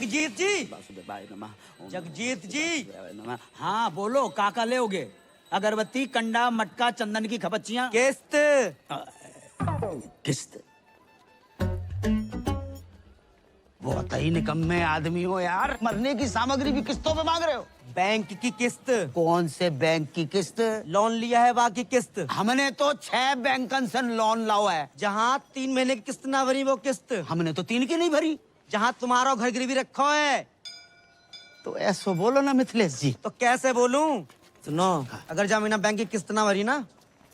जगजीत जी, वासुदेवाय नमः। जगजीत जी, नमः। हाँ बोलो, काका लोगे? अगरबत्ती, कंडा, मटका, चंदन की खपच्चियाँ। किस्त। किस्त? बहुत ही निकम्मे आदमी हो यार, मरने की सामग्री भी किस्तों पे मांग रहे हो। बैंक की किस्त। कौन से बैंक की किस्त? लोन लिया है बाकी किस्त। हमने तो 6 बैंकन से लोन लाओ है। जहाँ 3 महीने की किस्त ना भरी वो किस्त। हमने तो 3 की नहीं भरी। जहाँ तुम्हारा घर गिरवी रखो है। तो ऐसो बोलो ना मिथिलेश जी। तो कैसे बोलूं? सुनो, अगर जमीना बैंक की किस्त ना भरी ना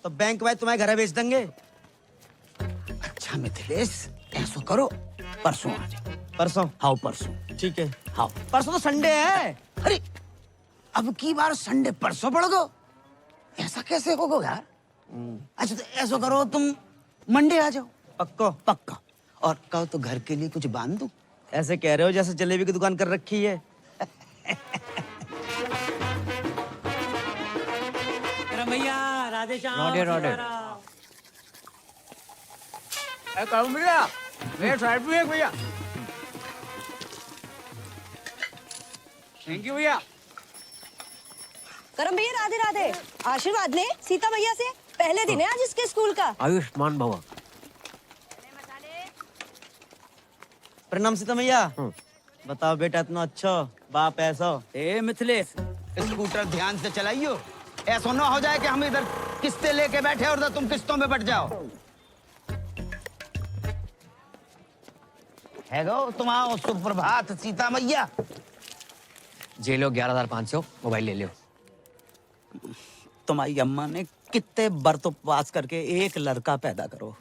तो बैंक भाई तुम्हारे घर बेच देंगे। अच्छा मिथिलेश, ऐसो करो, परसों आ जाओ। परसों? हाँ परसों। ठीक है। हाँ परसों तो संडे है। अरे अब की बार संडे परसों पड़ गो, ऐसा कैसे होगा यार? अच्छा तो ऐसा करो, तुम मंडे आ जाओ। पक्को? पक्का। और कहो तो घर के लिए कुछ बांध दूं? ऐसे कह रहे हो जैसे जलेबी की दुकान कर रखी है। भैया राधे श्याम। रोडे रोडे। भैया मेरे साइड भी है भैया। थैंक यू भैया। करम भैया राधे राधे। आशीर्वाद ले सीता मैया से, पहले दिन है आज इसके स्कूल का। आयुष्मान भवा। प्रणाम सीता मैया। बताओ बेटा, इतना अच्छा बाप ऐसा। ए मिथिलेश, स्कूटर ध्यान से चलाइयो, ऐसा ना हो जाए कि हम इधर किस्तें लेके बैठे और उधर तुम किस्तों में बट जाओ। है गो तुम आओ। सुप्रभात सीता मैया। जे लो 11,500 मोबाइल ले लियो। तुम्हारी अम्मा ने कितने व्रत उपवास करके एक लड़का पैदा करो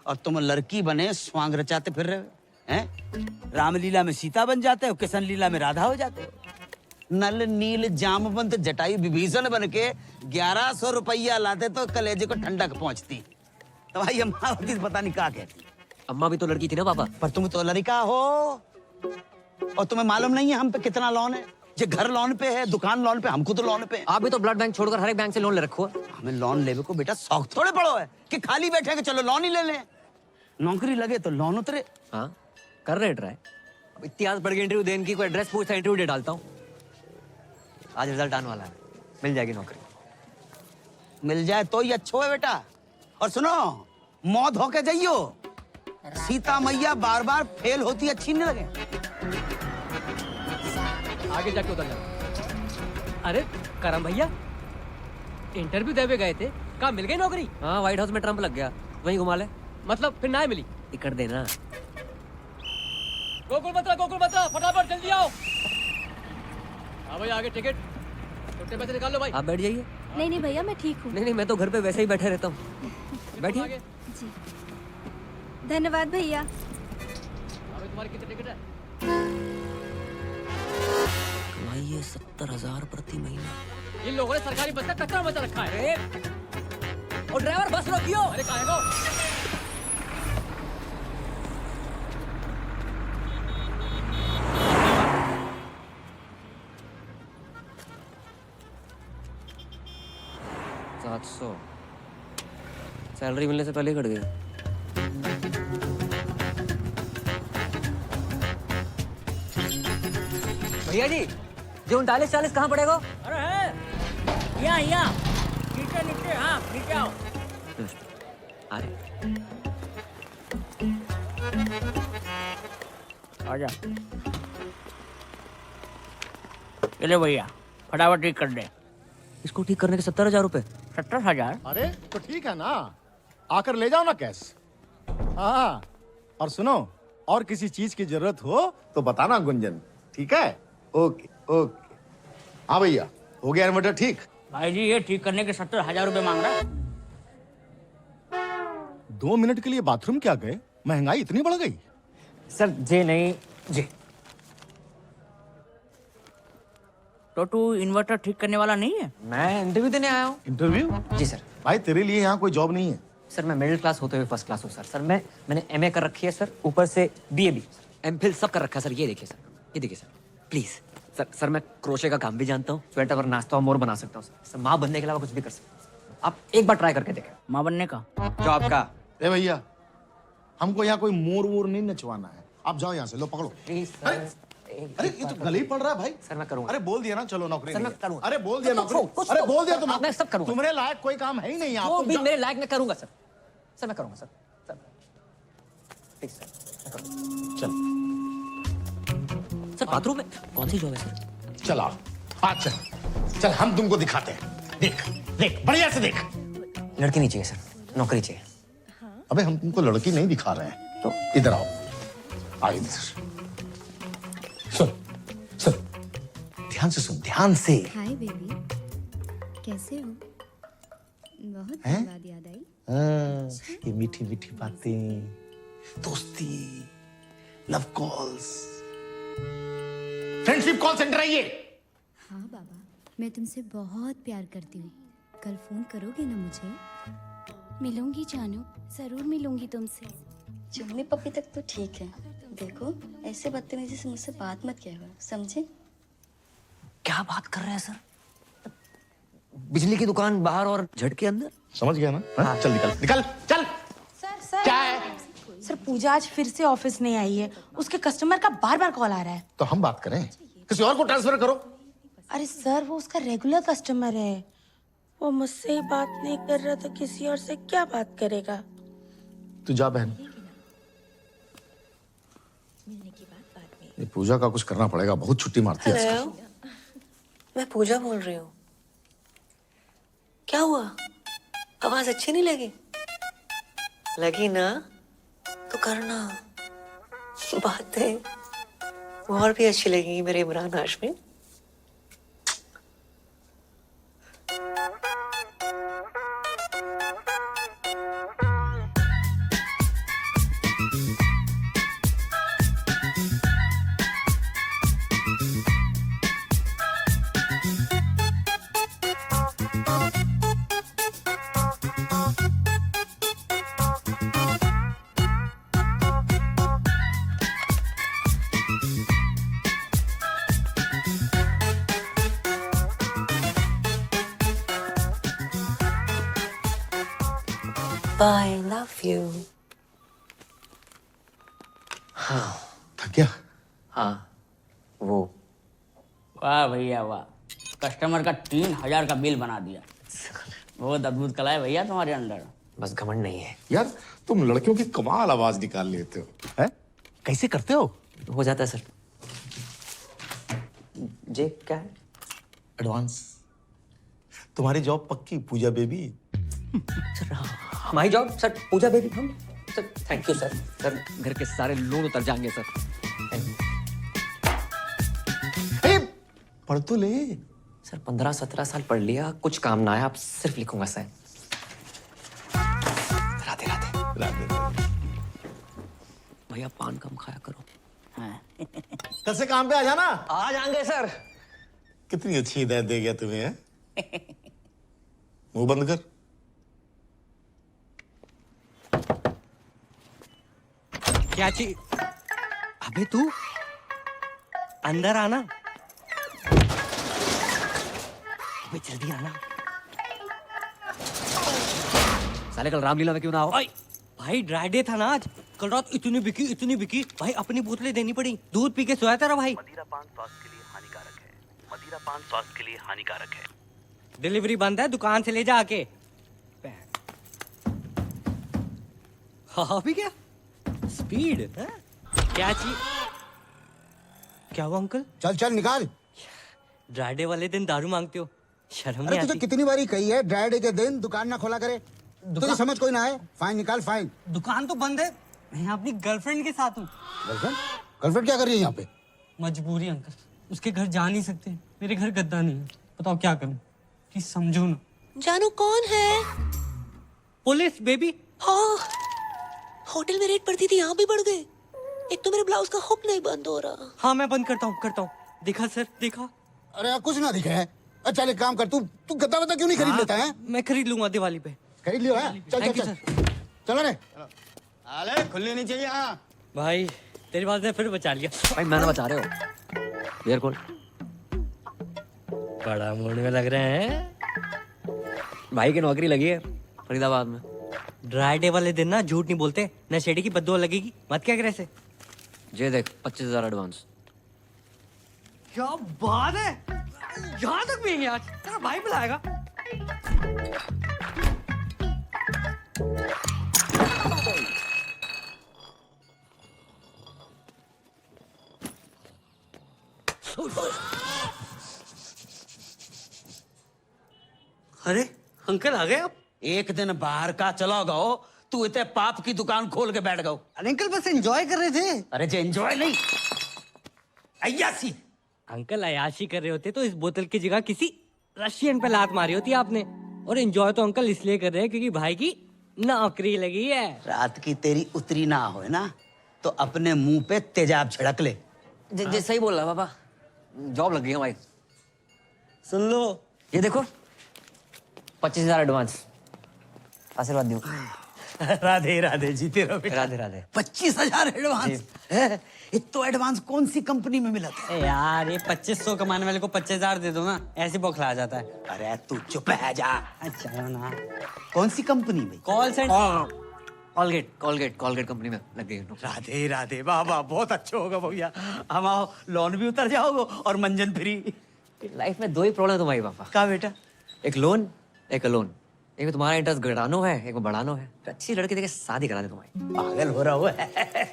और तुम लड़की बने स्वांग रचाते फिर रहे हो हैं? रामलीला में सीता बन जाते हो, किशन लीला में राधा हो जाते हो। नल नील जामवंत जटायु विभीषण बन के 1100 रुपया लाते तो कलेजे को ठंडक पहुंचती। तुम्हारी अम्मा होती तो पता नहीं क्या कहती। अम्मा भी तो लड़की थी ना पापा। पर तुम तो लड़का हो और तुम्हें मालूम नहीं है हम पे कितना लोन है। ये घर लोन पे है, दुकान लोन पे, हमको तो लोन पे है। आप भी तो ब्लड बैंक छोड़कर हर एक बैंक से लोन ले रखो है। हमें लोन लेवे को बेटा शौक थोड़े पड़ो है कि खाली बैठे के चलो लोन ही ले लें। नौकरी लगे तो लोन उतरे। हाँ कर रहे ट्राई। अब इतिहास पढ़ के इंटरव्यू देने की कोई एड्रेस पूछता इंटरव्यू दे डालता हूँ। आज रिजल्ट आने वाला है, मिल जाएगी नौकरी। मिल जाए तो ही अच्छा है बेटा। और सुनो, मौत होके जाइयो, सीता मैया बार बार फेल होती अच्छी नहीं लगे। आगे जाके उतर जाओ। अरे करम भैया, इंटरव्यू देवे गए थे, कहाँ मिल गई नौकरी? हाँ व्हाइट हाउस में ट्रम्प लग गया, वहीं घुमा ले। मतलब फिर ना मिली? टिकट देना। गोकुल बता फटाफट जल्दी आओ। हाँ भैया आगे टिकट, छोटे पैसे निकाल लो भाई। आप बैठ जाइए। नहीं नहीं भैया मैं ठीक हूँ। नहीं मैं तो घर पे वैसे ही बैठे रहता हूँ। बैठिए। जी धन्यवाद भैया। अभी तुम्हारी कितनी टिकट है? कमाइए 70,000 प्रति महीना। इन लोगों ने सरकारी बस का कचरा मचा रखा है। और ड्राइवर बस रोकियो। अरे कहाँ है वो? सैलरी मिलने से पहले ही कट गया। भैया जी, जो 39-40 कहाँ पड़ेगा? अरे है यहाँ नीचे हाँ नीचे आओ। अरे आजा। चले भैया फटाफट ठीक कर दे। इसको ठीक करने के 70,000 रुपए। 70,000? अरे तो ठीक है ना, आकर ले जाओ ना कैश। हाँ और सुनो, और किसी चीज की जरूरत हो तो बताना गुंजन, ठीक है? Okay okay. हाँ भैया, हो गया इन्वर्टर ठीक? भाई जी ये ठीक करने के 70,000 रुपए मांग रहा है। 2 मिनट के लिए बाथरूम क्या गए? महंगाई इतनी बढ़ गई? सर जे नहीं जी। तो तू इन्वर्टर ठीक करने वाला नहीं है? मैं इंटरव्यू देने आया हूँ। इंटरव्यू? जी सर। भाई तेरे लिए यहाँ कोई जॉब नहीं है। सर मैं मिडिल क्लास होते हुए फर्स्ट क्लास हूँ सर। मैंने MA कर रखी है सर, ऊपर से BA भी, MPhil सब कर रखा है सर। ये देखिए सर, ये देखिए सर प्लीज। सर मैं क्रोशे का काम भी जानता हूँ, स्वेटर और नाश्ता और मोर बना सकता हूँ सर। माँ बनने के अलावा कुछ भी कर सकता हूँ। आप एक बार ट्राई करके देखें। माँ बनने का? जॉब का। ए भैया, हमको यहाँ कोई मोर वोर नहीं नचवाना है। आप जाओ यहाँ से, लो पकड़ो। Please sir. अरे ये तो गले ही पड़ रहा है भाई। सर मैं करूंगा। अरे बोल दिया ना, चलो नौकरी सर, नहीं मैं है। करूंगा। अरे बोल दिया तो नौकरी। कुछ अरे तो- बोल दिया तुम। मैं सब करूंगा। तुम्हारे लायक कोई काम है ही नहीं। वो आप भी मेरे लायक मैं करूंगा सर। सर मैं करूंगा सर। सर प्लीज सर मैं करूंगा। चल सर बाथरूम में कौन सी जॉब है सर? चल आ चल चल, हम तुमको दिखाते हैं। देख देख बढ़िया से देख। लड़की नहीं चाहिए सर, नौकरी चाहिए। अबे हम तुमको लड़की नहीं दिखा रहे हैं, तो इधर आओ। आओ इधर। सुन सुन, ध्यान से सुन, ध्यान से। हाय बेबी, कैसे हो? बहुत हैं? दिन बाद याद आई। ये मीठी मीठी बातें, दोस्ती, love calls, friendship call centre है ये। हाँ बाबा, मैं तुमसे बहुत प्यार करती हूँ। कल फोन करोगे ना मुझे? मिलूंगी जानू, जरूर मिलूंगी तुमसे। चुम्मी पप्पी तक तो ठीक है। देखो ऐसे बदतमीजी से मुझसे बात मत किया करो, समझे? क्या बात कर रहे हैं सर? बिजली की दुकान बाहर और झटके अंदर। समझ गया ना? हाँ? चल निकल निकल चल। सर क्या है? सर पूजा आज फिर से ऑफिस नहीं आई है। उसके कस्टमर का बार बार कॉल आ रहा है। तो हम बात करें, किसी और को ट्रांसफर करो। अरे सर वो उसका रेगुलर कस्टमर है। वो मुझसे ही बात नहीं कर रहा तो किसी और से क्या बात करेगा? तू जा बहन, ये पूजा का कुछ करना पड़ेगा, बहुत छुट्टी मारती है आजकल। मैं पूजा बोल रही हूँ। क्या हुआ? आवाज अच्छी नहीं लगी? लगी ना तो करना। बातें और भी अच्छी लगेंगी मेरे Imran Hashmi. I love you. थक गया? हाँ वो वाह भैया वाह, कस्टमर का 3000 का बिल बना दिया। बहुत अद्भुत कला है भैया तुम्हारे अंदर। बस घमंड नहीं है। यार तुम लड़कियों की कमाल आवाज निकाल लेते हो, हैं? कैसे करते हो? हो जाता है सर। जे क्या है? एडवांस। तुम्हारी जॉब पक्की पूजा बेबी। सर हमारी जॉब सर पूजा बेबी। हम sir thank you sir. Sir घर के सारे लोन उतर जाएंगे सर। पढ़ तो ले। सर 15-17 साल पढ़ लिया, कुछ काम ना आया, अब सिर्फ लिखूंगा सर। राधे राधे। भैया पान कम खाया करो। कल से काम पे आ जाना। आ जाएंगे सर। कितनी अच्छी हिदायत दे गया तुम्हें, हैं? मुंह बंद कर। क्या चीज? अबे तू अंदर आना। अबे जल्दी आना। साले कल रामलीला में क्यों ना हो? भाई ड्राई डे था ना आज। कल रात इतनी बिकी भाई, अपनी बोतलें देनी पड़ी। दूध पी के सोया था भाई। मदिरा पान स्वास्थ्य के लिए हानिकारक है। मदिरा पान स्वास्थ्य के लिए हानिकारक है। डिलीवरी बंद है, दुकान से ले जा आके। हाँ भी क्या स्पीड है? क्या चीज? क्या हुआ अंकल? चल चल निकाल। ड्राई डे वाले दिन दारू मांगते हो, शर्म अरे नहीं तुझे आती? कितनी बारी कही है ड्राई डे के दिन दुकान ना खोला करे। तुझे समझ कोई ना है। फाइन निकाल फाइन। दुकान तो बंद है, मैं अपनी गर्लफ्रेंड के साथ हूँ। गर्लफ्रेंड? गर्लफ्रेंड क्या कर रही है यहाँ पे? मजबूरी अंकल, उसके घर जा नहीं सकते। मेरे घर गद्दा नहीं है, बताओ क्या करूं? प्लीज समझो ना। जानू कौन है? Police baby. हाँ होटल में रेड पड़ती थी, यहाँ भी बढ़ गए। एक तो मेरे ब्लाउज का हुक नहीं बंद हो रहा। हाँ मैं बंद करता हूँ। देखा सर, देखा। अरे यार कुछ ना दिखा है। अच्छा एक काम कर, तू गद्दा वद्दा क्यों नहीं खरीद लेता है? मैं खरीद लूंगा दिवाली पे। खरीद लियो है? चल Thank चल you, चल चलो रे। अरे खुलनी नहीं चाहिए। हाँ भाई तेरी बात ने फिर बचा लिया। भाई मैंने बचा रहे हो। Beer call. बड़ा मूड में लग रहे हैं। भाई की नौकरी लगी है फरीदाबाद में। ड्राई डे वाले दिन ना झूठ नहीं बोलते, नशेड़ी की बद्दुआ लगेगी। मत क्या करे ऐसे। जे देख 25,000 एडवांस। क्या बात है, यहाँ तक भी आज तेरा भाई बुलाएगा। अरे अंकल आ गए आप? एक दिन बाहर का चला गओ, तू इतने पाप की दुकान खोल के बैठ गओ। अरे अंकल बस एंजॉय कर रहे थे। अरे जे एंजॉय नहीं, अय्यासी। अंकल अयाशी कर रहे होते तो इस बोतल की जगह किसी रशियन पे लात मारी होती आपने। और एंजॉय तो अंकल इसलिए कर रहे हैं क्योंकि भाई की नौकरी लगी है। रात की तेरी उतरी ना हो ना तो अपने मुंह पे तेजाब छिड़क ले। जे सही बोल रहा पापा, जॉब लग गई है भाई। सुन लो, ये देखो 25,000 एडवांस, आशीर्वाद दो। राधे राधे, जीते रहो बेटा। राधे राधे। 25,000 एडवांस है? इतना एडवांस कौन सी कंपनी में मिला था? यार ये 2500 कमाने वाले को 25,000 दे दो ना, ऐसे बौखला जाता है। अरे तू चुप है जा। अच्छा ना, कौन सी कंपनी में? Call centre. कॉलगेट कंपनी में लग गई। राधे राधे, वाह वाह, बहुत अच्छा होगा भैया। हम आओ, लोन भी उतर जाओगे और मंजन फ्री। लाइफ में दो ही प्रॉब्लम है तुम्हारी पापा। क्या बेटा? एक लोन, एक अलोन। एक में तुम्हारा इंटरेस्ट घटानो है, एक में बढ़ानो है। अच्छी लड़की देके शादी करा दे तुम्हारी। पागल हो रहा हुआ है।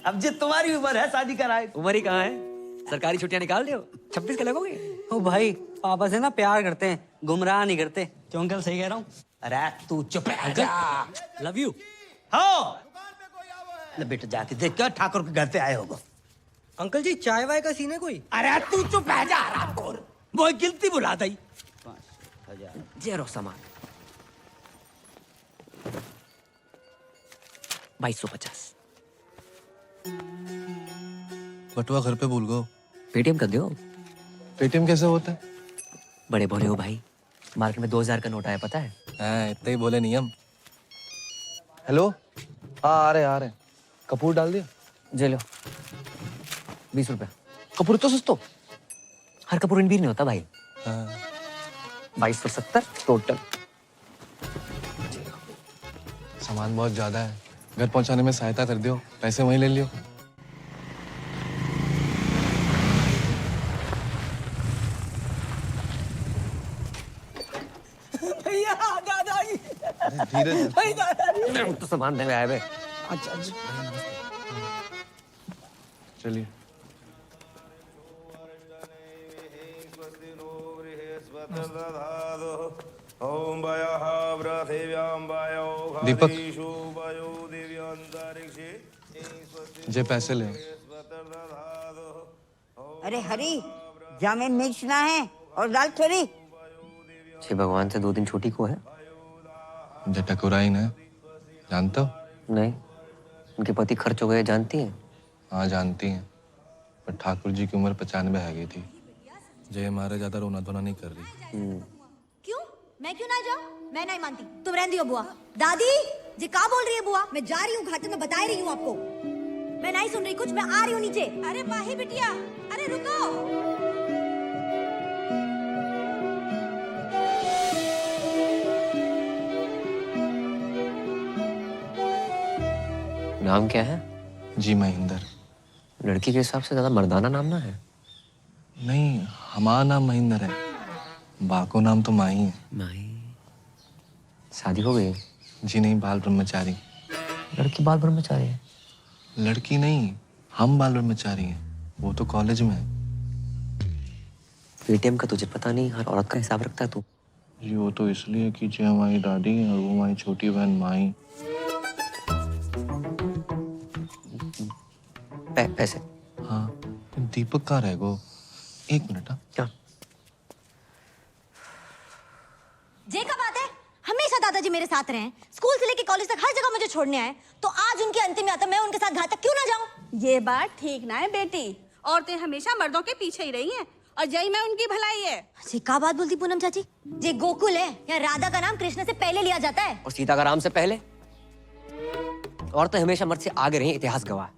अब जो तुम्हारी उम्र है शादी कराए। उम्र ही कहाँ है, सरकारी छुट्टियां निकाल दो, 26 के लगोगे। ओ भाई, पापा से ना प्यार करते हैं, गुमराह नहीं करते। क्यों अंकल सही कह रहा हूँ? अरे तू चुप है जा। Love you. हाँ ले बेटा, जाके देख क्या ठाकुर के घर पे आए होगा। अंकल जी चाय वाय का सीन है कोई? अरे तू चुप है जा रामखोर, वो गिनती बुला दी। 5,000 जेरो सामान 2250। बटुआ घर पे भूल गो। पेटीएम कर दो। पेटीएम कैसे होता है? बड़े भोले हो भाई, मार्केट में 2000 का नोट आया पता है? इतना ही बोले नियम। हेलो, हाँ आ रहे। कपूर डाल दिया? जे लो 20 रुपए। कपूर तो सस्तो। हर कपूर इन भी नहीं होता भाई। हाँ। 2270 टोटल। सामान बहुत ज्यादा है, घर पहुंचाने में सहायता कर दियो, पैसे वहीं ले लियो। भैया दादाजी, धीरे तो सामान देने आए बे। अच्छा चलिए। दीपक, जे पैसे ले। अरे हरी, जामेन मिर्च ना है और दाल थोड़ी। श्री भगवान से 2 दिन छोटी को है। जे टकुराई ने जानते हो? नहीं, उनके पति खर्च हो गए जानती हैं? हाँ जानती हैं, पर ठाकुर जी की उम्र 95 है गई थी। जय हमारे ज्यादा रोना धोना नहीं कर रही। क्यों? मैं क्यों ना जाऊं? मैं नहीं मानती, तुम रहने दियो बुआ। दादी जी क्या बोल रही है बुआ? मैं जा रही हूँ घाटे में, बता रही हूँ आपको। मैं नहीं सुन रही कुछ, मैं आ रही हूँ नीचे। अरे माही बिटिया, अरे रुको। नाम क्या है? जी महेंद्र। लड़की के हिसाब से ज्यादा मर्दाना नाम ना है। नहीं, हमारा नाम महेंद्र है, बाको नाम तो माही है। माही? शादी हो गई? जी नहीं, बाल ब्रह्मचारी। लड़की बाल ब्रह्मचारी है? लड़की नहीं, हम बाल ब्रह्मचारी हैं, वो तो कॉलेज में है। पेटीएम का तुझे पता नहीं, हर औरत का हिसाब रखता है तू। जी वो तो इसलिए कि जो हमारी दादी और वो हमारी छोटी बहन माही। पैसे? हाँ, दीपक कहाँ रह गो? 1 मिनट। हाँ क्या? जे का बात है, हमेशा दादाजी मेरे साथ रहे हैं, स्कूल से लेके कॉलेज तक हर जगह मुझे छोड़ने आए, तो आज उनकी अंतिम यात्रा मैं उनके साथ घाट तक क्यों ना जाऊं? ये बात ठीक ना है बेटी, औरतें हमेशा मर्दों के पीछे ही रही हैं और यही में उनकी भलाई है। जी का बात बोलती पूनम चाची? जे गोकुल है या राधा का नाम कृष्ण से पहले लिया जाता है? और सीता का राम से पहले? औरतें हमेशा मर्द से आगे रही, इतिहास गवाह।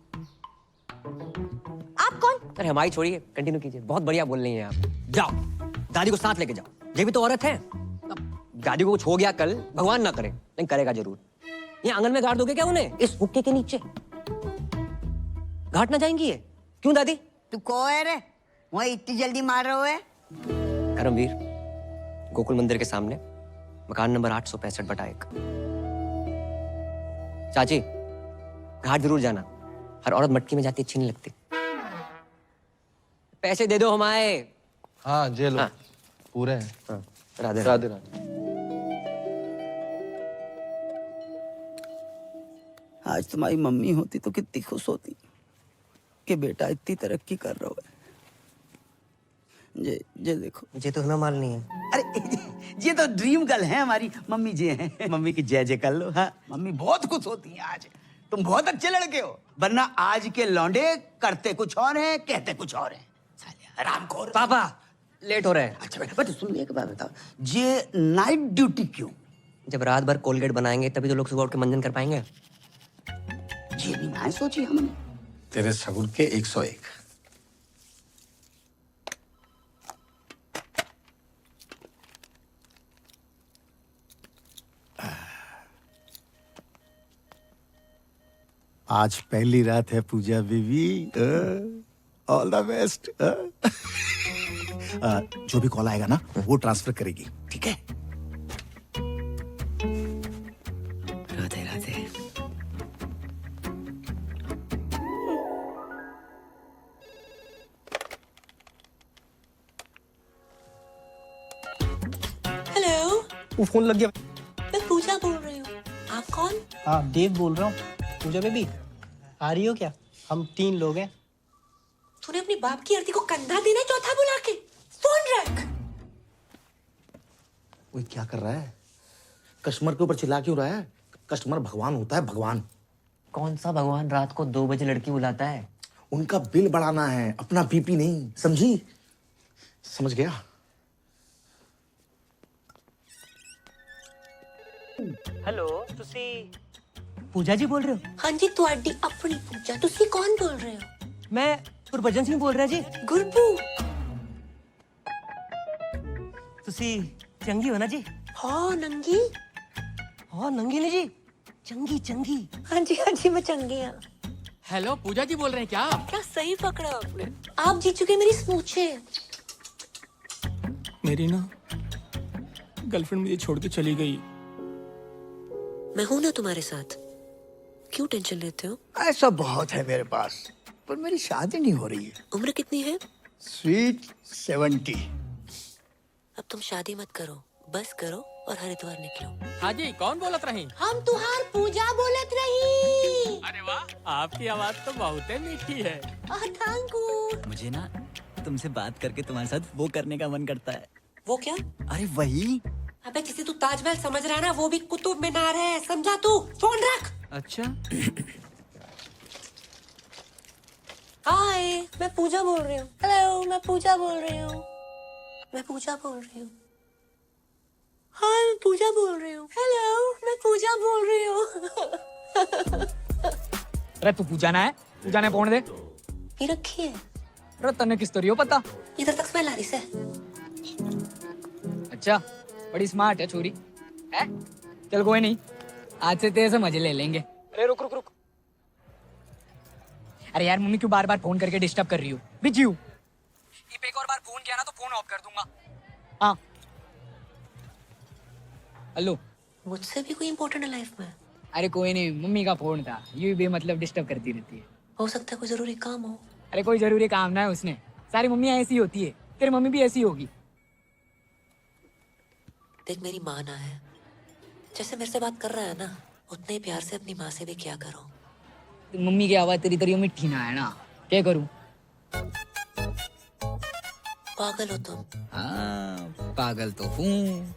आप कौन? अरे हमारी छोड़िए, कंटिन्यू कीजिए, बहुत बढ़िया बोल रही हैं आप। जाओ, दादी को साथ लेके जाओ, ये भी तो औरत है। दादी को कुछ हो गया कल, भगवान ना करे, लेकिन करेगा जरूर। ये आंगन में गाड़ दोगे क्या उन्हें, इस हुक्के के नीचे? घाट ना जाएंगी ये? क्यों दादी? तू कौन है रे? वहाँ इतनी जल्दी मार रहे हो? करमवीर, गोकुल मंदिर के सामने मकान नंबर 865/1। चाची, घाट जरूर जाना। हर औरत मटकी में जाती अच्छी नहीं लगती। पैसे दे दो हमारे। हाँ जे लो। हाँ। पूरे हैं। हाँ, राधे राधे राधे। आज तुम्हारी मम्मी होती तो कितनी खुश होती कि बेटा इतनी तरक्की कर रहा है। ये देखो, मुझे तो हमें माल नहीं है। अरे ये तो ड्रीम गर्ल है हमारी मम्मी जी हैं। मम्मी की जय जय कर लो। हाँ, मम्मी बहुत खुश होती हैं आज। तुम बहुत अच्छे लड़के हो, वरना आज के लौंडे करते कुछ और हैं, कहते कुछ और हैं। साले हरामखोर। पापा लेट हो रहा है। अच्छा बेटा, सुन एक बात बताओ, ये नाइट ड्यूटी क्यों? जब रात भर कोलगेट बनाएंगे तभी तो लोग सुबह उठ के मंजन कर पाएंगे। ये भी ना सोची हमने। तेरे सगुन के 101। आज पहली रात है पूजा बीबी। All the best. जो भी कॉल आएगा ना वो ट्रांसफर करेगी, ठीक है? राधे राधे। हेलो, वो फोन लग गया। मैं पूजा बोल रही हूँ। आप कौन? हाँ, देव बोल रहा हूँ। पूजा बेबी आ रही हो क्या? हम 3 लोग हैं। तूने अपनी बाप की आरती को कंधा देना है चौथा बुला के? फोन रख। वो क्या कर रहा है? कस्टमर के ऊपर चिल्ला क्यों रहा है? कस्टमर भगवान होता है, भगवान। कौन सा भगवान रात को 2 बजे लड़की बुलाता है? उनका बिल बढ़ाना है, अपना बीपी नहीं, समझी? समझ गया? हेलो, तुसी पूजा जी बोल रहे हो? हाँ जी, ਤੁਹਾਡੀ अपनी पूजा। ਤੁਸੀਂ कौन बोल रहे हो? मैं गुरबचन सिंह बोल रहा जी। गुरपू। तुसी चंगी हो ना जी? हाँ, नंगी। हाँ, नंगी नहीं जी, चंगी चंगी। हाँ जी, मैं चंगी हूँ। हेलो, पूजा जी बोल रहे हैं क्या? क्या सही पकड़ा आपने। आप जीत चुके मेरी स्मूचे। मेरी ना गर्लफ्रेंड मुझे छोड़ के चली गई। मैं हूं ना तुम्हारे साथ, क्यों टेंशन लेते हो? ऐसा बहुत है मेरे पास, पर मेरी शादी नहीं हो रही है। उम्र कितनी है? स्वीट 70। अब तुम शादी मत करो, बस करो और हरिद्वार निकलो। हाँ जी, कौन बोलत रही? हम तुहार पूजा बोलत रही। अरे वाह, आपकी आवाज तो बहुत मीठी है। Thank you. मुझे ना तुमसे बात करके तुम्हारे साथ वो करने का मन करता है। वो क्या? अरे वही। अबे जिसे तू ताजमहल समझ रहा है ना, वो भी कुतुब मीनार है, समझा तू? फोन रख। अच्छा। हाय, मैं पूजा बोल रही हूँ। हेलो, मैं पूजा बोल रही हूँ। मैं पूजा बोल रही हूँ। हाय, मैं पूजा बोल रही हूँ। हेलो, मैं पूजा बोल रही हूँ। अरे तू पूजा ना है? पूजा ने फोन दे। ये रखी है। अरे तन्ने किस तरियो पता? इधर तक स्मेल आ रही से। अच्छा, बड़ी स्मार्ट है छोरी। है? चल कोई नहीं, आज से तेरे से मजे ले लेंगे। अरे रुक रुक रुक। अरे यार, मम्मी क्यों बार बार फोन करके डिस्टर्ब कर रही हो? बिजी हूँ। एक और बार फोन किया ना तो फोन ऑफ कर दूंगा। हाँ। हेलो। मुझसे भी कोई इम्पोर्टेंट है लाइफ में? अरे कोई नहीं, मम्मी का फोन था, ये भी मतलब डिस्टर्ब करती रहती है। हो सकता है कोई जरूरी काम हो। अरे कोई जरूरी काम ना है उसने, सारी मम्मियाँ ऐसी होती है, तेरी मम्मी भी ऐसी होगी। देख, मेरी माँ ना है, जैसे मेरे से बात कर रहा है ना, उतने ही प्यार से अपनी माँ से भी क्या करो। तो मम्मी की आवाज तेरी तरियो मिठी ना है ना, क्या करूँ? पागल हो तुम। हाँ, पागल तो हूँ।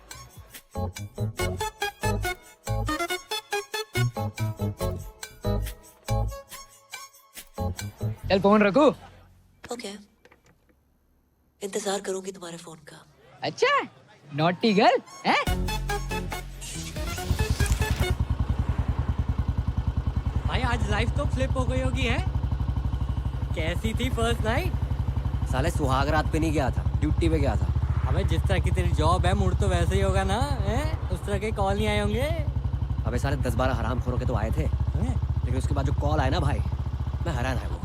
चल फोन रखो। ओके, इंतजार करूंगी तुम्हारे फोन का। अच्छा, नॉटी गर्ल है? भाई आज लाइफ तो फ्लिप हो गई होगी है? कैसी थी फर्स्ट नाइट? साले सुहाग रात पे नहीं गया था, ड्यूटी पे गया था। अबे जिस तरह की तेरी जॉब है, मूड तो वैसे ही होगा ना, है? उस तरह के कॉल नहीं आए होंगे? अबे साले 10-12 हरामखोरों के तो आए थे, लेकिन उसके बाद जो कॉल आया ना भाई, मैं हैरान है। वो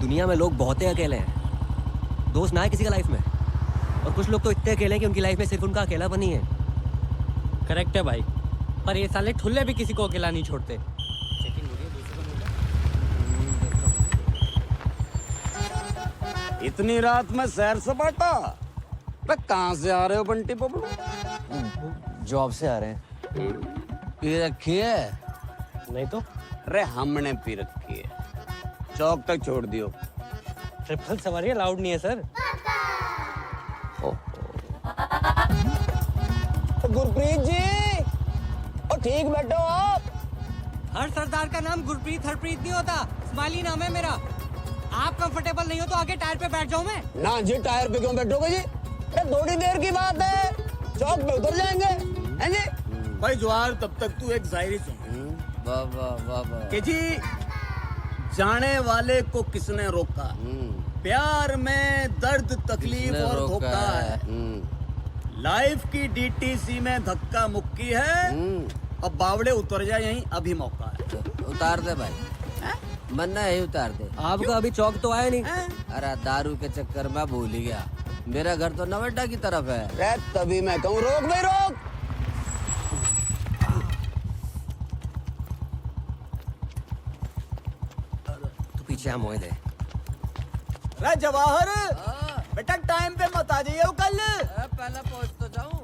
दुनिया में लोग बहुत अकेले हैं, दोस्त ना है किसी का लाइफ में। और कुछ लोग तो इतने अकेले हैं कि उनकी लाइफ में सिर्फ उनका अकेलापन ही है। करेक्ट है भाई, पर ये साले ठुल्ले भी किसी को अकेला नहीं छोड़ते। इतनी रात में सैर सपाटा? कहाँ से आ रहे हो बंटी बबलू? जॉब से आ रहे हैं। पी रखी है? नहीं तो। अरे हमने पी रखी है, चौक तक छोड़ दियो। ट्रिपल सवारी अलाउड नहीं है सर। गुरप्रीत जी, और ठीक बैठो आप। हर सरदार का नाम गुरप्रीत हरप्रीत नहीं होता, स्माइली नाम है मेरा। आप कंफर्टेबल नहीं हो तो आगे टायर पे बैठ जाऊं मैं? ना जी, टायर पे क्यों बैठोगे जी? अरे थोड़ी देर की बात है, चौक पे उतर जाएंगे, हैं जी? भाई जवाहर, तब तक तू एक शायरी सुन। वाह वाह वाह वाह। कि जी, जाने वाले को किसने रोका, प्यार में दर्द तकलीफ और धोखा है, लाइफ की डीटीसी में धक्का मुक्की है, अब बावड़े उतर जाए यहीं अभी मौका है। उतार दे भाई, मन्ना यही उतार दे। आपका अभी चौक तो आया नहीं। अरे दारू के चक्कर में भूल ही गया, मेरा घर तो नवेटा की तरफ है। अरे तभी मैं कहूँ रोक भाई रोक। तो पीछे हम दे। अरे जवाहर, बेटा टाइम पे मत आ जाइए कल। पहले पहुंच तो जाऊं।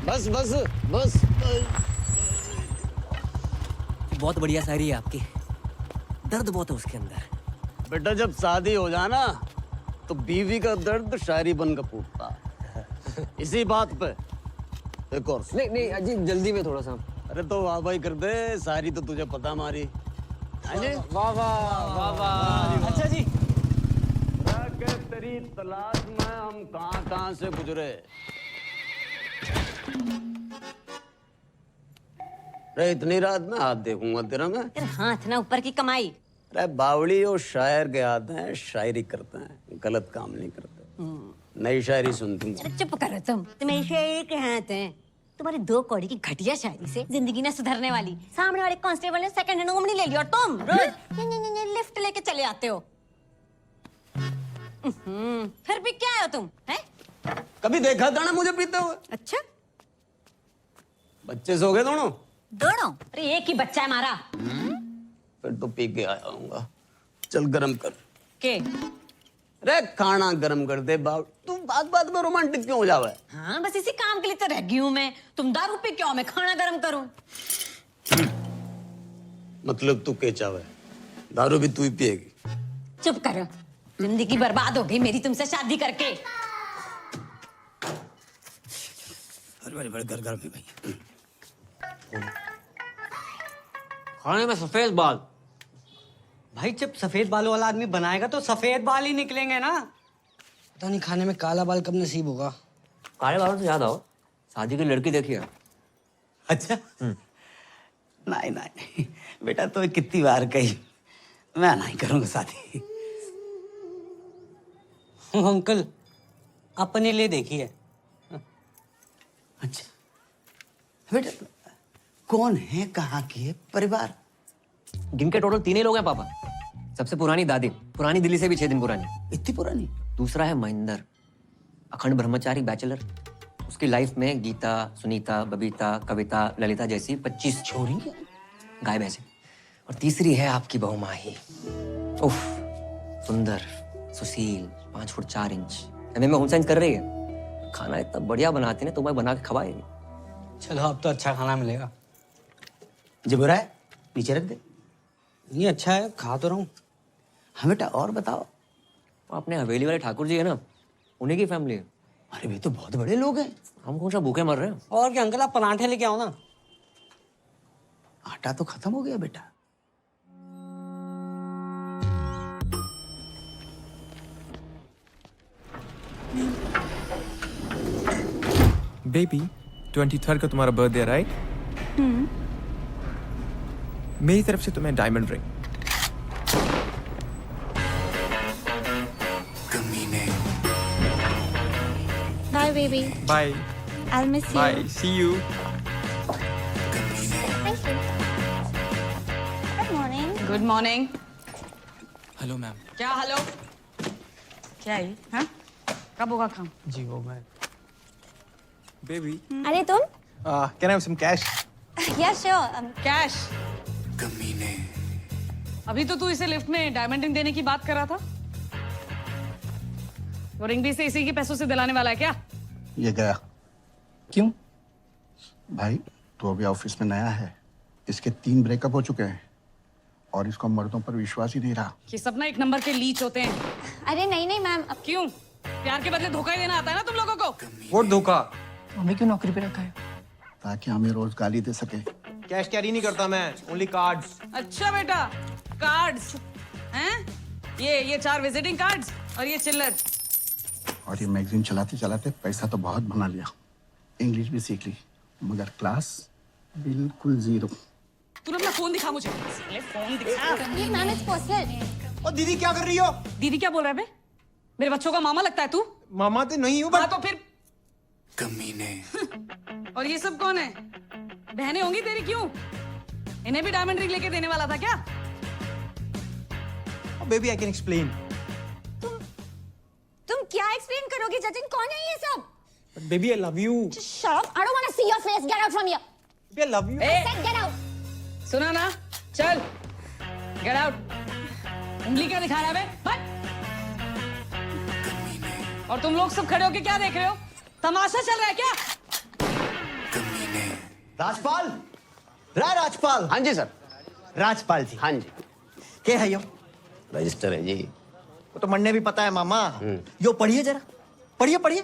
बस बस बस। बहुत बढ़िया शायरी है आपकी, दर्द बहुत है उसके अंदर। बेटा जब शादी हो जाना तो बीवी का दर्द शायरी बनकर फूटता। इसी बात पे एक और। नहीं अजी, जल्दी में थोड़ा सा। अरे तो वाह भाई कर दे, शायरी तो तुझे पता हमारी। वाह वाह वाह। अच्छा जी। तेरी तलाश में हम कहां से गुजरे। अरे इतनी रात में हाथ देखूंगा तेरा मैं? तेरे हाथ ना ऊपर की कमाई। अरे बावड़ी और शायर के हाथ हैं, शायरी करते हैं, गलत काम नहीं करते। नई शायरी सुनती हूँ। अरे चुप करो तुम, तुम्हें शायरी के हाथ हैं। तुम्हारी 2 कौड़ी की घटिया शायरी से जिंदगी ना सुधरने वाली। सामने वाले कांस्टेबल ने सेकंड हैंड ओमनी ले ली और तुम रोज लिफ्ट लेके चले आते हो। फिर भी क्या है तुम, हैं? कभी देखा था ना मुझे पीते हुए? अच्छा, बच्चे सो गए दोनों? दोनों? अरे एक ही बच्चा है हमारा। फिर तो पी के आया हूँगा। चल गरम कर के। अरे खाना गरम कर दे बाब। तू बात बात में रोमांटिक क्यों हो जावे? हाँ बस इसी काम के लिए तो रह गई हूँ मैं। तुम दारू पी क्यों, मैं खाना गरम करूँ? मतलब तू के चावे, दारू भी तू ही पिएगी? चुप करो, जिंदगी बर्बाद हो गई मेरी तुमसे शादी करके। अरे बड़े घर में भाई। खाने में सफेद बाल। भाई जब सफेद बालों वाला आदमी बनाएगा तो सफेद बाल ही निकलेंगे ना। पता नहीं खाने में काला बाल कब नसीब होगा। काले बालों से याद आओ, शादी की लड़की देखी है? अच्छा। नहीं नहीं बेटा, तो कितनी बार कही मैं नहीं करूंगा शादी। अंकल अपने लिए देखिए। अच्छा बेटा, कौन है, कहाँ की है, परिवार? गिन के टोटल 3 ही लोग हैं पापा। सबसे पुरानी दादी, पुरानी दिल्ली से भी 6 दिन पुरानी। इतनी पुरानी? दूसरा है महेंद्र, अखंड ब्रह्मचारी बैचलर। उसकी लाइफ में गीता, सुनीता, बबीता, कविता, ललिता जैसी 25 छोरी गाय भैंसे। और तीसरी है आपकी बहू माही। उफ, सुंदर, सुशील, 5 फुट 4 इंच। एमए में होम साइंस कर रही है। खाना इतना बढ़िया बनाती है, तुम्हें बना के खवाएगी। चलो अब तो अच्छा खाना मिलेगा। जो बुरा है नीचे रख दे। ये अच्छा है, खा तो रहा हूँ। हाँ बेटा और बताओ। अपने हवेली वाले ठाकुर जी है ना, उन्हीं की फैमिली है। अरे वे तो बहुत बड़े लोग हैं। हम कौन सा भूखे मर रहे हैं? और क्या अंकल, आप पराठे लेके आओ ना। आटा तो खत्म हो गया बेटा। बेबी 23rd को तुम्हारा बर्थडे राइट? मेरी तरफ से तुम्हें diamond ring. Bye, baby. Bye I'll miss you. Bye, see you. Thank you. Good morning. Good morning. Hello ma'am. क्या हेलो? क्या है? हाँ? कब होगा काम? जी वो मैं। बेबी। अरे तुम? Can I have some cash? Yes sure. Cash? अभी तो तू इसे लिफ्ट में डायमंड रिंग देने की बात कर रहा था। वो रिंग भी इसी के पैसों से दिलाने वाला है क्या? ये गया। क्यों? भाई तू अभी ऑफिस में नया है, इसके 3 ब्रेकअप हो चुके हैं और इसको मर्दों पर विश्वास ही नहीं रहा। ये सब ना एक नंबर के लीच होते हैं। अरे नहीं नहीं मैम। अब क्यों? प्यार के बदले धोखा ही देना आता है ना तुम लोगों को? वो धोखा। हमें क्यों नौकरी पे रखा है? ताकि हमें रोज गाली दे सके। कैश कैरी नहीं करता मैं, ओनली कार्ड्स। अच्छा बेटा, कार्ड्स हैं? ये 4 विजिटिंग कार्ड्स और ये चिल्लर। और ये मैगजीन चलाते चलाते पैसा तो बहुत बना लिया, इंग्लिश भी सीख ली, मगर क्लास बिल्कुल 0। तू अपना फोन दिखा मुझे। साले फोन दिखा। ये मैम इज पर्सनल। और दीदी क्या कर रही हो? दीदी क्या बोल रहा है बे? मेरे बच्चों का मामा लगता है तू? मामा तो नहीं हूँ हाँ तो फिर कमीने। और ये सब कौन है? बहनें होंगी तेरी क्यों? इन्हें भी डायमंड रिंग लेके देने वाला था क्या? Baby I can explain. तुम क्या एक्सप्लेन करोगे जतिन? कौन है ये सब? Baby I love you. Shut up! I don't want to see your face. Get out from here. Baby I love you. I said get out. सुना ना? चल गेट आउट। उंगली क्या दिखा रहा है बे? हट! और तुम लोग सब खड़े होके क्या देख रहे हो? तमाशा चल रहा है क्या? राजपाल, राजपाल। हाँ जी सर। राजपाल जी। हाँ जी। क्या है यो? रजिस्टर है जी। वो तो मन्ने भी पता है मामा। यो पढ़िए जरा, पढ़िए पढ़िए।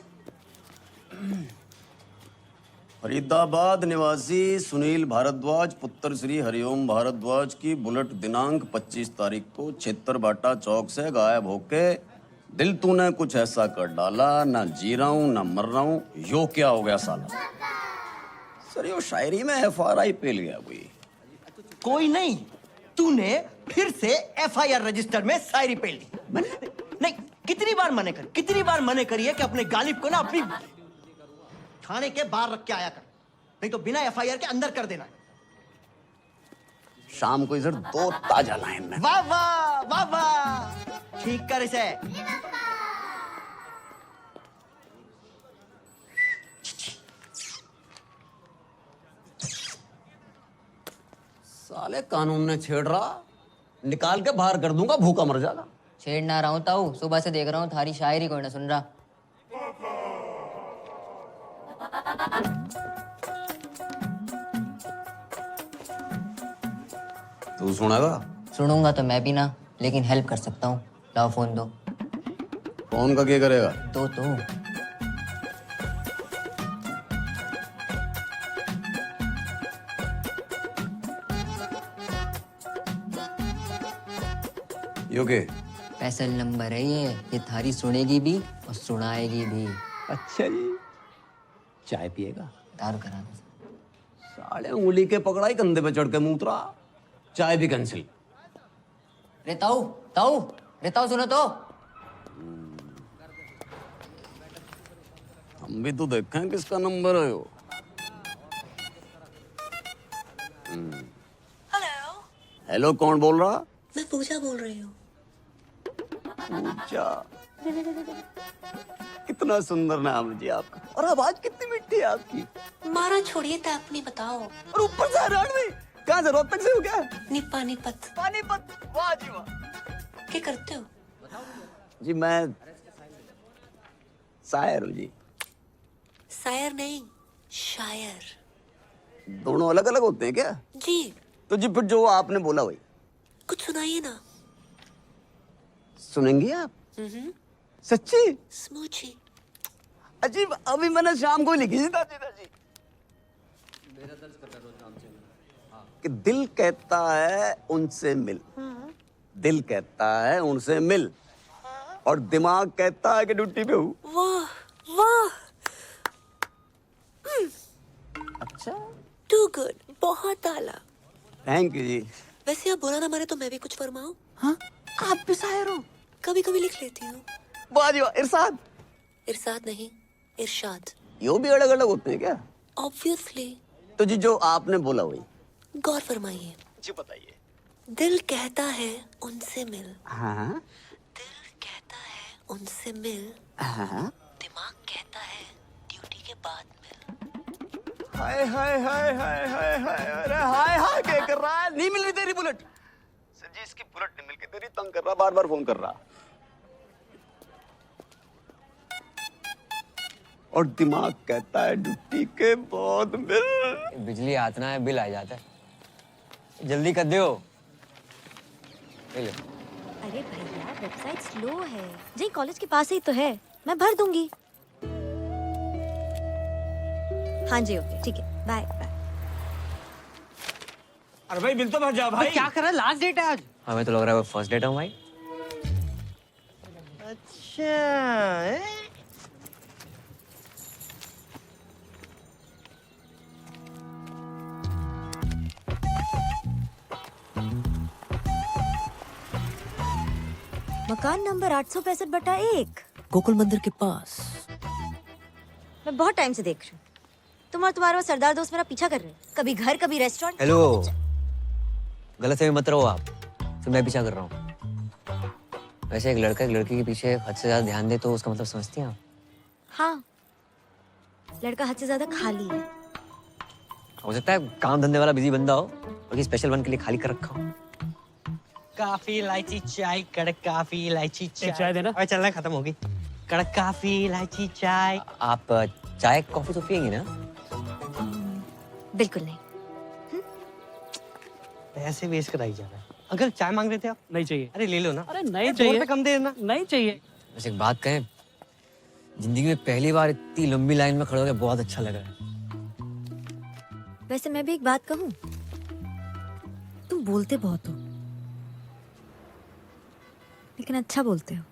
फरीदाबाद निवासी सुनील भारद्वाज पुत्र श्री हरिओम भारद्वाज की बुलेट दिनांक 25 तारीख को क्षेत्र भाटा चौक से गायब होके दिल तूने कुछ ऐसा कर डाला, ना जी रहा हूं ना मर रहा हूं, यो क्या हो गया साला? सर यो शायरी में FRI पेल गया कोई नहीं, तूने फिर से FIR रजिस्टर में शायरी पेल दी। नहीं, कितनी बार मने करिए कि अपने गालिब को ना अपनी थाने के बाहर रख के आया कर, नहीं तो बिना FIR के अंदर कर देना। शाम को इधर 2 ताजा लाइन में। वाह वाह वाह वाह, ठीक कर इसे। साले कानून ने छेड़ रहा, निकाल के बाहर कर दूंगा, भूखा मर जाएगा। छेड़ ना रहा हूँ ताऊ, सुबह से देख रहा हूँ थारी शायरी कोई ना सुन रहा। तू सुनेगा? सुनूंगा तो मैं भी ना, लेकिन हेल्प कर सकता हूँ। लाओ फोन दो। फोन का क्या करेगा? तो यो के? स्पेशल नंबर है ये थारी सुनेगी भी और सुनाएगी भी। अच्छा जी। चाय पिएगा? दारू करा दो। साले उंगली के पकड़ाई, कंधे पे चढ़ के मूत्रा, चाय भी कैंसिल। रे ताऊ सुनो तो। हम भी तो देखें किसका नंबर है यो। हेलो, कौन बोल रहा? मैं पूजा बोल रही हूँ। पूजा, कितना सुंदर नाम है जी आपका, और आवाज कितनी मिठी है आपकी। मारा छोड़िए तो अपनी बताओ। और ऊपर से हरियाणवी, कहाँ से, रोहतक से हो क्या? पानीपत। पानीपत, वाह जी वाह। क्या करते हो? जी मैं शायर हूँ जी। शायर नहीं, शायर। दोनों अलग अलग होते हैं क्या? जी। तो जी फिर जो आपने बोला वही कुछ सुनाइए ना। सुनेंगी आप? सच्ची? स्मूची। अजीब, अभी मैंने शाम को लिखी थी ताजी। कि दिल कहता है उनसे मिल, दिल कहता है उनसे मिल, और दिमाग कहता है कि ड्यूटी पे हूँ। वाह वाह। अच्छा, टू गुड, बहुत आला। थैंक यू जी। वैसे आप बुरा ना मारे तो मैं भी कुछ फरमाऊं? हाँ, आप भी शायर हो? कभी कभी लिख लेती हूँ। वाह जी वाह। इरशाद? इरशाद नहीं, इरशाद। यो भी अलग अलग होते हैं क्या? ऑब्वियसली। तो जी जो आपने बोला वही। गौर फरमाइए। जी बताइए। दिल कहता है उनसे मिल, हाँ दिल कहता है उनसे मिल, हाँ। दिमाग कहता है ड्यूटी के बाद मिल। हाय हाय हाय हाय हाय हाय, अरे हाय हाय क्या कर रहा है? नहीं मिल रही तेरी बुलेट। सर जी इसकी बुलेट नहीं मिल के तेरी तंग कर रहा, बार बार फोन कर रहा और दिमाग कहता है ड्यूटी के बाद मिल। बिजली आतना है, बिल आ जाता है। जल्दी कर दो। ले लो। अरे भैया वेबसाइट स्लो है। जी कॉलेज के पास ही तो है, मैं भर दूंगी। हाँ जी ओके ठीक है, बाय बाय। अरे भाई बिल तो भर जा भाई। क्या कर रहा है? लास्ट डेट है आज। हमें तो लग रहा है वो फर्स्ट डेट है भाई। अच्छा मकान नंबर 865/1 गोकुल मंदिर के पास। मैं बहुत टाइम से देख रही हूँ। तुम और तुम्हारा वो सरदार दोस्त मेरा पीछा कर रहे हैं। कभी घर कभी रेस्टोरेंट। हेलो, गलत फहमी मत रहो आप। तो मैं पीछा कर रहा हूँ। वैसे एक लड़का एक लड़की के पीछे हद से ज्यादा ध्यान दे तो उसका मतलब समझती हैं आप? हाँ, लड़का हद से ज्यादा खाली है। हो सकता है काम धंधे वाला बिजी बंदा हो और स्पेशल वन के लिए खाली कर रखा हो। काफी इलायची चाय, कड़क काफी इलायची चाय। चाय देना। अरे चलना खत्म होगी। कड़क काफी इलायची चाय। आप चाय कॉफी तो पियेंगी ना? बिल्कुल नहीं। पैसे वेस्ट कराई जा रहा है। अंकल चाय मांग रहे थे आप? नहीं चाहिए। अरे ले लो ना। अरे नहीं 2 चाहिए। रुपए कम दे देना। नहीं चाहिए। वैसे एक बात कहें, जिंदगी में पहली बार इतनी लंबी लाइन में खड़े होकर बहुत अच्छा लगा है। वैसे मैं भी एक बात कहूँ, तुम बोलते बहुत हो लेकिन अच्छा बोलते हो।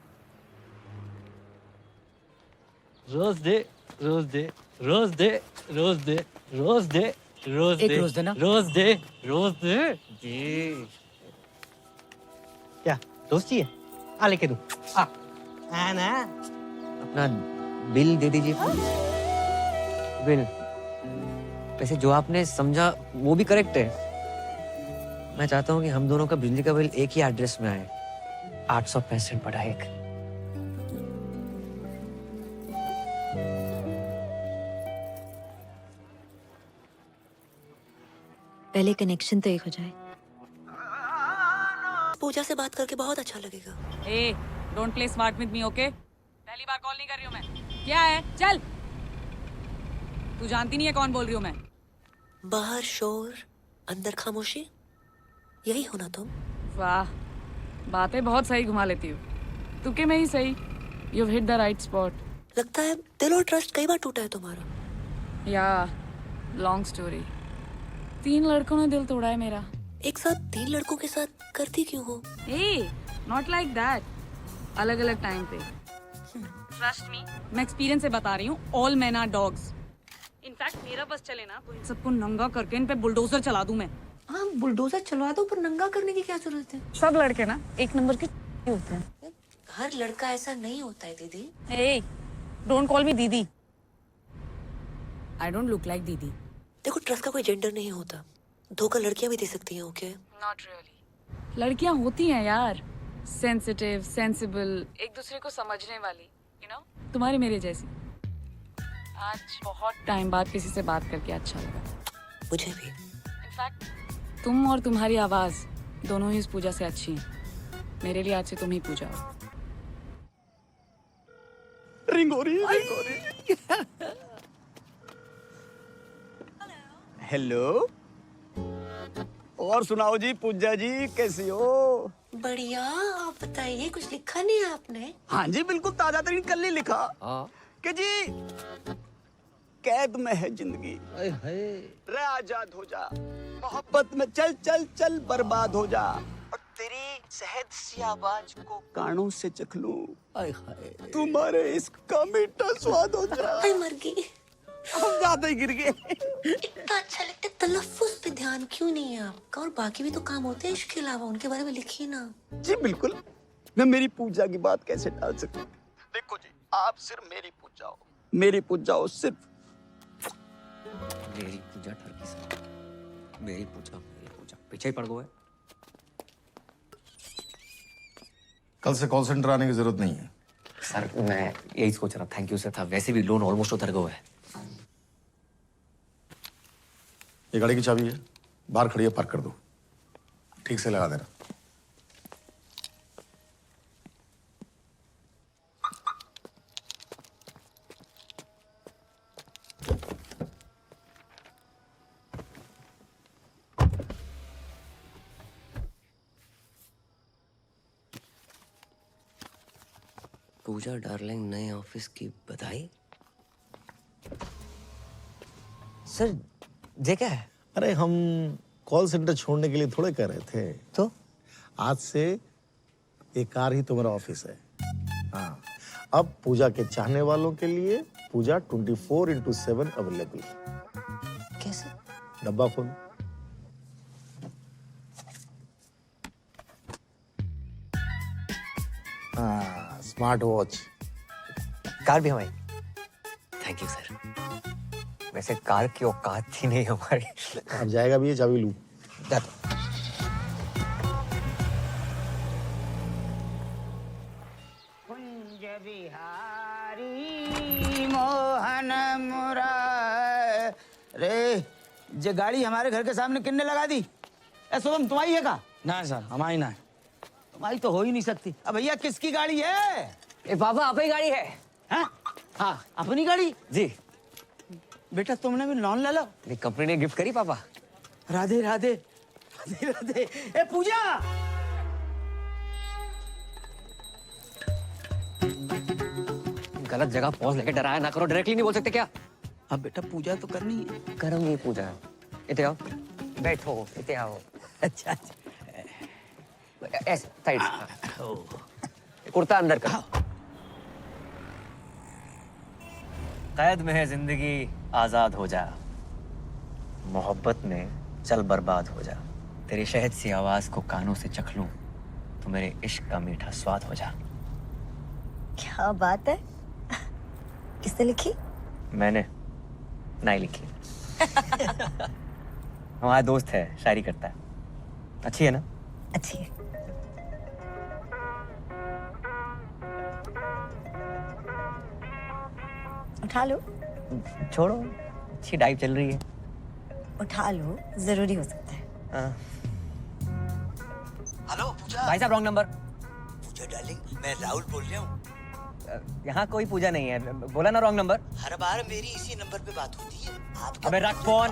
रोज दे, रोज दे, रोज दे, रोज दे, रोज दे, रोज एक दे, रोज देना। रोज दे, रोज दे। जी। क्या रोज चाहिए? आ लेके दो। आ ना। अपना बिल दे दीजिए प्लीज। बिल। वैसे जो आपने समझा वो भी करेक्ट है। मैं चाहता हूँ कि हम दोनों का बिजली का बिल एक ही एड्रेस में आए। 865/1। पहले कनेक्शन तो एक हो जाए। पूजा से बात करके बहुत अच्छा लगेगा। ए, don't play smart with me, okay? पहली बार कॉल नहीं कर रही हूँ मैं। क्या है? चल। तू जानती नहीं है कौन बोल रही हूँ मैं। बाहर शोर, अंदर खामोशी, यही हो ना तुम? वाह, बातें बहुत सही घुमा लेती हूँ। तुके में ही सही। You've hit the right spot. लगता है दिल और ट्रस्ट कई बार टूटा है तुम्हारा। या लॉन्ग स्टोरी। 3 लड़कों ने दिल तोड़ा है मेरा। एक साथ 3 लड़कों के साथ करती क्यों हो? ए, नॉट लाइक दैट। अलग अलग टाइम पे। ट्रस्ट मी, मैं एक्सपीरियंस से बता रही हूँ। All men are dogs. In fact मेरा बस चले ना तो इन सबको नंगा करके इन पे बुलडोजर चला दूं मैं। हाँ, बुलडोजर चलवा दो, पर नंगा करने की क्या जरूरत है? सब लड़के ना एक नंबर के होते हैं। हर लड़का ऐसा नहीं होता है दीदी। ए, डोंट कॉल मी दीदी। आई डोंट लुक लाइक दीदी। देखो, ट्रस्ट का कोई जेंडर नहीं होता। धोखा लड़कियां भी दे सकती हैं, ओके? Not really. लड़कियां होती हैं यार, सेंसिटिव, सेंसिबल, एक दूसरे को समझने वाली, यू नो, तुम्हारी मेरे जैसी। आज बहुत टाइम बाद किसी से बात करके अच्छा लगा। मुझे भी। इनफैक्ट तुम और तुम्हारी आवाज दोनों ही इस पूजा से अच्छी हैं। मेरे लिए आज से तुम ही पूजा हो। रिंग हो रही है, रिंग हो रही है। हेलो। और सुनाओ जी, पूजा जी कैसी हो? बढ़िया, आप बताइए, कुछ लिखा नहीं है आपने? हाँ जी बिल्कुल ताजा तरीन कल ही लिखा कि जी कैद में है जिंदगी, रे आजाद हो जा, मोहब्बत में चल चल चल बर्बाद हो जा, और तेरी शहद सी आवाज को कानों से चख लूं, तुम्हारे इश्क का मीठा स्वाद हो जा। मर गई। हम ज्यादा ही गिर गए। इतना अच्छा लगता है, तलफ्फुज़ पे ध्यान क्यों नहीं है आपका? और बाकी भी तो काम होते हैं इसके अलावा, उनके बारे में लिखिए ना। जी बिल्कुल, मैं मेरी पूजा की बात कैसे टाल सकता हूँ? देखो जी, आप सिर्फ मेरी पूजा हो, मेरी पूजा हो सिर्फ। मेरी पूजा ठरकी से। मेरी पूजा पीछे ही पड़ गए। कल से कॉल सेंटर आने की जरूरत नहीं है। सर मैं यही सोच रहा, थैंक यू सर। था वैसे भी लोन ऑलमोस्ट उतर गया है। ये गाड़ी की चाबी है, बाहर खड़ी है, पार्क कर दो। ठीक से लगा देना। पूजा डार्लिंग, नए ऑफिस की बधाई। सर ये क्या है? अरे हम कॉल सेंटर छोड़ने के लिए थोड़े कह रहे थे। तो आज से ये कार ही तुम्हारा ऑफिस है। हाँ, अब पूजा के चाहने वालों के लिए पूजा 24/7 अवेलेबल। कैसे? डब्बा खोल। हाँ, स्मार्ट वॉच। कार भी हमारी। Thank you sir. वैसे कार की औकात थी नहीं हमारी। अब जाएगा भी ये, चाबी लू। कुंज बिहारी मोहन मुरारे। जे गाड़ी हमारे घर के सामने किन्ने लगा दी? ए शुभम, तुम्हारी है का? ना सर, हमारी ना। तुम्हारी तो हो ही नहीं सकती। अब भैया किसकी गाड़ी है? ए पापा, अपनी गाड़ी है। हैं? हाँ, अपनी गाड़ी? जी। बेटा तुमने भी लोन ले लो। मेरी कंपनी ने गिफ्ट करी पापा। राधे राधे राधे राधे। ए पूजा, गलत जगह पॉज लेके डराया ना करो। डायरेक्टली नहीं बोल सकते क्या? अब बेटा पूजा तो करनी है। करूंगी पूजा। इते आओ, बैठो, इते आओ। अच्छा अच्छा, ऐसे साइड। कुर्ता अंदर कर। कैद में है जिंदगी, आजाद हो जा। मोहब्बत में चल बर्बाद हो जा। तेरी शहद सी आवाज को कानों से चख लूं तो मेरे इश्क का मीठा स्वाद हो जा। क्या बात है? किसने लिखी? मैंने नहीं लिखी। हमारा दोस्त है, शायरी करता है। अच्छी है ना? अच्छी है। उठा लो। छोड़ो, अच्छी डाइव चल रही है। उठा लो, जरूरी हो सकता है। हेलो पूजा। भाई साहब रॉन्ग नंबर। पूजा डार्लिंग, मैं राहुल बोल रहा हूँ। यहाँ कोई पूजा नहीं है, बोला ना रॉन्ग नंबर। हर बार मेरी इसी नंबर पे बात होती है। आपका अबे रख फोन।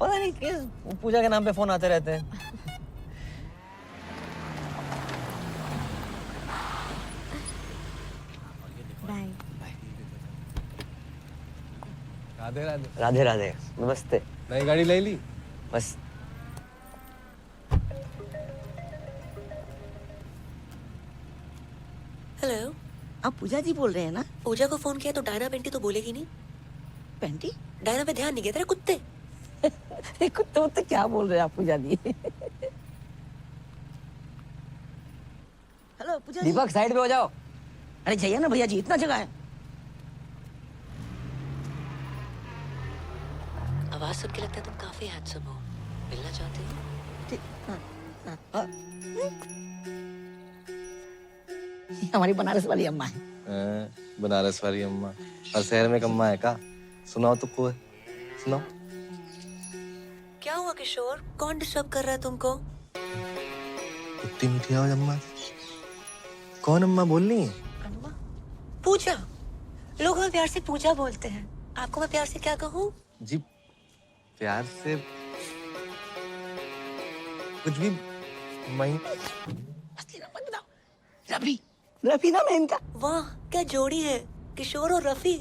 पता नहीं किस पूजा के नाम पे फोन आते रहते हैं। बाय। राधे राधे। राधे राधे, नमस्ते। नई गाड़ी ले ली? बस। हेलो, आप पूजा जी बोल रहे हैं ना? पूजा को फोन किया तो डायना पेंटी तो बोलेगी नहीं। पेंटी? डायना पे ध्यान नहीं गया तेरा कुत्ते। कुत्ते तो क्या बोल रहे हैं आप पूजा जी? हेलो पूजा जी। दीपक साइड पे हो जाओ। अरे जाइए ना भैया जी, इतना जगह है। आवाज सुन के लगता है तुम काफी हैंडसम हो। मिलना चाहते हो? हमारी बनारस वाली अम्मा है। बनारस वाली अम्मा। और शहर में एक अम्मा है का? सुनाओ तो कोई, सुनाओ। क्या हुआ किशोर? कौन डिस्टर्ब कर रहा है तुमको? इतनी मीठी आवाज अम्मा। कौन अम्मा बोल रही है? पूजा। लोग हमें प्यार से पूजा बोलते हैं। आपको मैं प्यार से क्या कहूँ? जी प्यार से कुछ भी। रफी, रफी नाम है इनका। वाह क्या जोड़ी है, किशोर और रफी।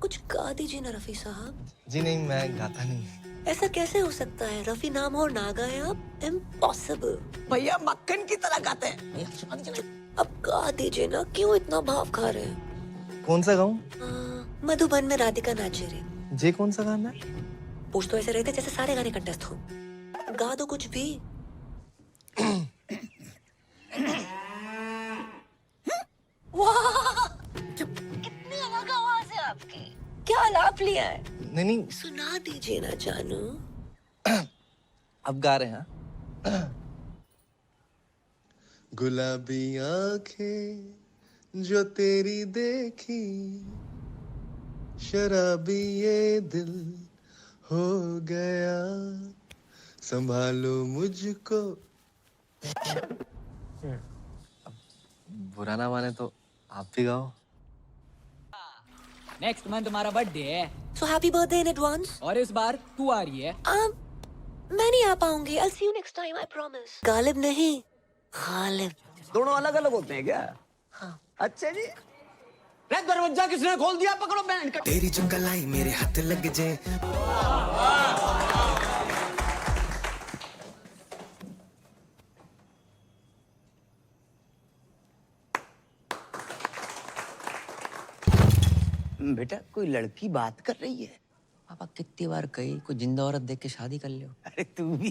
कुछ गा दीजिए ना रफी साहब। जी नहीं, मैं गाता नहीं। ऐसा कैसे हो सकता है? रफी नाम हो और ना गाए आप? इम्पॉसिबल। भैया मक्खन की तरह गाते हैं। अब गा दीजिए ना, क्यों इतना भाव खा रहे हैं? कौन सा गाऊं? मधुबन में राधिका नाचे रे। जे कौन सा गाना है? पूछ तो ऐसे रहते जैसे सारे गाने कंटेस्ट हो। गा दो कुछ भी। वाह कितनी अलग आवाज है आपकी। क्या आलाप लिया है? नहीं नहीं, सुना दीजिए ना जानू। अब गा रहे हैं हाँ? गुलाबी आंखें जो तेरी देखी, शराबी ये दिल हो गया, संभालो मुझको। बुरा ना माने तो आप भी गाओ। नेक्स्ट मंथ तुम्हारा बर्थडे है। So happy birthday in advance. और इस बार तू आ रही है। मैं नहीं आ पाऊंगी। I'll see you next time, I promise. Ghalib नहीं, गालिब। दोनों अलग अलग होते हैं क्या? हाँ। अच्छा जी। रे दरवाजा किसने खोल दिया? पकड़ो बैंड का। तेरी जो कलाई मेरे हाथ लग जाए। बेटा कोई लड़की बात कर रही है। पापा कितनी बार कही कोई जिंदा औरत देख के शादी कर लो। अरे तू भी।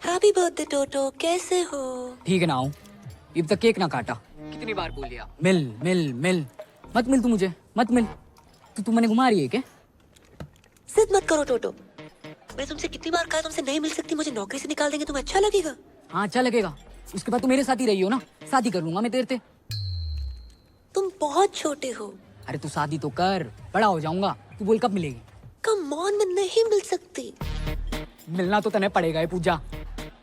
हैप्पी बर्थडे टोटो, कैसे हो? ठीक है ना हूँ। अब तक केक ना काटा। कितनी बार बोल लिया? मिल मिल मिल। मत मिल तू मुझे, मत मिल। तू मैंने घुमा रही है क्या? जिद मत करो टोटो। मैंने तुमसे कितनी बार कहा तुमसे नहीं मिल सकती, मुझे नौकरी से निकाल देंगे, तुम्हें अच्छा लगेगा? हाँ अच्छा लगेगा। उसके बाद तू मेरे साथ ही रही हो ना, शादी कर लूंगा मैं तेरे से। तुम बहुत छोटे हो। अरे तू शादी तो कर, बड़ा हो जाऊंगा। तू बोल कब मिलेगी? कम ऑन, मैं नहीं मिल सकती। मिलना तो तने पड़ेगा है पूजा,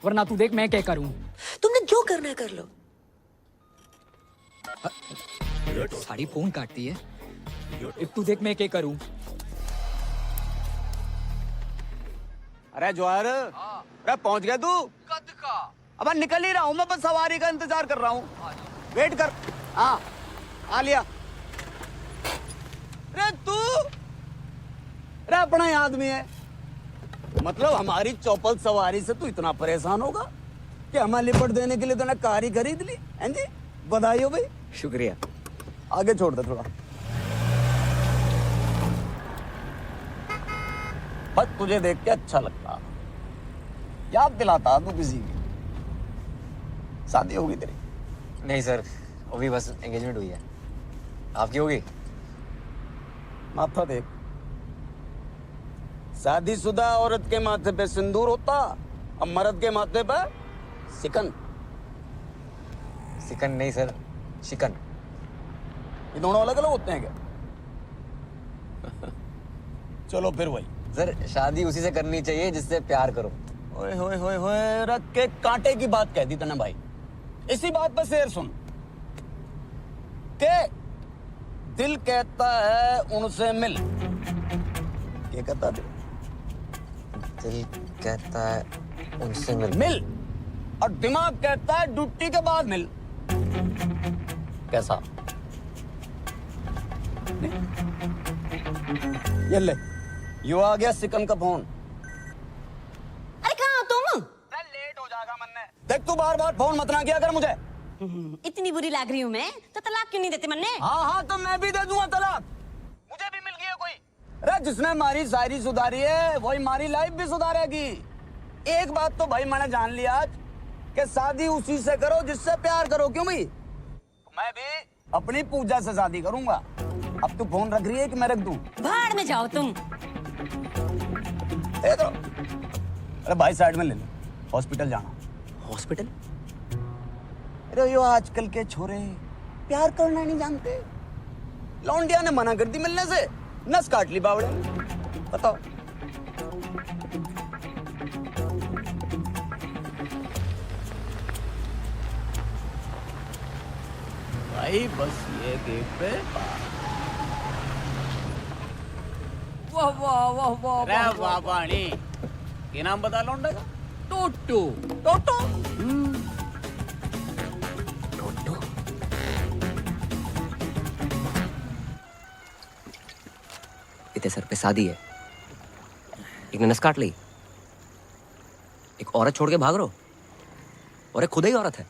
वरना तू देख मैं क्या करूं। तुमने जो करना है कर लो। साड़ी फोन काटती है। अब तू देख मैं क्या करूं। अरे जवाहर, अरे पहुंच गया तू? कद का? अब निकल ही रहा हूँ मैं, बस सवारी का इंतजार कर रहा हूँ। वेट कर। हाँ आ लिया। अरे तू, अरे अपना ही आदमी है। मतलब हमारी चौपल सवारी से तू इतना परेशान होगा कि हमें लिपट देने के लिए तूने कार ही खरीद ली? हैं जी, बधाई हो भाई। शुक्रिया। आगे छोड़ दे थोड़ा। बस तुझे देख के अच्छा लगता, याद दिलाता तू किसी की। शादी होगी तेरी? नहीं सर, अभी बस एंगेजमेंट हुई है। आपकी होगी? माथा देख, शादीशुदा औरत के माथे पे सिंदूर होता, अब मर्द के माथे पे सिकन। सिकन नहीं सर, शिकन। ये दोनों अलग अलग होते हैं क्या? चलो फिर वही। सर शादी उसी से करनी चाहिए जिससे प्यार करो। ओए होए होए होए, रख के कांटे की बात कह दी तूने भाई। इसी बात पर शेर सुन के दिल कहता है उनसे मिल। क्या कहता है? दिल कहता है उनसे मिल। मिल। और दिमाग कहता है ड्यूटी के बाद मिल। कैसा? ये ले, यो आ गया सिकन का फोन। अरे कहाँ हो तुम? लेट हो जाएगा मन्ने। देख तू बार बार फोन मत ना किया कर मुझे। इतनी बुरी लग रही हूँ मैं, तो तलाक क्यों नहीं देते मन्ने? हाँ हाँ तो मैं भी दे दूंगा तलाक। मुझे भी मिल गया कोई। अरे जिसने हमारी शायरी सुधारी है वही हमारी लाइफ भी सुधारेगी। एक बात तो भाई मैंने जान लिया आज कि शादी उसी से करो जिससे प्यार करो। क्यों भाई? मैं भी अपनी पूजा से शादी करूंगा। अब तू फोन रख रही है कि मैं रख दूं? भाड़ में जाओ तुम। तो अरे भाई साइड में ले लो, हॉस्पिटल जाना। हॉस्पिटल? अरे यो आजकल के छोरे प्यार करना नहीं जानते। लौंडिया ने मना कर दी मिलने से, नस काट ली बावड़े। बताओ। भाई बस ये गेट पे वाह वाह वाह वाह वाह वाह पानी। ये नाम बता लौंडे का? टोटो। टोटो? इतने सर पे शादी है, एक ने नस काट ली, एक औरत छोड़ के भाग रहो, और एक खुद ही औरत है।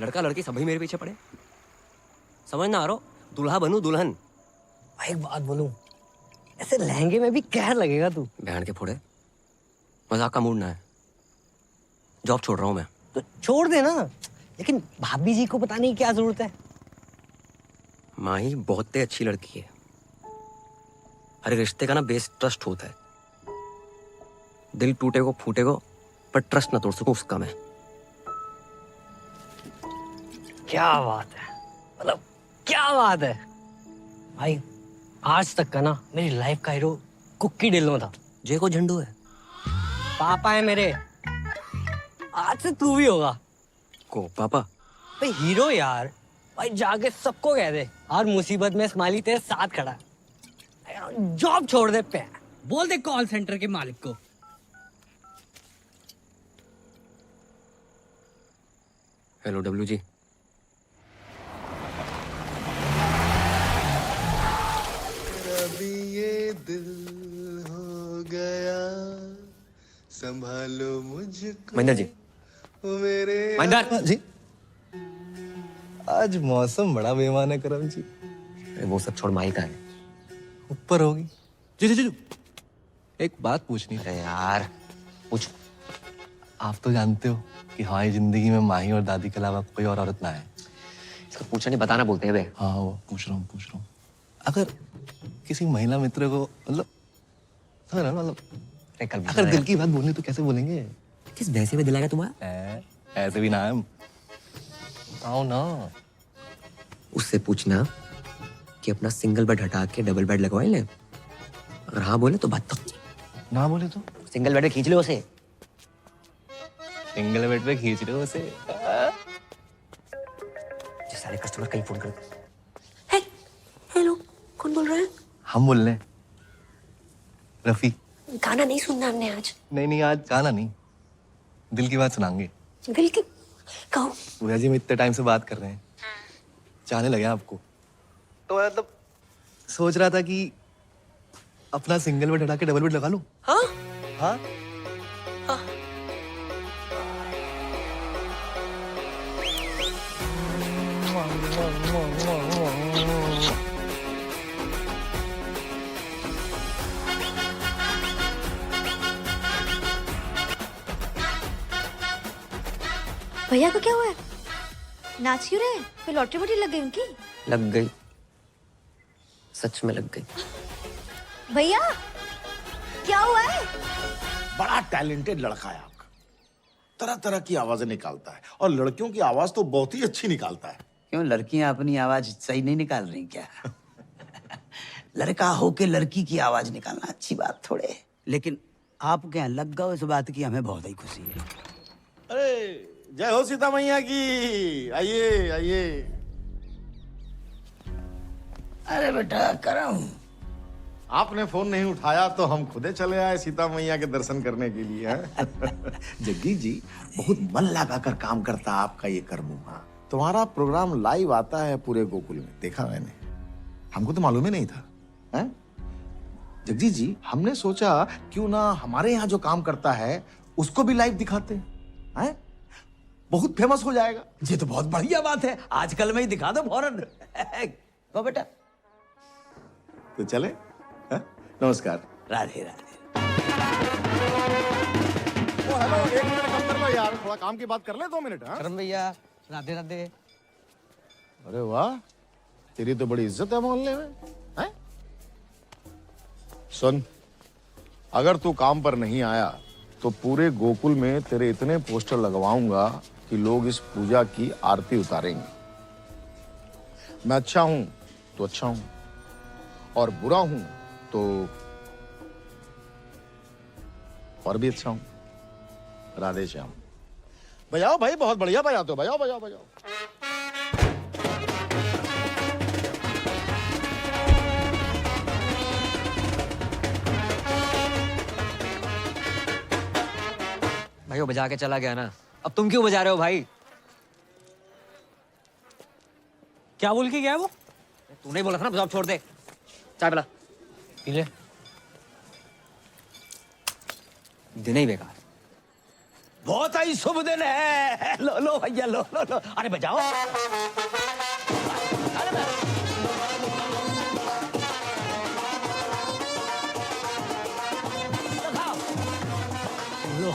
लड़का लड़की सभी मेरे पीछे पड़े। समझ ना आ रहा, दूल्हा बनूं दुल्हन। एक बात बोलूं, ऐसे लहंगे में भी कहर लगेगा तू। बहन के फोड़े, मजाक का मूड ना है। जॉब छोड़ रहा हूं मैं। तो छोड़ दे ना, लेकिन भाभी जी को बताने की क्या जरूरत है? माही बहुत अच्छी लड़की है, हर रिश्ते का ना बेस ट्रस्ट होता है। दिल टूटे को फूटे को, पर ट्रस्ट ना तोड़ सकूं उसका मैं। क्या बात है, मतलब क्या बात है भाई। आज तक का ना मेरी लाइफ का हीरो कुक्की ढिल्लों था। जय को झंडू है, पापा है मेरे। आज से तू भी होगा। को पापा भाई हीरो यार, भाई जाके सबको कह दे हर मुसीबत में स्माइली तेरे साथ खड़ा है। जॉब छोड़ दे पे, बोल दे कॉल सेंटर के मालिक को। हेलो डब्लू जी। अभी ये दिल हो गया, संभालो मुझको। महेंद्र जी। मेरे महेंद्र जी। आज मौसम बड़ा बेईमान है करम जी। वो सब छोड़, माही का है ऊपर होगी। जी जी जी, एक बात पूछनी है यार। पूछ। आप तो जानते हो कि हमारी जिंदगी में माही और दादी के अलावा कोई और औरत ना है। इसको पूछा नहीं, बताना बोलते हैं बे। हाँ वो पूछ रहा हूँ। अगर किसी महिला मित्र को मतलब अगर दिल की बात बोलनी तो कैसे बोलेंगे? किस भैंसे में दिलाएगा तुम्हारा? ऐसे भी ना है। आओ ना। उससे पूछना कि अपना सिंगल बेड हटा के डबल बेड लगवाए ले। अगर हाँ बोले तो बात तक, ना बोले तो सिंगल बेड पे खींच लो उसे। सिंगल बेड पे खींच रहे हो उसे। सारे कस्टमर कहीं फोन कर। हेलो, कौन बोल रहा है? हम बोल रहे हैं, रफी। गाना नहीं सुनना हमने आज। नहीं आज गाना नहीं, दिल की बात सुनाएंगे। दिल की कहो। पूजा जी, हम इतने टाइम से बात कर रहे हैं, चाहने लगे आपको, तो मतलब सोच रहा था कि अपना सिंगल बेड हटा के डबल बेड लगा लूं। हाँ हाँ भैया को क्या हुआ है? नाच क्यों रहे? कोई लॉटरी वोटरी लग गई उनकी? लग गई, सच में लग गई। भैया क्या हुआ है? बड़ा टैलेंटेड लड़का है आपका, तरह तरह की आवाजें निकालता है और लड़कियों की आवाज तो बहुत ही अच्छी निकालता है। क्यों, लड़कियां अपनी आवाज सही नहीं निकाल रही क्या? लड़का होके लड़की की आवाज निकालना अच्छी बात थोड़े है। लेकिन आप क्या लग गए इस बात की, हमें बहुत ही खुशी है। अरे जय हो सीता मैया की। आइए आइए। अरे बेटा करम, आपने फोन नहीं उठाया तो हम खुदे चले आए सीता मैया के दर्शन करने के लिए। जग्गी जी, बहुत मन लगाकर काम करता आपका ये कर्मुआ। तुम्हारा प्रोग्राम लाइव आता है पूरे गोकुल में, देखा मैंने, हमको तो मालूम ही नहीं था। हैं? जग्गी जी, हमने सोचा क्यों ना हमारे यहाँ जो काम करता है उसको भी लाइव दिखाते हैं, बहुत फेमस हो जाएगा। ये तो बहुत बढ़िया बात है, आजकल में ही दिखा दो फौरन। तो बेटा तो चले। नमस्कार। राधे राधे। ओ हेलो, 1 मिनट कम कर लो यार, थोड़ा काम की बात कर ले 2 मिनट। करम भैया, राधे राधे। अरे वाह, तेरी तो बड़ी इज्जत है मोहल्ले में। हैं? सुन, अगर तू काम पर नहीं आया तो पूरे गोकुल में तेरे इतने पोस्टर लगवाऊंगा कि लोग इस पूजा की आरती उतारेंगे। मैं अच्छा हूं तो अच्छा हूं, और बुरा हूं तो और भी अच्छा हूं। राधे श्याम। बजाओ भाई, बहुत बढ़िया बजाते हो, बजाओ बजाओ बजाओ। भाई वो बजा के चला गया ना, अब तुम क्यों बजा रहे हो भाई? क्या बोल के गया वो? तूने बोला था ना जॉब छोड़ दे। चाय पिला। पी ले। दिन ही बेकार। बहुत ही शुभ दिन है। लो लो भैया, लो लो लो। अरे बजाओ। लो।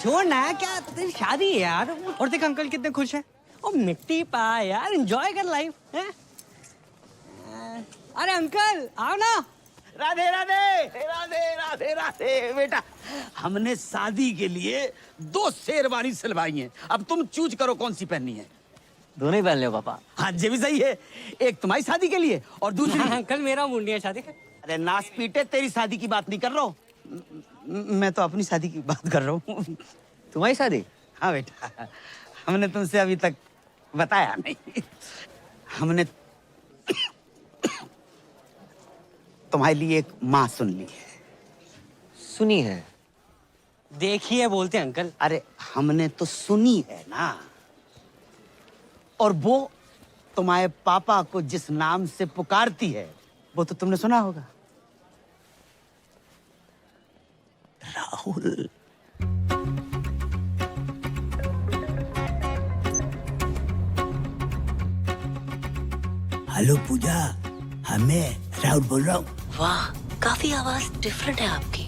छोड़ ना, क्या तेरी शादी है यार। और देख अंकल कितने खुश हैं। और मिट्टी पा यार, एंजॉय कर लाइफ है। अरे अंकल आओ ना। राधे राधे राधे राधे राधे। बेटा हमने शादी के लिए 2 शेरवानी सिलवाई हैं, अब तुम चूज करो कौन सी पहननी है। दोनों ही पहन लो पापा। हाँ ये भी सही है, एक तुम्हारी शादी के लिए और दूसरी अंकल मेरा मुंडिया शादी। अरे नास पीटे, तेरी शादी की बात नहीं कर रहा हूँ मैं, तो अपनी शादी की बात कर रहा हूँ। तुम्हारी शादी? हाँ बेटा, हमने तुमसे अभी तक बताया नहीं। हमने तुम्हारे लिए एक माँ सुन ली है। सुनी है? देखिए बोलते अंकल। अरे हमने तो सुनी है ना, और वो तुम्हारे पापा को जिस नाम से पुकारती है वो तो तुमने सुना होगा, राहुल। हेलो पूजा, मैं राहुल बोल रहा हूँ। वाह, काफी आवाज डिफरेंट है आपकी।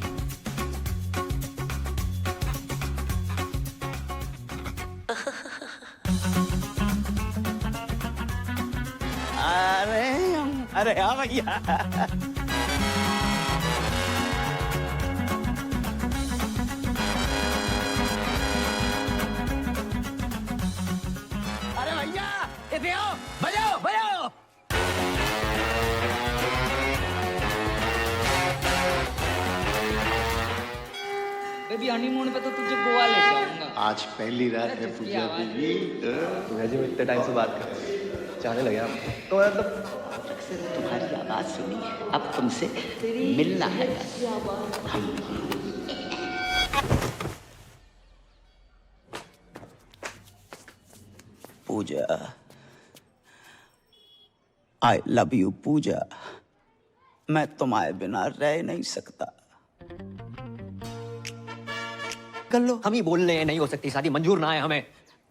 अरे हाँ भैया। अरे भैया इधर आओ, बजाओ बजाओ। बेबी हनीमून पे तो तुझे गोवा ले जाऊंगा। आज पहली रात है पूजा बीबी। जी मैं इतने टाइम से बात कर रहे हैं, चाहने लगे आप तो मतलब तुम्हारी आवाज सुनी है, अब तुमसे मिलना है। पूजा, आई लव यू पूजा, मैं तुम्हारे बिना रह नहीं सकता। कर लो। हम ही बोल रहे हैं नहीं हो सकती शादी, मंजूर ना है हमें।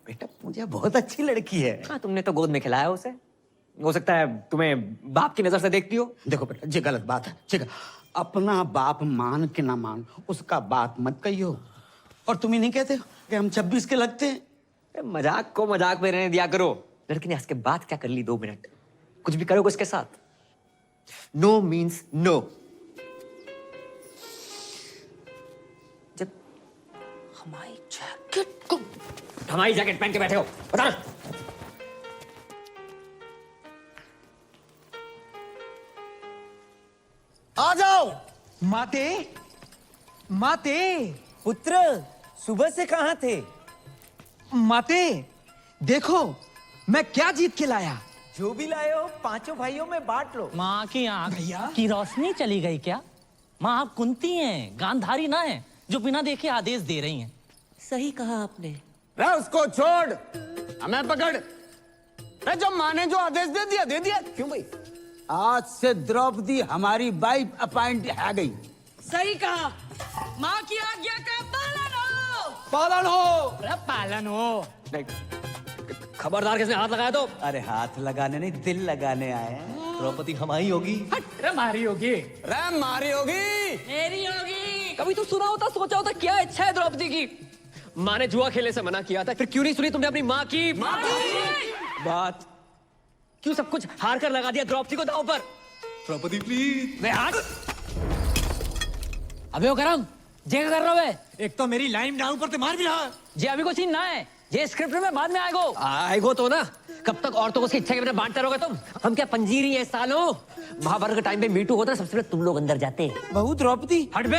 बेटा पूजा बहुत अच्छी लड़की है। हाँ, तुमने तो गोद में खिलाया उसे, हो सकता है तुम्हें बाप की नजर से देखती हो। देखो बेटा ये गलत बात है, ठीक है? अपना बाप मान के ना मान, उसका बात मत कहियो। और तुम ही नहीं कहते हो कि हम 26 के लगते हैं? मजाक को मजाक में रहने दिया करो। लड़की ने हंस के बात क्या कर ली 2 मिनट, कुछ भी करोगे उसके साथ। No means no. जब हमारी जैकेट पहन के बैठे हो, बता ना। आ जाओ। माते, माते, पुत्र सुबह से कहां थे? माते, देखो मैं क्या जीत के लाया। जो भी लाए हो 5 भाइयों में बांट लो। माँ की आंख की रोशनी चली गई क्या? माँ आप कुंती हैं, गांधारी ना है जो बिना देखे आदेश दे रही हैं। सही कहा आपने। उसको छोड़, हमें पकड़। जो माँ ने जो आदेश दे दिया दे दिया। क्यों भाई? आज से द्रौपदी हमारी वाइफ अपॉइंट है गई। सही कहा। माँ की आज्ञा का पालन हो। पालन हो। अरे पालन हो। खबरदार किसने हाथ लगाया तो? अरे हाथ लगाने नहीं, दिल लगाने आए हैं। द्रौपदी हमारी होगी। अरे मारी होगी। रे मारी होगी। मेरी होगी। कभी तो सुना होता, सोचा होता क्या इच्छा है द्रौपदी की। माँ ने जुआ खेलने से मना किया था, फिर क्यों नहीं सुनी तुमने अपनी माँ की बात? क्यों सब कुछ हार कर लगा दिया द्रौपदी को दांव पर? द्रौपदी प्लीज। वे हाथ। अबे ओ करम, जे कर रहा है? एक तो मेरी लाइन डाउन पर ते मार भी रहा। जे अभी को सीन ना है, ये स्क्रिप्ट में बाद में आएगो तो ना। कब तक औरतों को उसकी इच्छा के बिना बांटते रहोगे तुम? हम क्या पंजीरी है सालों? महाभारत के टाइम पे मीटू होता, सबसे पहले तुम लोग अंदर जाते। बहू द्रौपदी। हट बे।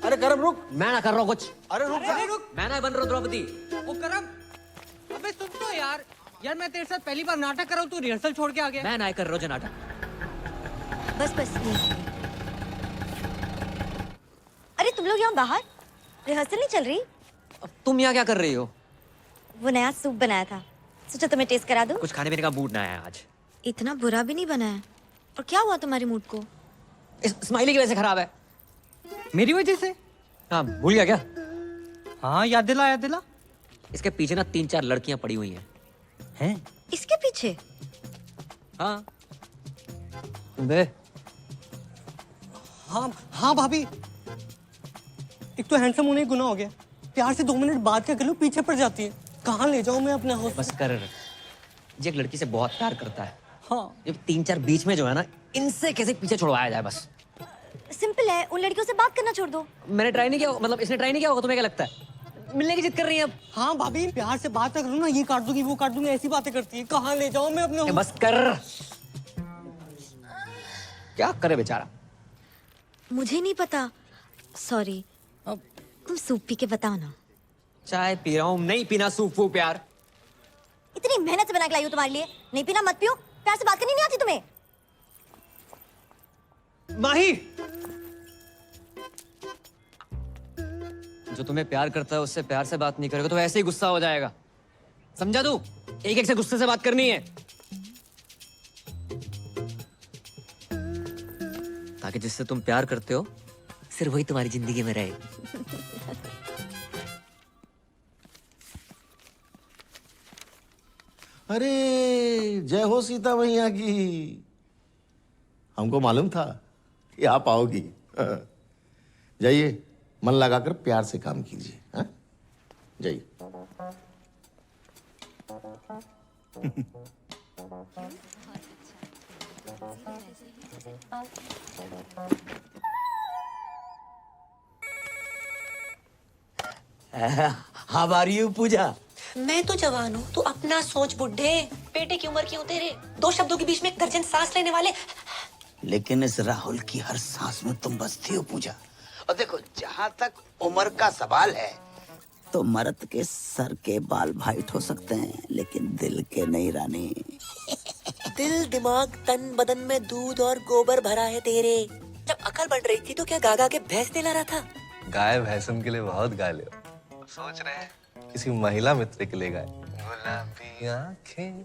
अरे करम रुक। मैं ना कर रहा हूँ कुछ। अरे रुक। मैं ना बन रहा हूँ द्रौपदी। वो करम, अबे सुन तो यार मैं तेरे साथ पहली बार नाटक कर रहा हूँ, तू रिहर्सल छोड़ के आ गया। मैं ना कर रहा हूँ नाटक। बस बस नहीं। अरे तुम लोग यहाँ बाहर रिहर्सल नहीं चल रही? अब तुम यहाँ क्या कर रही हो? वो नया सूप बनाया था, सोचा तुम्हें टेस्ट करा दूं। कुछ खाने पीने का मूड ना है आज। इतना बुरा भी नहीं बना है। और क्या हुआ तुम्हारे मूड को? स्माइली की वजह से खराब है। मेरी वजह से? हाँ, भूल गया क्या? हाँ याद दिला। इसके पीछे ना 3-4 लड़कियां पड़ी हुई हैं। इसके पीछे? हाँ। बे। हाँ भाभी, एक तो हैंडसम होने गुनाह हो गया, प्यार से 2 मिनट बात क्या कर लूं पीछे पड़ जाती है। कहाँ ले जाऊं मैं अपने हाउस? बस कर। ये एक लड़की से बहुत प्यार करता है। हाँ। जब 3-4 बीच में जो है ना, इनसे कैसे पीछे छुड़वाया जाए बस। सिंपल है, उन लड़कियों से बात करना छोड़ दो। मैंने ट्राई नहीं किया, मतलब इसने ट्राई नहीं किया होगा, तुम्हें क्या लगता है? मिलने की जिद कर रही है अब। हाँ भाभी, प्यार से बात करूँ ना, ये काट दूंगी वो काट दूंगी, ऐसी बातें करती है। कहाँ ले जाऊँ मैं अपने? बस कर। क्या करे बेचारा? मुझे नहीं पता, सॉरी। तुम सूप पी के बताओ ना। चाय पी रहा हूँ, नहीं पीना सूप वूप यार। इतनी मेहनत से बना के लाई हूँ तुम्हारे लिए, नहीं पीना मत पियो। प्यार से बात करनी नहीं आती तुम्हें? माही, जो तुम्हें प्यार करता है उससे प्यार से बात नहीं करेगा तो ऐसे ही गुस्सा हो जाएगा, समझा तू? एक एक से गुस्से से बात करनी है, ताकि जिससे तुम प्यार करते हो सिर्फ वही तुम्हारी जिंदगी में रहे। अरे जय हो सीता मैया की। हमको मालूम था कि आप आओगी। जाइए, मन लगाकर प्यार से काम कीजिए। हाँ? जाइए। हाउ आर यू पूजा? मैं तो जवान हूँ, तू अपना सोच बुड्ढे। बेटे की उम्र क्यों तेरे? दो शब्दों के बीच में दर्जन सांस लेने वाले। लेकिन इस राहुल की हर सांस में तुम बसती हो पूजा। और देखो, जहाँ तक उम्र का सवाल है तो मर्द के सर के बाल वाइट हो सकते हैं लेकिन दिल के नहीं रानी। दिल दिमाग तन बदन में दूध और गोबर भरा है तेरे। जब अकल बढ़ रही थी तो क्या गागा के भैंस दिला रहा था? गाय भैंसन के लिए बहुत गा ले, सोच रहे हैं किसी महिला मित्र के लिए गाए। गुलाबी आंखें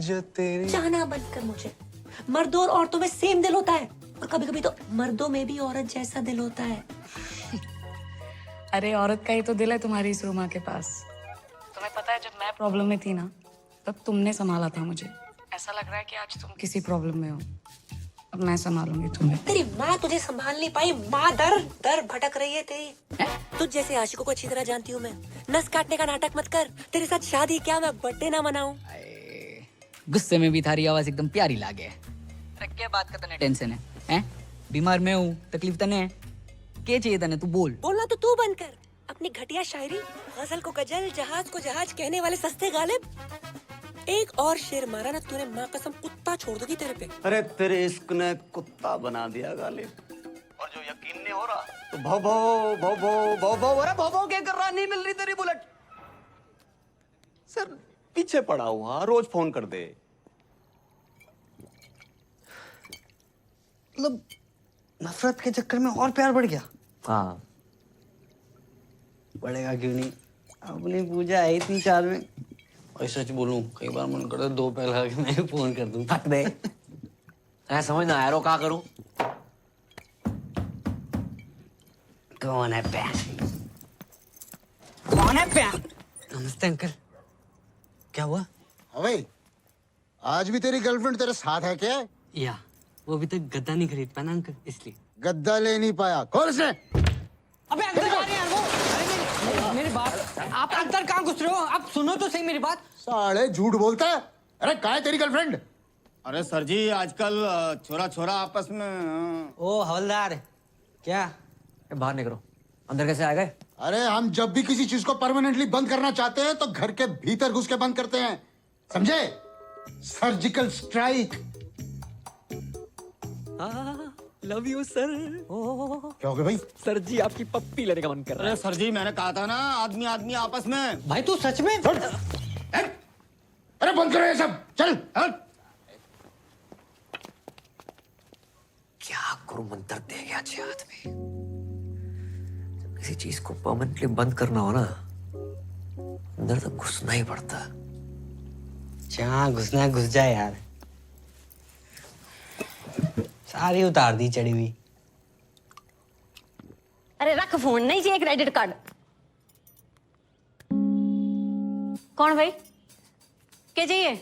जो तेरी। चाहना बंद कर मुझे। मर्दों और औरतों में सेम दिल होता है, और कभी कभी तो मर्दों में भी औरत जैसा दिल होता है। अरे औरत का ही तो दिल है तुम्हारी इस रूमा के पास। तुम्हें पता है जब मैं प्रॉब्लम में थी ना, तब तुमने संभाला था मुझे। ऐसा लग रहा है कि आज तुम किसी प्रॉब्लम में हो, अब मैं संभालूंगी तुम्हें। तेरी माँ तुझे संभाल नहीं पाई, माँ दर दर भटक रही है तेरी। तुझ जैसे आशिकों को अच्छी तरह जानती हूँ मैं। नस काटने का नाटक मत कर। तेरे साथ शादी क्या मैं बर्थडे ना मनाऊं? गुस्से में भी थारी आवाज एकदम प्यारी लागे। अरे क्या बात का तने टेंशन है? हैं? बीमार मैं हूँ, तकलीफ तने है? क्या चाहिए तने? तू बोल। बोलना तो तू बंद कर। अपनी घटिया शायरी, गजल को गजल, जहाज को जहाज कहने वाले सस्ते गालिब। एक और शेर मारा ना तूने, माँ कसम कुत्ता छोड़ दूंगी तेरे पे। अरे तेरे इश्क ने कुत्ता बना दिया गालिब। और जो यकीन नहीं हो रहा तो भो भो भो भो भो भो। अरे भो भो क्या कर रहा? नहीं मिल रही तेरी बुलेट। सर पीछे पड़ा हुआ, रोज फोन कर दे। मतलब नफरत के चक्कर में और प्यार बढ़ गया। हाँ, बढ़ेगा क्यों नहीं? अपनी पूजा आई थी 4 में। और सच बोलूं, कई बार मन करता है 2 पहला के मैं फोन कर दूं। थक दे। ऐसा समझ ना यारो, क्या करूं? कौन है प्यार? कौन है प्यार? नमस्ते अंकल। क्या हुआ? अबे, आज भी तेरी गर्लफ्रेंड तेरे साथ है क्या? या वो अभी तक गद्दा नहीं खरीद पाया ना अंकल, इसलिए। गद्दा ले नहीं पाया? कौन उसने? अबे अंकल आ रहे हैं यार वो। अरे मेरी बात, आप अंदर कहाँ घुस रहे हो? आप सुनो तो सही मेरी बात। साले झूठ बोलता है। अरे कहाँ है तेरी गर्लफ्रेंड? अरे सर जी, आजकल छोरा छोरा आपस में। ओ हवलदार, क्या बाहर निकलो। अंदर कैसे आ गए? अरे हम जब भी किसी चीज को परमानेंटली बंद करना चाहते हैं तो घर के भीतर घुस के बंद करते हैं, समझे? Surgical strike. Love you sir. क्या हो गया भाई? सर जी आपकी पप्पी लेने का मन कर रहा है। अरे सर जी, मैंने कहा था ना, आदमी आदमी आपस में। भाई तू सच में? अरे बंद करो ये सब, चल। क्या गुरु मंत्र दे गया अच्छे हाथ में। जब किसी चीज को परमानेंटली बंद करना हो ना, अंदर तक घुसना ही पड़ता। जहाँ घुसना घुस जाए यार। सारी उतार दी चढ़ी हुई। अरे रख फोन, नहीं चाहिए क्रेडिट कार्ड। कौन भाई? क्या चाहिए?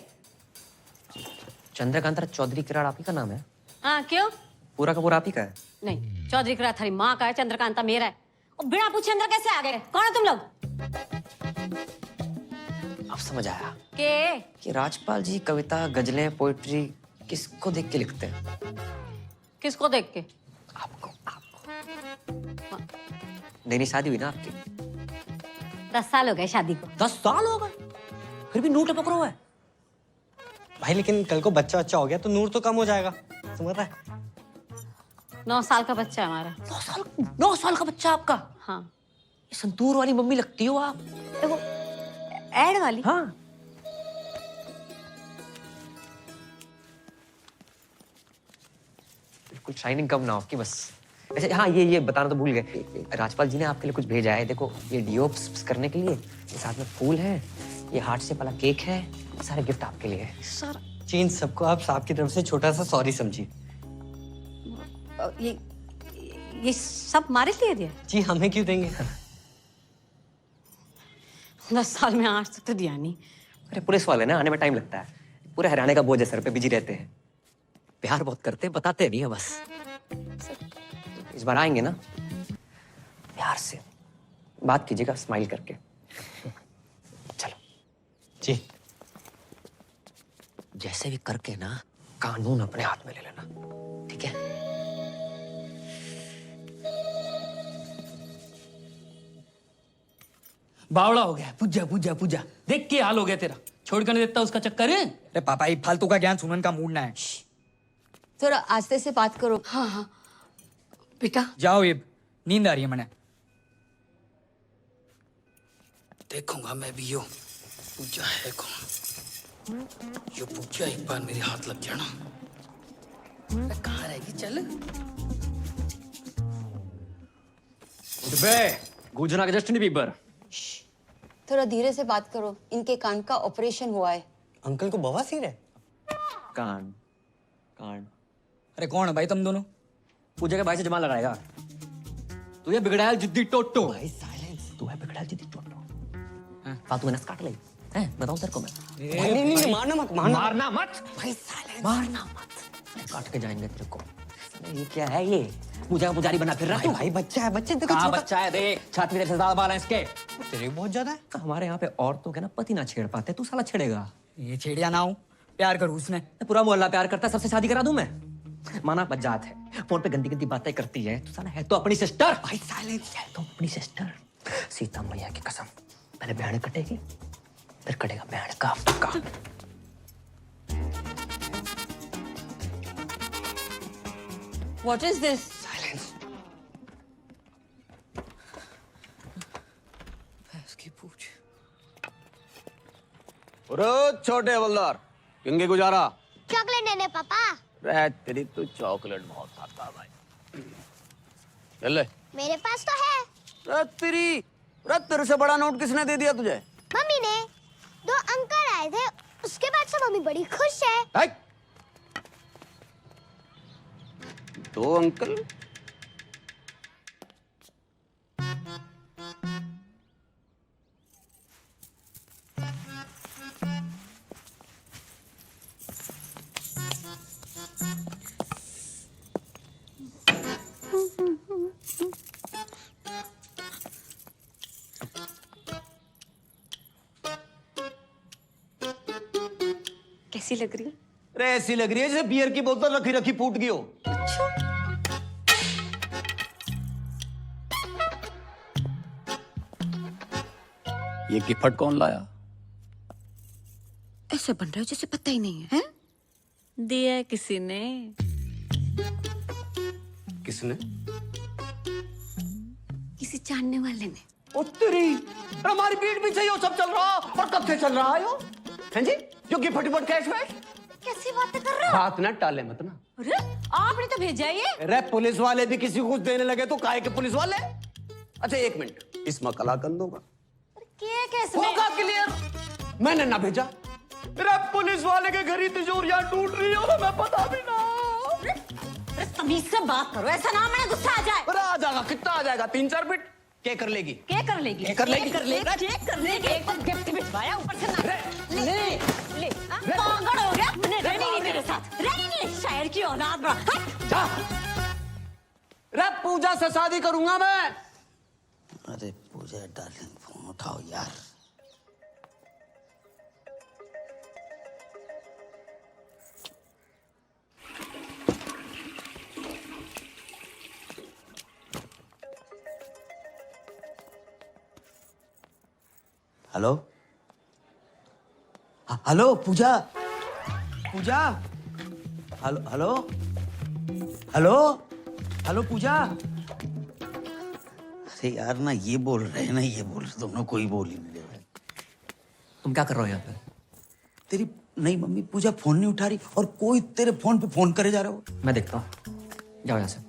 चंद्रकांता चौधरी किराड़ आप ही का नाम है? हाँ क्यों? पूरा का पूरा आप ही का है? नहीं, चौधरी किराड़ थारी माँ का है, चंद्रकांता मेरा है। और बिना पूछे अंदर कैसे आ गए? कौन है तुम लोग? अब समझ आया कि राजपाल जी कविता, गजलें, पोइट्री किसको देख के लिखते हैं? किसको देख के? आपको। नई नई शादी हुई ना आपकी? 10 साल हो गए शादी को। 10 साल हो गए, फिर भी नूर टपक रहा है। भाई लेकिन कल को बच्चा हो गया तो नूर तो कम हो जाएगा, समझ रहा है? 9 साल का बच्चा है हमारा। 9 साल का बच्चा आपका? हाँ। ये संतूर वाली मम्मी लगती हो आप। देखो, ऐड वाली। हाँ। बिल्कुल शाइनिंग कम ना हो आपकी बस। अच्छा हाँ, ये बताना तो भूल गए, राजपाल जी ने आपके लिए कुछ भेजा है। देखो ये डीओ करने के लिए, ये साथ में फूल है, ये हार्ट शेप वाला केक है, सारे गिफ्ट आपके लिए है। सर चीन सबको आप साहब की तरफ से छोटा सा सॉरी समझिए। ये सब हमारे लिए दिया? जी हमें क्यों देंगे? 10 साल में आज तक तो दिया नहीं। अरे पुलिस वाले ना, आने में टाइम लगता है, पूरे हरियाणा का बोझ है सर पे, बिजी रहते हैं, प्यार बहुत करते हैं, बताते नहीं है बस। इस बार आएंगे ना, प्यार से बात कीजिएगा, स्माइल करके। चलो जी। जैसे भी करके ना कानून अपने हाथ में ले लेना, ठीक है? बावड़ा हो गया, पूजा पूजा पूजा, देख के हाल हो गया तेरा, छोड़ कर नहीं देता उसका चक्कर है। अरे पापा, ये फालतू का ज्ञान सुनने का मूड ना है। थोड़ा आस्ते से बात करो। हाँ हाँ बेटा जाओ, ये नींद आ रही है मने। देखूंगा मैं भी यो पूजा है कौन। यो पूजा एक बार मेरे हाथ लग जाना, कहाँ रहेगी? चल गूंजना के जस्टिन बीबर। थोड़ा धीरे से बात करो, इनके कान का ऑपरेशन हुआ है। अंकल को बवासीर है? कान कान। अरे कौन है भाई तुम दोनों? पूजा के भाई से जमा लगाएगा। तू ये बिगड़ायल जिद्दी टोटो। भाई साइलेंस। तू है बिगड़ायल जिद्दी टोटो। फालतू में नस काट ले, हैं? बताऊं तेरे को मैं। नहीं, मारना मत, मारना मत भाई साइलेंस। मारना मत, काट के जाएंगे तेरे को। ये क्या है ये? पूजा का पुजारी बना फिर रहा है? भाई बच्चा है, बच्चे देखो। कहाँ बच्चा है? देख छाती में तेरे से ज्यादा बाल हैं इसके। तेरे बहुत ज्यादा है। हमारे यहाँ पे औरतों के ना पति ना छेड़ पाते, तू साला छेड़ेगा। ये छेड़िया ना हो, प्यार करूँ उसने। पूरा मोहल्ला प्यार करता है, सबसे शादी करा दूं मैं? माना बजात है, फोन पे गंदी गंदी बातें करती है, तू साला है तो अपनी सिस्टर। भाई साइलेंस। है तो अपनी सिस्टर। सीता मैया की कसम, पहले बहन कटेगी, फिर कटेगा बहन का पक्का। What is this? साइलेंस। इसकी पूछ। छोटे हवलदार, किंगे गुजारा? चॉकलेट देने पापा। रे तेरी तो चॉकलेट बहुत खाता भाई। चल ले। मेरे पास तो है। तेरे से बड़ा नोट किसने दे दिया तुझे? मम्मी ने। 2 अंकल आए थे, उसके बाद से मम्मी बड़ी खुश है। 2 अंकल? कैसी लग रही है? अरे ऐसी लग रही है जैसे बियर की बोतल रखी रखी फूट गई हो। ये गिफ्ट कौन लाया? ऐसे बन रहा है जैसे पता ही नहीं है, दिया है किसी ने। किसने? किसी जानने वाले ने। उत्तरी हमारी पीठ पीछे यो सब चल रहा, और कब से चल रहा है यो? हैं जी? यो गिफ्ट कैश वैश? कैसी बातें कर रहे हो? बात ना टाले मत ना। अरे आपने तो भेजा है ये। अरे पुलिस वाले भी किसी को कुछ देने लगे तो काहे के पुलिस वाले? अच्छा 1 मिनट, इसमें कलाकंद होगा? केक है इसमें। होगा क्लियर, मैंने ना भेजा। अरे पुलिस वाले के घर ही तिजोरियां टूट रही हो, मैं पता भी ना। अरे तमीज से बात करो, ऐसा ना मैंने गुस्सा आ जाए। अरे आ जाएगा, कितना आ जाएगा? 3-4 बिट क्या कर लेगी? क्या कर लेगी? क्या कर लेगी? क्या कर लेगी? क्या कर लेगी? एक बार गिफ्ट भिजवाया, ऊपर से ना ले पागल हो गया। मैंने रहनी नहीं तेरे साथ, रहनी नहीं। शायर की औलाद बड़ा। जा। रे पूजा से शादी करूंगा मैं। अरे पूजा डार्लिंग, फोन उठाओ यार। हेलो हेलो पूजा पूजा हेलो हेलो हेलो हेलो पूजा। अरे यार ना ये बोल रहे हैं ना ये बोल रहे, दोनों कोई बोल ही नहीं रहे। तुम क्या कर रहे हो यहाँ पे? तेरी नहीं मम्मी पूजा फोन नहीं उठा रही और कोई तेरे फोन पे फोन करे जा रहा हो। मैं देखता हूँ, जाओ यहाँ से।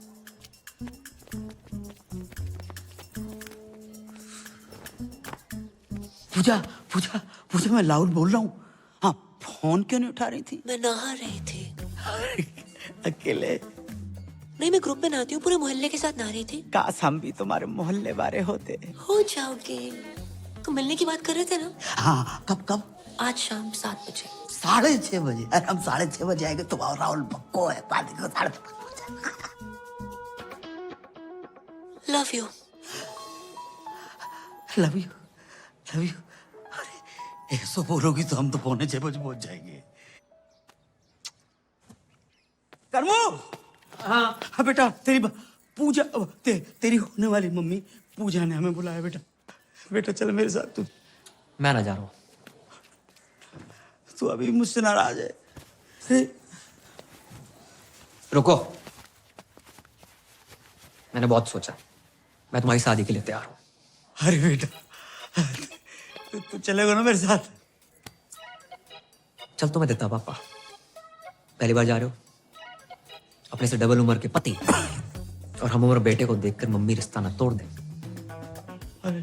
पूजा पूजा पूजा मैं लाउड बोल रहा हूँ। हाँ फोन क्यों नहीं उठा रही थी? मैं नहा रही थी। अकेले? नहीं, मैं ग्रुप में नहाती हूँ, पूरे मोहल्ले के साथ नहा रही थी। काश हम भी तुम्हारे मोहल्ले वाले होते। हो जाओगे। तुम मिलने की बात कर रहे थे ना? हाँ कब कब? आज शाम 7 बजे। 6:30 बजे? अरे हम 6:30 बजे आएंगे। तुम और राहुल पक्को है पार्टी को 5:30 love you. Love you love you. अरे ऐसा बोलोगी तो हम तो 6:45 बजे पहुंच जाएंगे। कर्मो। हाँ बेटा तेरी पूजा तेरी होने वाली मम्मी पूजा ने हमें बुलाया बेटा। बेटा चल मेरे साथ तू। मैं ना जा रहा हूँ। तू अभी मुझसे नाराज है? रुको, मैंने बहुत सोचा, मैं तुम्हारी शादी के लिए तैयार हूँ। अरे बेटा तू चलेगा ना मेरे साथ? चल तो मैं देता पापा। पहली बार जा रहे हो, अपने से डबल उम्र के पति और हम उम्र बेटे को देखकर मम्मी रिश्ता ना तोड़ दे। अरे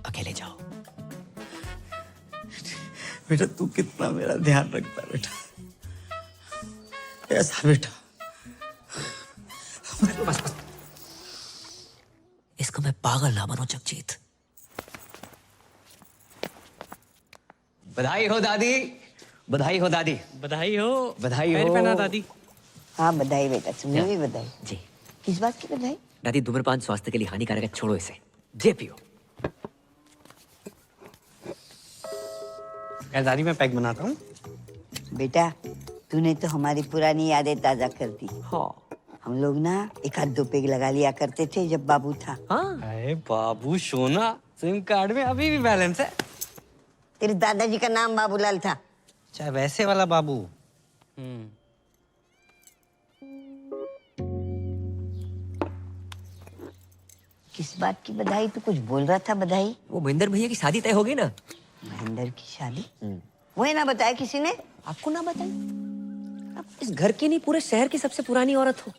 अकेले जाओ। बेटा तू कितना मेरा ध्यान रखता है बेटा। ऐसा बेटा। बस बस, इसका मैं पागल ना बनो जगजीत। बधाई हो दादी, बधाई हो दादी, बधाई हो, बधाई पैर हो। पहना दादी। हाँ बधाई बेटा, तुम्हें भी बधाई। जी। किस बात की बधाई? दादी धूम्रपान स्वास्थ्य के लिए हानिकारक है, छोड़ो इसे, जे पियो। यार दादी मैं पैक बनाता हूँ। बेटा तूने तो हमारी पुरानी यादें ताजा कर दी। हाँ। हम लोग ना 1-2 पेग लगा लिया करते थे जब बाबू था। हाँ। अरे बाबू सोना, सिम कार्ड में अभी भी बैलेंस है। तेरे दादाजी का नाम बाबूलाल था। चाहे वैसे वाला बाबू। किस बात की बधाई? तू कुछ बोल रहा था बधाई? वो महेंद्र भैया की शादी तय हो गई ना। महेंद्र की शादी? वही ना बताया किसी ने? आपको ना बताया? आप इस घर की नहीं पूरे शहर की सबसे पुरानी औरत हो,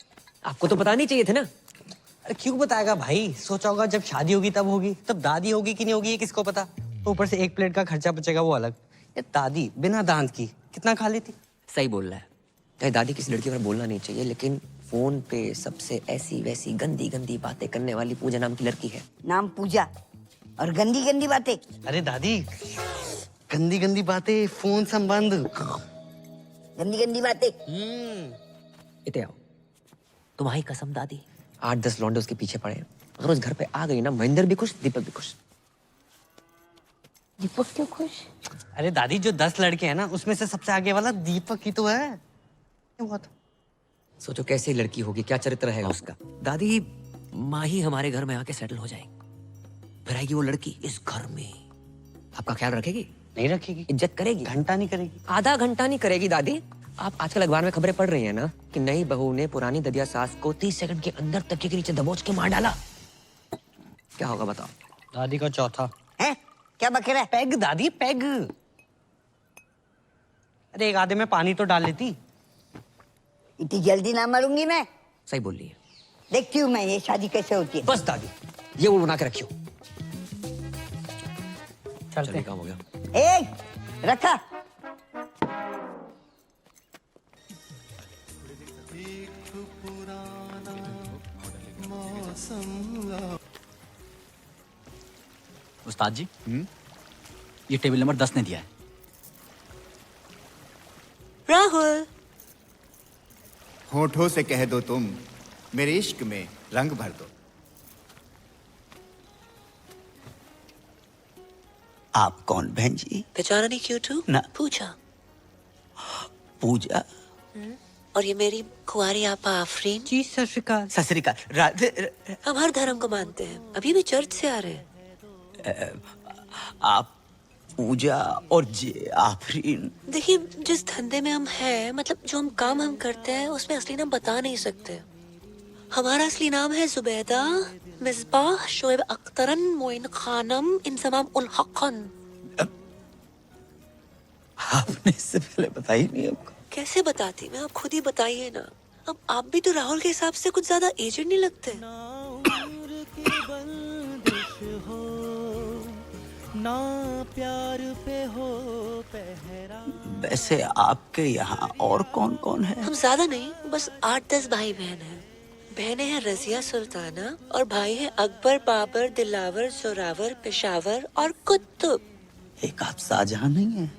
आपको तो बतानी चाहिए थे ना। अरे क्यों बताएगा भाई? सोचा होगा जब शादी होगी तब होगी, तब दादी होगी कि नहीं होगी ये किसको पता। ऊपर से 1 प्लेट का खर्चा बचेगा वो अलग। ये दादी बिना दांत की कितना खा लेती। सही बोल रहा है। चाहे दादी किसी लड़की पर बोलना नहीं चाहिए, लेकिन फोन पे सबसे ऐसी वैसी गंदी गंदी बातें करने वाली पूजा नाम की लड़की है। नाम पूजा और गंदी गंदी बातें। अरे दादी गंदी गंदी बातें, फोन संबंध, गंदी गंदी बातें। इते आओ, तुम्हारी कसम दादी 8-10 लौंडे उसके पीछे पड़े हैं। अगर उस घर पे आ गई ना, महेंद्र भी खुश, दीपक भी खुश। दीपक क्यों खुश? अरे दादी जो 10 लड़के हैं ना उसमें से सबसे आगे वाला दीपक ही तो है। बहुत सोचो कैसी लड़की होगी, क्या चरित्र रहेगा उसका। दादी माँ ही हमारे घर में आके सेटल हो जाएगी, फिर आएगी वो लड़की इस घर में, आपका ख्याल रखेगी? नहीं रखेगी। इज्जत करेगी? घंटा नहीं करेगी। आधा घंटा नहीं करेगी दादी। आप आजकल अखबार में खबरें पढ़ रही हैं ना कि नई बहू ने पुरानी ददिया सास को 30 सेकंड के अंदर तकिए के नीचे दबोच के मार डाला। क्या होगा बताओ? दादी का चौथा है। क्या बक रहा है? पैग दादी पैग। अरे एक आधे में पानी तो डाल लेती। इतनी जल्दी ना मरूंगी मैं। सही बोल रही है। देखती हूँ मैं ये शादी कैसे होती है। बस दादी ये वो बना के रखियो। चलते काम हो गया। रखा। उस्ताद जी ये टेबल नंबर 10 ने दिया है। राहुल होठों से कह दो तुम मेरे इश्क में रंग भर दो। आप कौन बहन जी? पहचाना नहीं क्यों तू? ना। पूजा। पूजा? और ये मेरी कुंवारी आपा आफरीन। जी सत श्री अकाल। सत श्री अकाल। राधे। हम हर धर्म को मानते हैं, अभी भी चर्च से आ रहे हैं। आप पूजा और जे आफरीन। देखिए, जिस धंधे में हम हैं, मतलब जो हम काम करते हैं, उसमें असली नाम बता नहीं सकते। हमारा असली नाम है जुबैदा, मिसबाह, शोएब अख्तरन, मोइन खानम, इंजमाम उल हक़न। आपने इससे पहले बताई नहीं हमको? कैसे बताती मैं, आप खुद ही बताइए ना। अब आप भी तो राहुल के हिसाब से कुछ ज्यादा एजेड नहीं लगते। ना प्यार पे हो पहरा। वैसे आपके यहाँ और कौन कौन है? हम ज्यादा नहीं, बस 8-10 भाई बहन हैं। बहनें हैं रजिया सुल्ताना और भाई हैं अकबर, बाबर, दिलावर, जोरावर, पेशावर और कुतुब। एक आप शाहजहां नहीं है?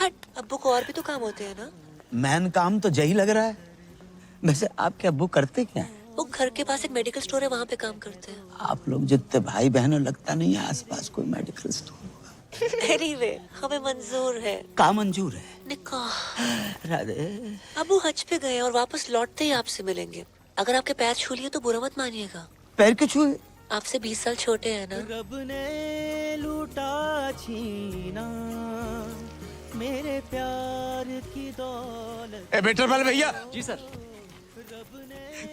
हट, अब्बू को और भी तो काम होते हैं ना। मैन काम तो यही लग रहा है। वैसे आपके अब्बू करते क्या है? वो घर के पास एक मेडिकल स्टोर है, वहाँ पे काम करते हैं। आप लोग जितने भाई बहनों लगता नहीं है आसपास कोई मेडिकल स्टोर। एनीवे, हमें मंजूर है। का मंजूर है? निकाह। राधे। अबू हज पे गए और वापस लौटते ही आपसे मिलेंगे। अगर आपके पैर छू लिए तो बुरा मत मानिएगा। पैर के छुए? आपसे 20 साल छोटे हैं ना। रब ने लूटा छीना मेरे प्यार की दौलत। बेटर वाले भैया। जी सर।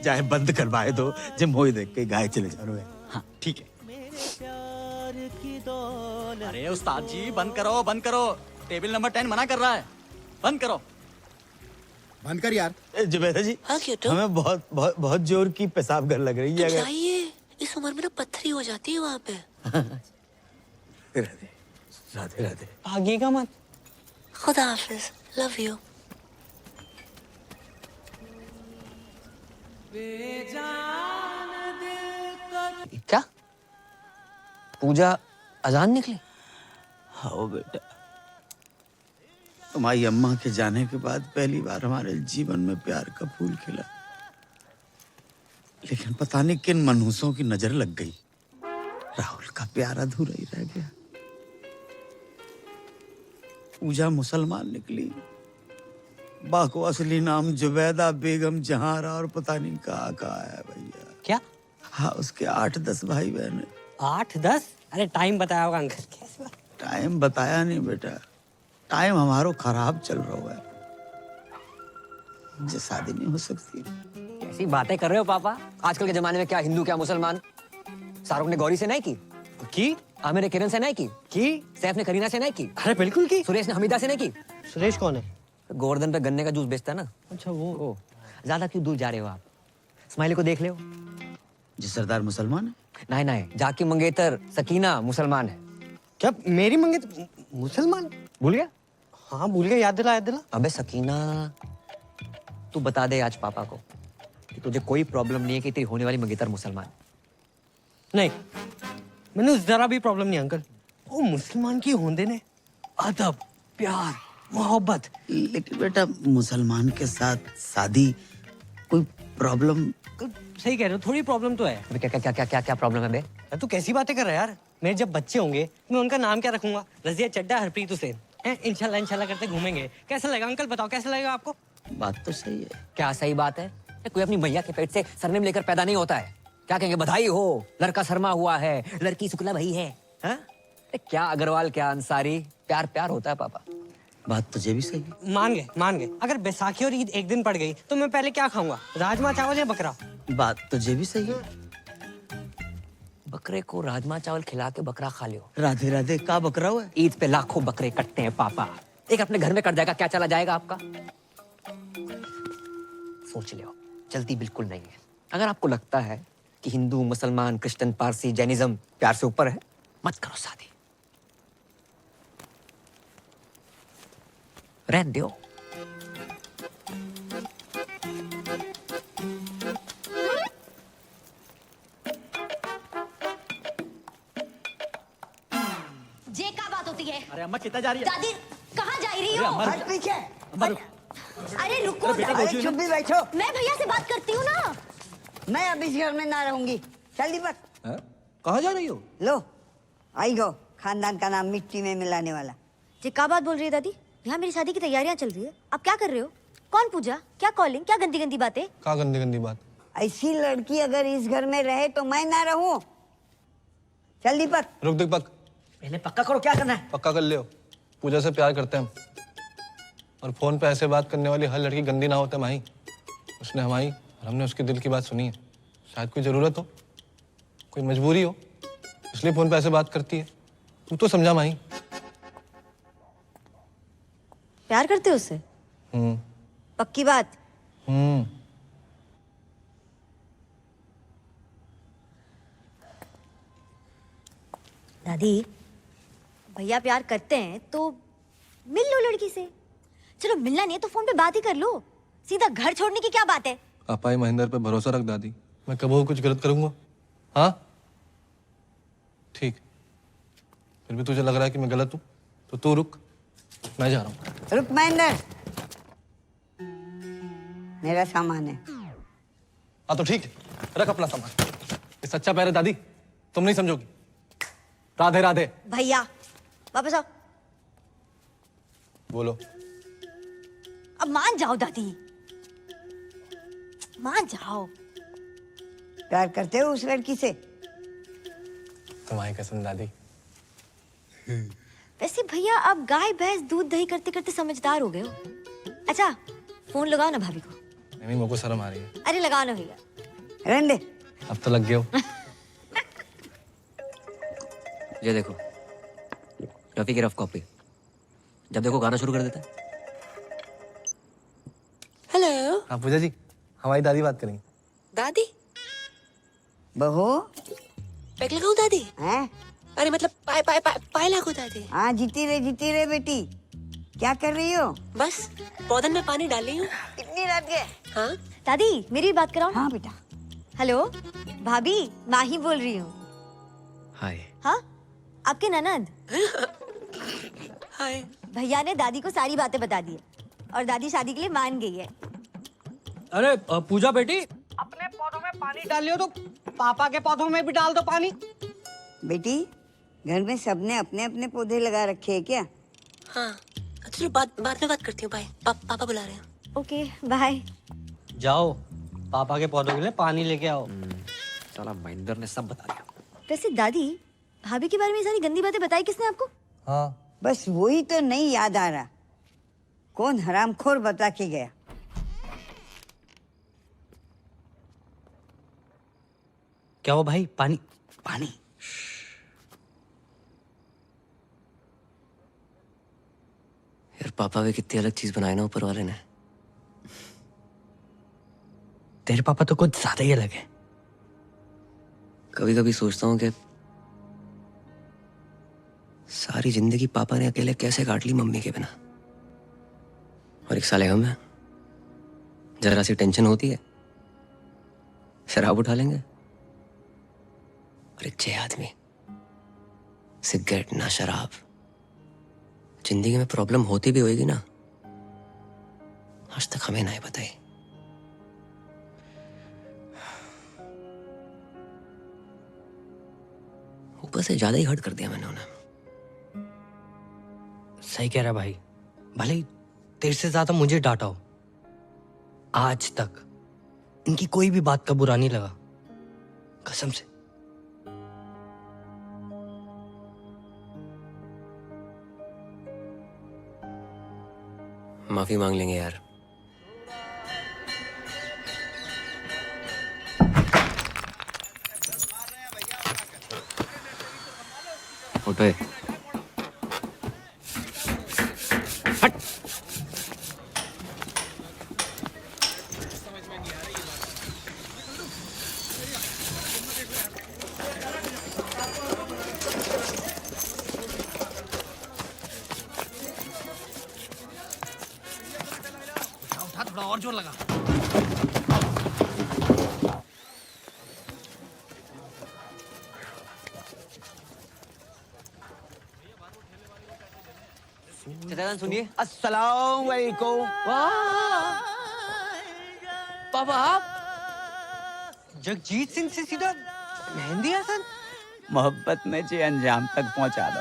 जाए बंद करवाए दो, जे मोई देख के गाय चले जा रहे। हाँ ठीक है। मेरे प्यार की दौलत। अरे उस्ताद जी बंद करो बंद करो, टेबल नंबर 10 मना कर रहा है, बंद करो। बंद कर यार। जुबैदा जी, हाँ क्यों? हमें बहुत बहुत बहुत जोर की पेशाब घर लग रही है। तो जाइए, इस उम्र में ना पत्थरी हो जाती है वहाँ पे। राधे राधे राधे। भागिएगा मत। खुदा हाफिज, लव यू। क्या पूजा अजान निकली? हाँ बेटा, तुम्हारी अम्मा के जाने के बाद पहली बार हमारे जीवन में प्यार का फूल खिला। लेकिन पता नहीं किन मनहूसों की नजर लग गई, राहुल का प्यार अधूरा ही रह गया। पूजा मुसलमान निकली, बाको असली नाम जुबैदा बेगम जहारा और पता नहीं कहाँ है भैया। क्या? हाँ, उसके 8-10 भाई बहन है। 8-10? अरे टाइम बताया होगा अंकल। कैसे टाइम बताया नहीं बेटा, टाइम हमारो खराब चल रहा है, मुझे शादी नहीं हो सकती। कैसी बातें कर रहे हो पापा? आजकल के जमाने में क्या हिंदू क्या मुसलमान। शाहरुख ने गौरी से नहीं की? आमिर ने किरण से नहीं की? सैफ ने करीना से नहीं की? अरे बिल्कुल की। सुरेश ने हमीदा से नहीं की? सुरेश कौन है? गोवर्धन पे गन्ने का जूस बेचता है ना। अच्छा वो। ज्यादा क्यों दूर जा रहे हो आप? स्माइली को देख ले। जी सरदार मुसलमान है? नहीं नहीं, जाकी मंगेतर सकीना मुसलमान है। क्या मेरी मंगेतर मुसलमान? भूल गया? हाँ भूल गया, याद दिला याद दिला। अबे सकीना, तू बता दे आज पापा को कि तुझे कोई प्रॉब्लम नहीं है कि तेरी होने वाली मंगेतर मुसलमान। नहीं, मैंने जरा भी प्रॉब्लम नहीं अंकल। वो मुसलमान की होंदे ने अदब, प्यार, मोहब्बत। लेकिन बेटा मुसलमान के साथ शादी कोई प्रॉब्लम? सही कह रहे हो, थोड़ी प्रॉब्लम तो है। क्या क्या क्या क्या क्या प्रॉब्लम है बे? तू कैसी बातें कर रहा है यार? मेरे जब बच्चे होंगे मैं उनका नाम क्या रखूंगा? रजिया चड्डा, हरप्रीत हुसैन। इंशाल्लाह इंशाल्लाह करते घूमेंगे। कैसा लगेगा अंकल, बताओ कैसा लगेगा आपको? बात तो सही है। क्या सही बात है? कोई अपनी मैया के पेट से सरनेम लेकर पैदा नहीं होता है। क्या कहेंगे, बधाई हो लड़का शर्मा हुआ है, लड़की शुक्ला भाई है। हा? क्या अग्रवाल क्या अंसारी, प्यार प्यार होता है पापा। बात तुझे भी सही है। मान गए। अगर बैसाखी और ईद एक दिन पड़ गई तो मैं पहले क्या खाऊंगा, राजमा चावल या बकरा? बात तुझे भी सही है। बकरे को राजमा चावल खिला के बकरा खा लियो। राधे राधे, का बकरा हुआ है? ईद पे लाखों बकरे कटते हैं पापा, एक अपने घर में कट जाएगा, क्या चला जाएगा आपका? सोच लियो, जल्दी बिल्कुल नहीं है। अगर आपको लगता है कि हिंदू मुसलमान क्रिश्चियन पारसी जैनिज्म प्यार से ऊपर है, मत करो शादी, रहने दो। जे क्या बात होती है? अरे अम्मा कितना जा रही है? दादी कहाँ जा रही हो? अम्मा रुक। अरे रुको, अरे बेटा, अरे चुप भी बैठो। मैं भैया से बात करती हूँ ना। मैं अब इस घर में ना रहूंगी। चल दीपक। कहाँ जा रही हो? लो आई गो, खानदान का नाम मिट्टी में मिलाने वाला। जे क्या बात बोल रही है दादी? यहाँ मेरी शादी की तैयारियां चल रही है, आप क्या कर रहे हो? कौन पूजा, क्या कॉलिंग, क्या गंदी गंदी बातें? क्या गंदी गंदी बात? ऐसी लड़की अगर इस घर में रहे तो मैं ना रहूं। चल दीपक। रुक दीपक, पहले पक्का करो क्या करना है। पक्का कर लियो, पूजा से प्यार करते हैं हम। और फोन पे ऐसे बात करने वाली हर लड़की गंदी ना होते माही। उसने हमारी और हमने उसके दिल की बात सुनी है। शायद कोई जरूरत हो, कोई मजबूरी हो, इसलिए फोन पे ऐसे बात करती है। तू तो समझा माही। प्यार करते हो उससे? पक्की बात? दादी, भैया प्यार करते हैं तो मिल लो लड़की से। चलो मिलना नहीं है तो फोन पे बात ही कर लो। सीधा घर छोड़ने की क्या बात है? पापा ही महेंद्र पे भरोसा रख दादी। मैं कभी कुछ गलत करूंगा? हाँ ठीक, फिर भी तुझे लग रहा है कि मैं गलत हूँ तो तू रुक, मैं जा रहा हूँ। रुक महेंद्र, मेरा सामान है। हाँ तो ठीक है, रख अपना सामान। ये सच्चा प्यार है दादी, तुम नहीं समझोगी। राधे राधे। भैया वापस आओ। बोलो। अब मान जाओ दादी, मान जाओ। प्यार करते हो उस लड़की से? तुम्हारी कसम दादी। वैसे भैया अब गाय भैंस दूध दही करते करते समझदार हो गए हो। अच्छा फोन लगाओ ना भाभी को। नहीं मेरे को शर्म आ रही है। अरे लगाओ ना भैया। रहने दे। अब तो लग गए हो। ये देखो, रफी की रफ कॉपी। जब देखो गाना शुरू कर देता है। हेलो। हाँ पूजा जी, हमारी दादी बात करेंगे। दादी? बहू पैक लगाऊं दादी? हैं? अरे मतलब पाए पाए पाए पाए लागू दादी। हाँ जीती रहे बेटी। क्या कर रही हो? बस पौधन में पानी डाल रही हूँ। इतनी रात के? हाँ दादी मेरी भी बात कराओ। हाँ बेटा। हेलो भाभी, माही बोल रही हूँ। हाय। हाँ आपके ननद। हाय। भैया ने दादी को सारी बातें बता दी है और दादी शादी के लिए मान गई है। अरे पूजा बेटी, अपने पौधों में पानी डालियो तो पापा के पौधों में भी डाल दो पानी। बेटी घर में सबने अपने अपने पौधे लगा रखे हैं क्या? हाँ चलो बाद में बात करती हूँ। बाय। पापा बुला रहे हैं। Okay bye. जाओ पापा के पौधों के लिए पानी लेके आओ। साला महेंद्र ने सब बता दिया। वैसे दादी भाभी के बारे में ये सारी गंदी बातें बताई किसने आपको? हाँ बस वही तो नहीं याद आ रहा, कौन हरामखोर बता के गया। क्या हो भाई? पानी पानी। यार पापा भी कितनी अलग चीज बनाई ना ऊपर वाले ने। तेरे पापा तो कुछ ज्यादा ही अलग है। कभी कभी सोचता हूँ कि सारी जिंदगी पापा ने अकेले कैसे काट ली मम्मी के बिना। और एक साले हम हैं, जरा सी टेंशन होती है शराब उठा लेंगे। और एक 6 आदमी, सिगरेट ना शराब। जिंदगी में प्रॉब्लम होती भी होगी ना, आज तक हमें नहीं बताई। ऊपर से ज्यादा ही हर्ट कर दिया मैंने उन्हें। सही कह रहा भाई, भले ही तेरे से ज्यादा मुझे डांटा हो, आज तक इनकी कोई भी बात का बुरा नहीं लगा, कसम से। माफी मांग लेंगे यार। उठे। थोड़ा और जोर लगा। सुनिए। अस्सलाम वालेकुम। पापा आप जगजीत सिंह से सीधा मेहंदी हसन? मोहब्बत में जे अंजाम तक पहुंचा दो।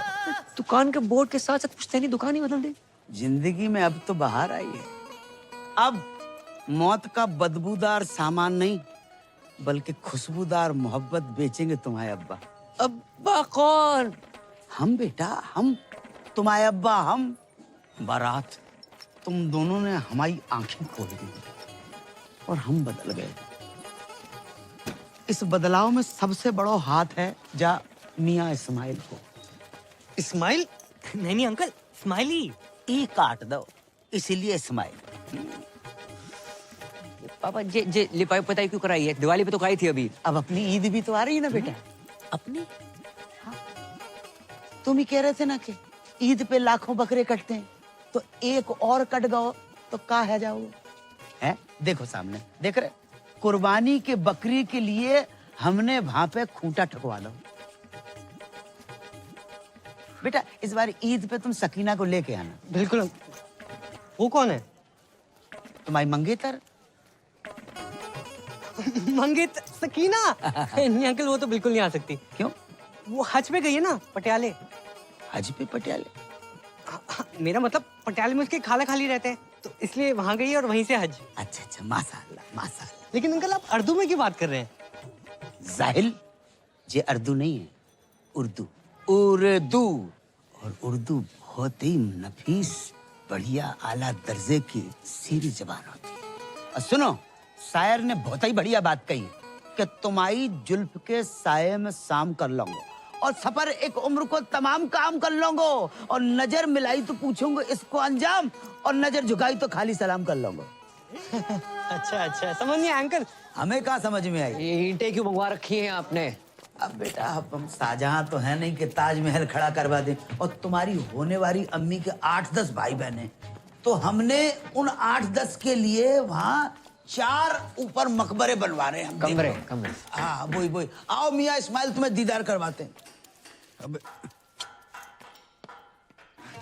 दुकान के बोर्ड के साथ साथ पुश्तैनी दुकान ही बदल दी। जिंदगी में अब तो बाहर आई है। अब मौत का बदबूदार सामान नहीं बल्कि खुशबूदार मोहब्बत बेचेंगे तुम्हारे अब्बा। अब्बा कौन? हम बेटा, हम तुम्हारे अब्बा, हम बारात, तुम दोनों ने हमारी आंखें खोल दी और हम बदल गए। इस बदलाव में सबसे बड़ा हाथ है जा मियाँ इस्माइल को। इस्माइल? नहीं अंकल, स्माइली। ई काट दो, इसीलिए इस्माइल। पापा जे लिपाई पताई क्यों कराई है? दिवाली पे तो कराई थी अभी। अब अपनी ईद भी तो आ रही है ना बेटा। अपनी? तुम ही कह रहे थे ना कि ईद पे लाखों बकरे कटते हैं, तो एक और कट गओ तो का है जाओगे? हैं? देखो सामने, देख रहे? कुर्बानी के बकरी के लिए हमने वहां पे खूंटा ठकवा दो। बेटा इस बार ईद पे तुम सकीना को लेके आना। बिल्कुल। वो कौन है? तुम्हारी मंगेतर। मंगेतर? सकीना? नहीं अंकल, वो तो बिल्कुल नहीं आ सकती। क्यों? वो हज पे गई है ना, पटियाले। हज पे पटियाले? मेरा मतलब पटियाले में उसके खाला खाली रहते हैं, तो इसलिए वहां गई और वहीं से हज। अच्छा अच्छा, माशाअल्लाह माशाअल्लाह। लेकिन अंकल आप उर्दू में क्यों बात कर रहे हैं? जाहिल, ये उर्दू नहीं है, उर्दू। उर्दू। और उर्दू बहुत ही नफीस, बढ़िया, आला दर्जे की सीरी जबान होती है। और सुनो, शायर ने बहुत ही बढ़िया बात कही कि तुम्हारी जुल्फ के साये में शाम कर लूंगा और सफर एक उम्र को तमाम काम कर लूंगा, और नजर मिलाई तो पूछूंगा इसको अंजाम, और नजर झुकाई तो खाली सलाम कर लूंगा। अच्छा अच्छा, समझ नहीं आया अंकल। हमें कहाँ समझ में आई? ये ईंटें क्यों मंगवा रखी हैं आपने? अब बेटा हम शाहजहां तो है नहीं कि ताजमहल खड़ा करवा दें, और तुम्हारी होने वाली अम्मी के 8-10 भाई बहन, तो हमने उन 8-10 के लिए वहाँ 4 ऊपर मकबरे बनवा रहे हैं। कमरे कमरे। हाँ वही। आओ मियाँ इस्माइल, तुम्हें दीदार करवाते हैं। अब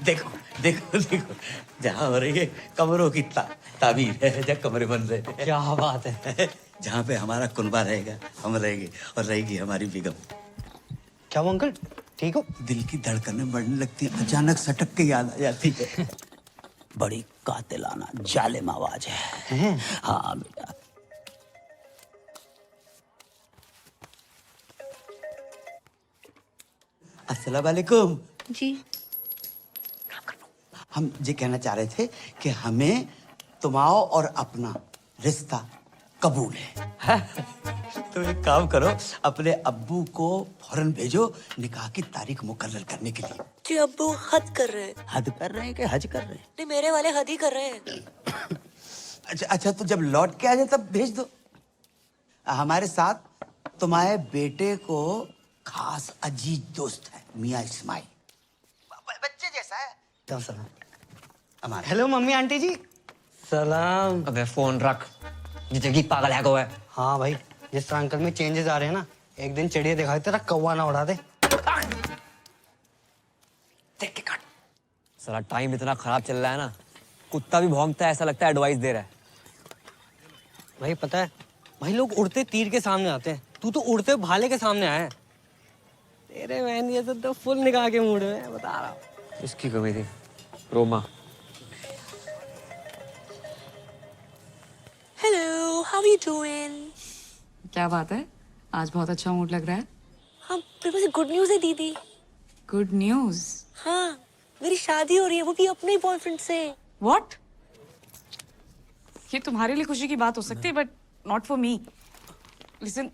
देखो देखो देखो, जहाँ हो रही है कमरों की ताबीर है, जहाँ कमरे बन रहे हैं। क्या बात है। जहाँ पे हमारा कुनबा रहेगा, हम रहेंगे, और रहेगी हमारी बेगम। क्या वो अंकल ठीक हो? दिल की धड़कनें बढ़ने लगती हैं, अचानक सटक के याद आ जाती है। बड़ी कातिलाना जालिम आवाज है। हाँ बेटा। अस्सलाम वालेकुम। जी। हम ये कहना चाह रहे थे कि हमें तुम्हारा और अपना रिश्ता कबूल है। तो एक काम करो, अपने अब्बू को फौरन भेजो निकाह की तारीख मुकर्रर करने के लिए। जी अब्बू हद कर रहे हैं। हद कर रहे हैं कि हज कर रहे हैं? नहीं, मेरे वाले हद ही कर रहे हैं। अच्छा, तो जब लौट के आ जाए तब भेज दो। हमारे साथ तुम्हारे बेटे को खास अजीज दोस्त है, मियाँ इस्माइल, बच्चे जैसा है। हेलो मम्मी आंटी जी। सलाम। अबे फोन रख, ये जगह पागल है को है। हाँ भाई, जिस तरह अंकल में चेंजेस आ रहे हैं ना, एक दिन चिड़िया दिखाई तेरा कौवा ना उड़ा दे। देख के काट। साला टाइम इतना खराब चल रहा है ना, कुत्ता भी भौंकता है, ऐसा लगता है एडवाइस दे रहा है। भाई पता है, भाई लोग उड़ते तीर के सामने आते हैं, तू तो उड़ते भाले के सामने आया है। तेरे बहन ये तो फुल निकाह के मूड में, बता रहा हूँ। इसकी कमी थी, Roma. Hello, how are you doing? क्या बात है, आज बहुत अच्छा मूड लग रहा है। हाँ, मेरे पास गुड न्यूज़ है दीदी। Good news? हाँ, मेरी शादी हो रही है, वो भी अपने ही बॉयफ्रेंड से। व्हाट? ये तुम्हारे लिए खुशी की बात हो सकती है, but not for me. Listen,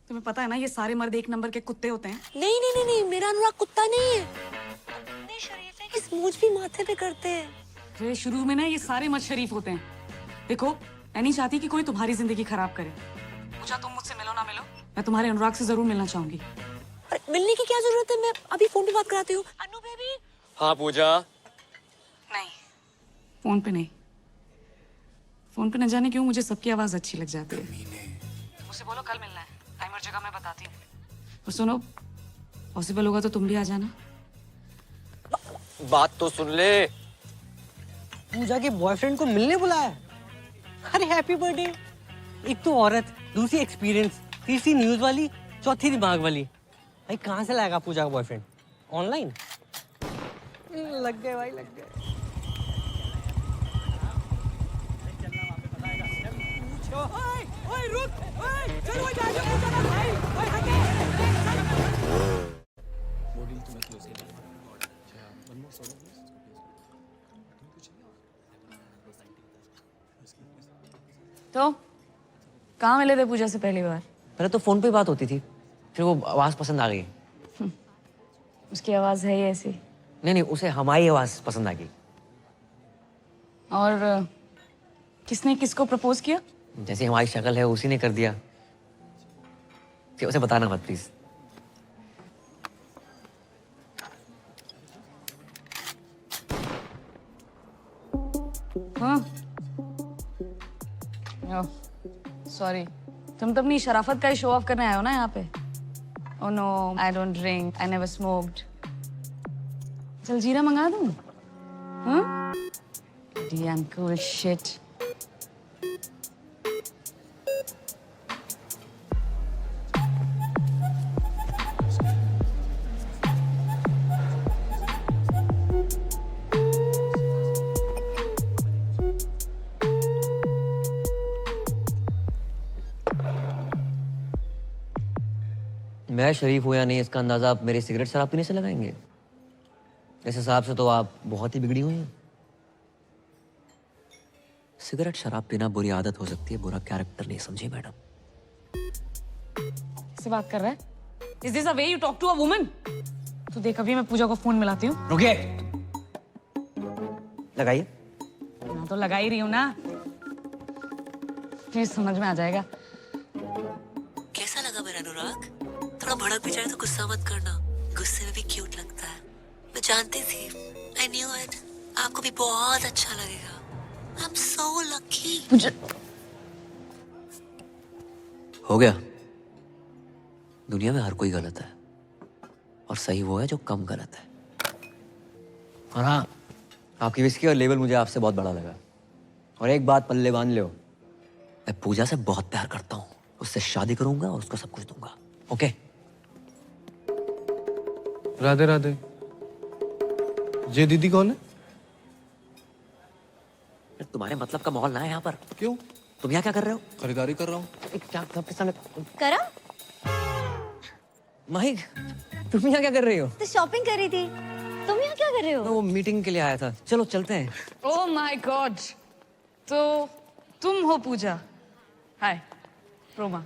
तुम्हें पता है ना, ये सारे मर्द एक नंबर के कुत्ते होते हैं। नहीं नहीं नहीं नहीं, मेरा अनुराग कुत्ता नहीं है। इतने शरीफ है कि स्मूच भी माथे पे करते हैं। फिर शुरू में ना ये सारे मर्द शरीफ होते हैं। देखो, मैं नहीं चाहती कि कोई तुम्हारी जिंदगी खराब करे। पूजा, तुम मुझसे मिलो ना मिलो, मैं तुम्हारे अनुराग से जरूर मिलना चाहूंगी। अरे मिलने की क्या जरूरत है, मैं अभी फोन पे बात कराती हूँ। अनु बेबी। हाँ पूजा। नहीं, फोन पे नहीं। फोन पे न जाने क्यों मुझे सबकी आवाज अच्छी लग जाती है। मुझसे बोलो कल मिलना है, टाइम और जगह मैं बताती हूँ। और सुनो, पॉसिबल होगा तो तुम भी आ जाना। बात तो सुन ले। पूजा के बॉयफ्रेंड को मिलने बुलाया। अरे हैप्पी बर्थडे। एक तो औरत, दूसरी एक्सपीरियंस, तीसरी न्यूज वाली, चौथी दिमाग वाली। भाई कहाँ से लाएगा पूजा का बॉयफ्रेंड? ऑनलाइन? लग गए भाई, लग गए। ओए रुक, ओए चल वो जा जो पूजा ना भाई, ओए हटे। तो कहाँ मिले थे पूजा से पहली बार? पहले तो फोन पे बात होती थी, फिर वो आवाज पसंद आ गई। उसकी आवाज है ही ऐसी। नहीं नहीं, उसे हमारी आवाज पसंद आ गई। और किसने किसको प्रपोज किया? जैसी हमारी शक्ल है उसी ने कर दिया। कि उसे बताना मत प्लीज। हाँ सॉरी, तुम तो अपनी शराफत का ही शो ऑफ करने आए हो ना यहाँ पे। Oh no, I don't drink, I never smoked. चल जीरा मंगा दूँ? हाँ? Damn cool shit. मैं शरीफ हूं या नहीं इसका अंदाजा आप मेरे सिगरेट शराब पीने से लगाएंगे? इस हिसाब से तो आप बहुत ही बिगड़ी हुई हैं। सिगरेट शराब पीना बुरी आदत हो सकती है, बुरा कैरेक्टर नहीं, समझी मैडम? किससे बात कर रहा है? Is this a way you talk to a woman? तो देख, अभी मैं पूजा को फोन मिलाती हूँ। रुकिए, लगाइए। मैं तो लगा ही रही हूँ ना, प्लीज समझ में आ जाएगा। कैसा लगा मेरा अनुराग? थोड़ा भड़क भी जाए तो गुस्सा मत करना, गुस्से में भी क्यूट लगता है। मैं जानती थी, I knew it, आपको भी बहुत अच्छा लगेगा। I'm so lucky। हो गया। दुनिया में हर कोई गलत है और सही वो है जो कम गलत है। और हाँ, आपकी विस्की और लेवल मुझे आपसे बहुत बड़ा लगा। और एक बात पल्ले बांध लो, मैं पूजा से बहुत प्यार करता हूँ, उससे शादी करूंगा और उसको सब कुछ दूंगा। ओके? राधे राधे। ये दीदी कौन है? तुम्हारे मतलब का माहौल ना है यहाँ पर। क्यों? तुम यहाँ क्या कर रहे हो? खरीदारी कर रहा हूँ। करा? माही, तुम यहाँ क्या कर रही हो? तो शॉपिंग कर रही थी। तुम यहाँ क्या कर रहे हो? मैं वो मीटिंग के लिए आया था। चलो चलते हैं। ओह माय गॉड, तो तुम हो पूजा? हाय रोमा।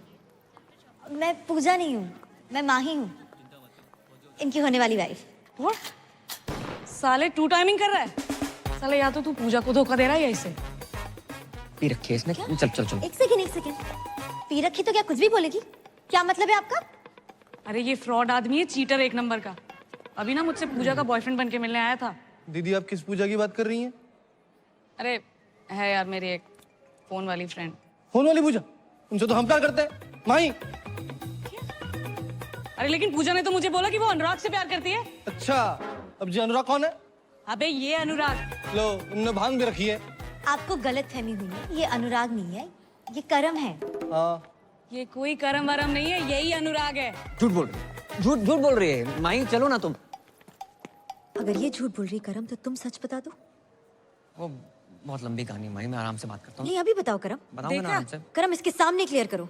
मैं पूजा नहीं हूँ, मैं माही हूँ, इनकी होने वाली वाइफ। साले टू टाइमिंग कर रहा है साले, या तो तू पूजा को धोखा दे रहा है या इसे। पी रखी है इसने। चल चल चल। एक सेकंड। पी रखी तो क्या कुछ भी बोलेगी? क्या मतलब है आपका? अरे ये फ्रॉड आदमी है, चीटर एक नंबर का। अभी ना मुझसे पूजा का बॉयफ्रेंड बन के मिलने आया था। दीदी आप किस पूजा की बात कर रही हैं? अरे है यार, मेरी एक फोन वाली फ्रेंड। फोन वाली पूजा? उनसे तो हम प्यार करते हैं माही। अरे लेकिन पूजा ने तो मुझे बोला कि वो अनुराग से प्यार करती है। अच्छा, अब जी अनुराग कौन है? अबे ये अनुराग। लो, उनने भांग भी रखी है। आपको गलत फहमी हुई है, ये अनुराग नहीं है, ये करम है। हाँ। ये कोई करम वरम नहीं है, यही अनुराग है। झूठ बोल रही है माही। चलो ना तुम। अगर ये झूठ बोल रही करम तो तुम सच बता दो। वो बहुत लंबी कहानी माही, मैं आराम से बात करता हूँ। नहीं अभी बताओ करम। बताऊंगा ना आराम से। करम इसके सामने क्लियर करो।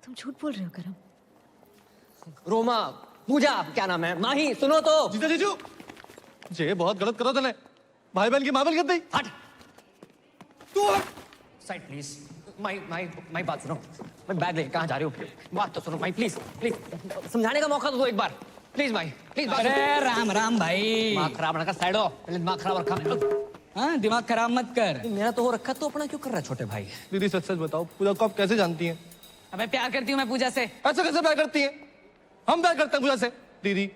तुम झूठ बोल रहे हो करम। रोमा, पूजा, क्या नाम है? माही, सुनो तो। जीजू, ये बहुत गलत करो तूने। भाई बहन की मामल कर दी। हट। तू साइड प्लीज। माई बात सुनो। मैं बैग लेके कहाँ जा रही हूँ? बात तो सुनो माई, प्लीज प्लीज। समझाने का मौका तो दो एक बार, प्लीज माई प्लीज। अरे राम राम भाई। दिमाग खराब ना कर, साइड हो। पहले दिमाग खराब रखा। हाँ, दिमाग खराब मत कर। मेरा तो हो रखा, तो अपना क्यों कर रहा है छोटे भाई? दीदी सच सच बताओ, पूजा को आप कैसे जानती हैं? अबे प्यार करती हूँ मैं पूजा से। ऐसे कैसे प्यार करती हैं? हम प्यार करते हैं पूजा से। दीदी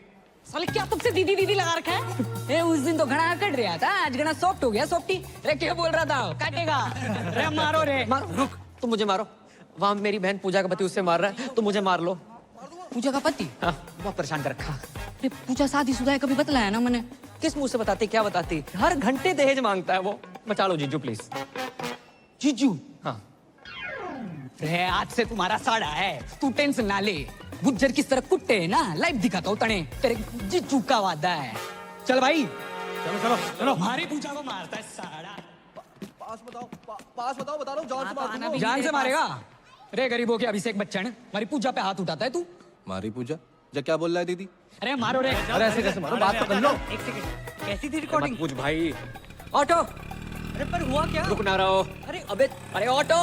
साले क्या तुमसे दीदी दीदी लगा रखा है? ए, उस दिन तो घना कट रहा था, आज घना सॉफ्ट हो गया। सॉफ्टी अरे क्या बोल रहा था? काटेगा। अरे मारो रे। रुक, तुम मुझे मारो। वहां मेरी बहन पूजा का पति उससे मार रहा है, तुम मुझे मार लो। पूजा का पति? हाँ, बहुत परेशान कर रखा। अरे पूजा शादीशुदा है, कभी बतलाया ना मैंने। किस मुंह से बताती, क्या बताती? हर घंटे दहेज मांगता है वो। बचा लो जीजू प्लीज। जीजू? हाँ। रे आज से तुम्हारा साड़ा है, तू टेंशन ना ले। गुज्जर किस तरह कुट्टे है ना, लाइव दिखाता हूँ तने। तेरे जीजू का वादा है। चल भाई, चलो चलो चलो। हमारी पूजा को मारता है साड़ा। पास बताओ बता रहा हूँ जान से मार दूंगा। जान से मारेगा? रे गरीबों के अभिषेक बच्चन, हमारी पूजा पे हाथ उठाता है तू? मारी पूजा? जा क्या बोल रहा है दीदी? अरे मारो रे। अरे ऐसे कैसे मारो, बात तो कर लो। एक सेकंड, कैसी थी रिकॉर्डिंग? पूछ भाई। ऑटो, अरे पर हुआ क्या? रुक ना रहो। अरे अबे अरे ऑटो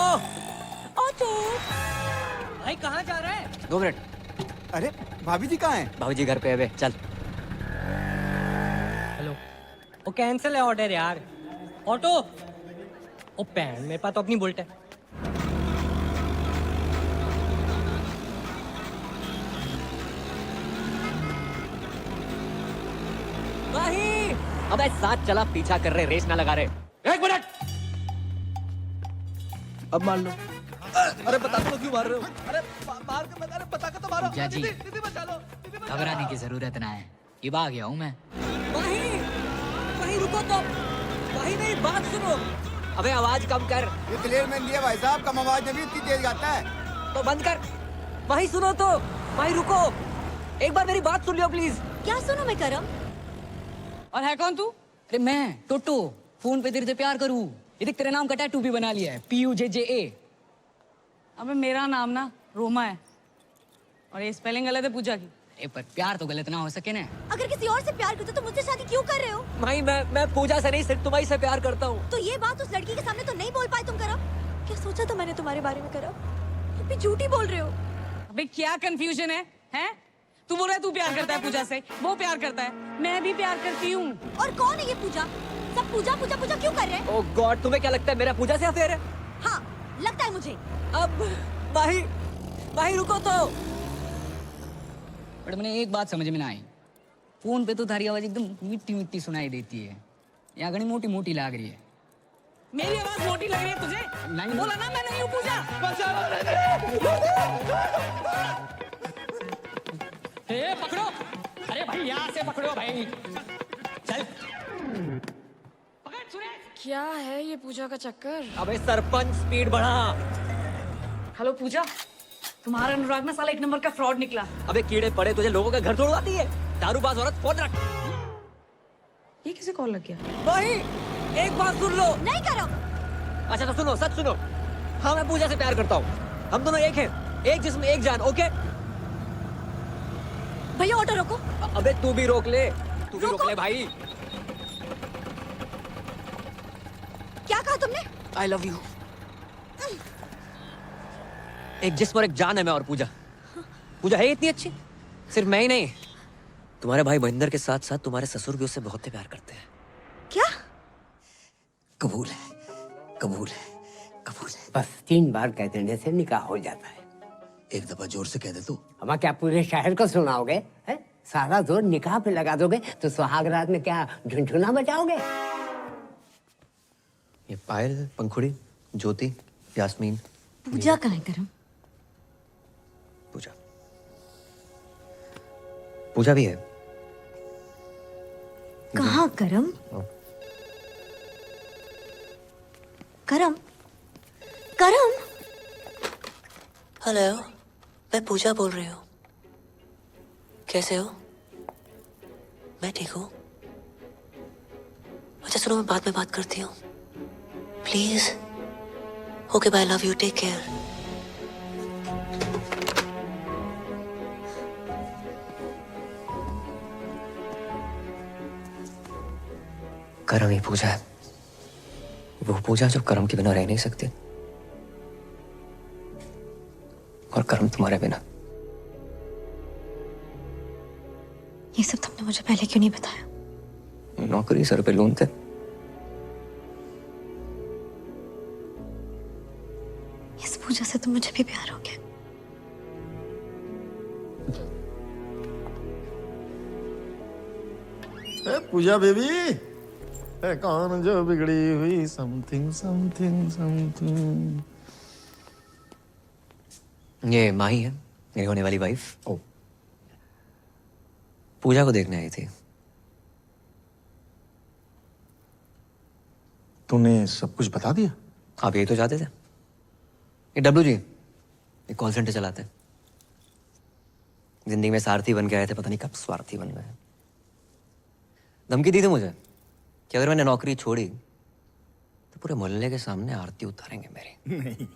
भाई कहाँ जा रहा है? 2 मिनट। अरे भाभी जी कहाँ हैं? भाभी जी घर पे है बे, चल। हेलो, वो कैंसिल है ऑर्डर यार। ऑटो, ओ पैन, मेरे पास तो अपनी बुलेट है। नहीं, अबे साथ चला, पीछा कर रहे, रेस ना लगा रहे। 1 मिनट। अब मान लो। अरे बता दो क्यों मार रहे हो? अरे मार के बता, अरे बता के तो मारो। पूजा जी, दीदी बचा लो। घबराने की जरूरत ना है, ये आ गया हूँ मैं। वहीं रुको तो। वहीं मेरी बात सुनो। अबे आवाज कम कर। ये क्लियर मैन दिया भाई साहब, कम आवाज में भी इतनी तेज गाता है। तो बंद कर। वहीं सुनो तो। वहीं रुको। एक बार मेरी बात सुन लियो प्लीज। क्या सुनो मैं करम? और है कौन तू? अरे मैं टोटो, फोन पे तेरे से प्यार करूँ। ये देख तेरे नाम का टैटू भी बना लिया है, PUJJA। अबे मेरा नाम ना रोमा है और ये स्पेलिंग गलत है पूजा की। अरे पर प्यार तो गलत ना हो सके ना। अगर किसी और से प्यार करते तो मुझसे शादी क्यों कर रहे हो? भाई मैं पूजा से नहीं, सिर्फ तुम्हारी से प्यार करता हूँ। तो ये बात उस लड़की के सामने तो नहीं बोल पाए तुम करम? क्या सोचा था मैंने तुम्हारे बारे में करम? तुम भी झूठी बोल रहे हो। अबे क्या कंफ्यूजन है? हैं? तू बोल रहा है तू प्यार करता है पूजा से, वो प्यार करता है, मैं भी प्यार करती हूँ। और कौन है ये पूजा? सब पूजा पूजा पूजा क्यों कर रहे हैं? ओह गॉड, तुम्हें क्या लगता है मेरा पूजा से अफेयर है? हाँ, लगता है मुझे। अब भाई रुको तो। बट मैंने एक बात समझ में ना आई, फोन पे तो थारी आवाज एकदम मिट्टी मिट्टी सुनाई देती है, यहाँ घनी मोटी मोटी लाग रही है। मेरी आवाज मोटी लग रही है तुझे? नहीं बोला ना मैं नहीं हूँ पूजा। ए पकड़ो, अरे भाई यहाँ से पकड़ो भाई, चल। क्या है ये पूजा का चक्कर? अबे सरपंच स्पीड बढ़ा। हेलो पूजा, तुम्हारा अनुराग ना साला 1 नंबर का फ्रॉड निकला। अबे कीड़े पड़े तुझे, लोगों का घर तोड़वाती है, दारूबाज औरत। फोन रख। ये किसे कॉल लग गया? भाई एक बात सुन लो। नहीं करो। अच्छा तो सुनो, सच सुनो। हाँ मैं पूजा से प्यार करता हूँ, हम दोनों एक हैं, एक जिस्म एक जान। ओके भैया ऑटो रोको। अबे तू भी रोक ले, तू भी रोक ले भाई। क्या कहा तुमने? I love you. एक जिस्म और एक जान है मैं और पूजा। पूजा है इतनी अच्छी, सिर्फ मैं ही नहीं, तुम्हारे भाई महेंद्र के साथ साथ तुम्हारे ससुर भी उससे बहुत प्यार करते हैं। क्या? कबूल है, कबूल है, कबूल है। बस 3 बार कह देने से निकाह हो जाता है। एक दफा जोर से कह दे तू। अब क्या पूरे शहर को सुनाओगे? है? सारा जोर निकाह पे लगा दोगे तो सुहाग रात में क्या झुनझुना बजाओगे? ये पायल, पंखुड़ी, ज्योति, यास्मीन। पूजा कहाँ है करम? पूजा भी है। कहाँ करम? करम? करम? हेलो, मैं पूजा बोल रही हूँ। कैसे हो? मैं ठीक हूँ। अच्छा सुनो, मैं बाद में बात करती हूँ please. Okay bye, love you, take care. करम ही पूजा है, वो पूजा जो करम के बिना रह नहीं सकती, और करम तुम्हारे बिना। ये सब तुमने मुझे पहले क्यों नहीं बताया? नौकरी सर पे लून थे। इस पूजा से तो मुझे भी प्यार हो गया। पूजा बेबी, है कौन जो बिगड़ी हुई समथिंग समथिंग समथिंग। ये माही है, मेरी होने वाली वाइफ। ओ, पूजा को देखने आई थी। तूने सब कुछ बता दिया? आप यही तो चाहते थे। ये डब्लू जी, ये कॉल सेंटर चलाते हैं। जिंदगी में सारथी बन के आए थे, पता नहीं कब स्वार्थी बन गए। धमकी दी थी मुझे कि अगर मैंने नौकरी छोड़ी तो पूरे मोहल्ले के सामने आरती उतारेंगे मेरी। नहीं।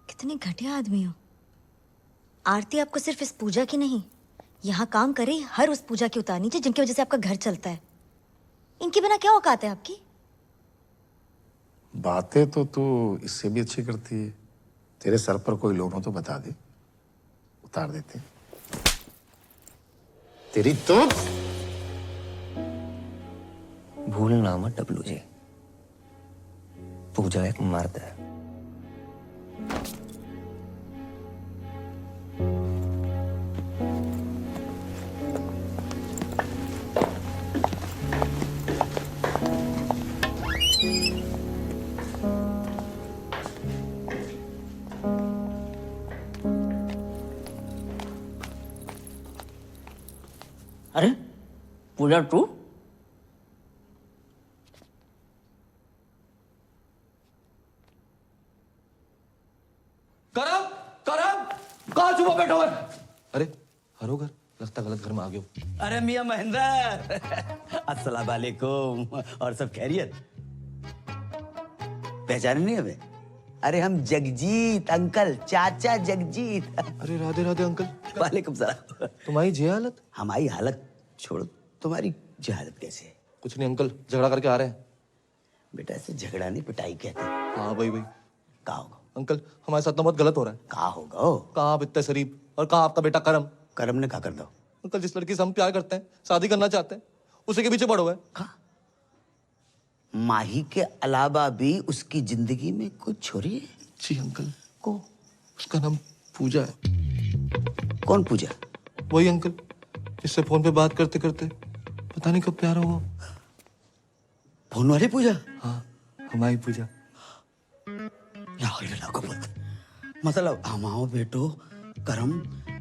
कितने घटिया आदमी हो। आरती आपको सिर्फ इस पूजा की नहीं, यहाँ काम करे हर उस पूजा की उतारनी चाहिए जिनकी वजह से आपका घर चलता है। इनके बिना क्या औकात है आपकी? बातें तो तू इससे भी अच्छी करती है। तेरे सर पर कोई लोन हो तो बता दे, उतार देते हैं। तेरी तो भूलना मत डब्लू जी, पूजा एक मर्द है। अरे पूजा तू? करम करम कहाँ छुपा बैठा हुआ है? अरे हरो घर, लगता गलत घर में आ गए हो। अरे मियां महेंद्र, अस्सलाम वालेकुम। और सब खैरियत? पहचाने नहीं हमें? अरे हम जगजीत अंकल, चाचा जगजीत। अरे राधे राधे अंकल। वालेकुम सलाम। तुम्हारी जे हालत? हमारी हालत छोड़ो, तुम्हारी जे हालत कैसे है? कुछ नहीं अंकल, झगड़ा करके आ रहे हैं। बेटा ऐसे झगड़ा नहीं पिटाई कहते हैं। हाँ भाई भाई। कहाँ होगा अंकल हमारे साथ तो बहुत गलत हो रहा है। कहाँ होगा? कहाँ आप इतने शरीफ और कहाँ आपका बेटा करम। करम ने कहा कर दो। अंकल जिस लड़की से हम प्यार करते हैं, शादी करना चाहते हैं, उसी के पीछे पड़ो है। माही के अलावा भी उसकी जिंदगी में कुछ छोरी है? जी अंकल। को उसका नाम पूजा है। कौन पूजा? वही अंकल जिससे फोन पे बात करते करते पता नहीं कब प्यार हुआ। फोन वाली पूजा? हाँ हमारी पूजा। मतलब हमाओ बेटो करम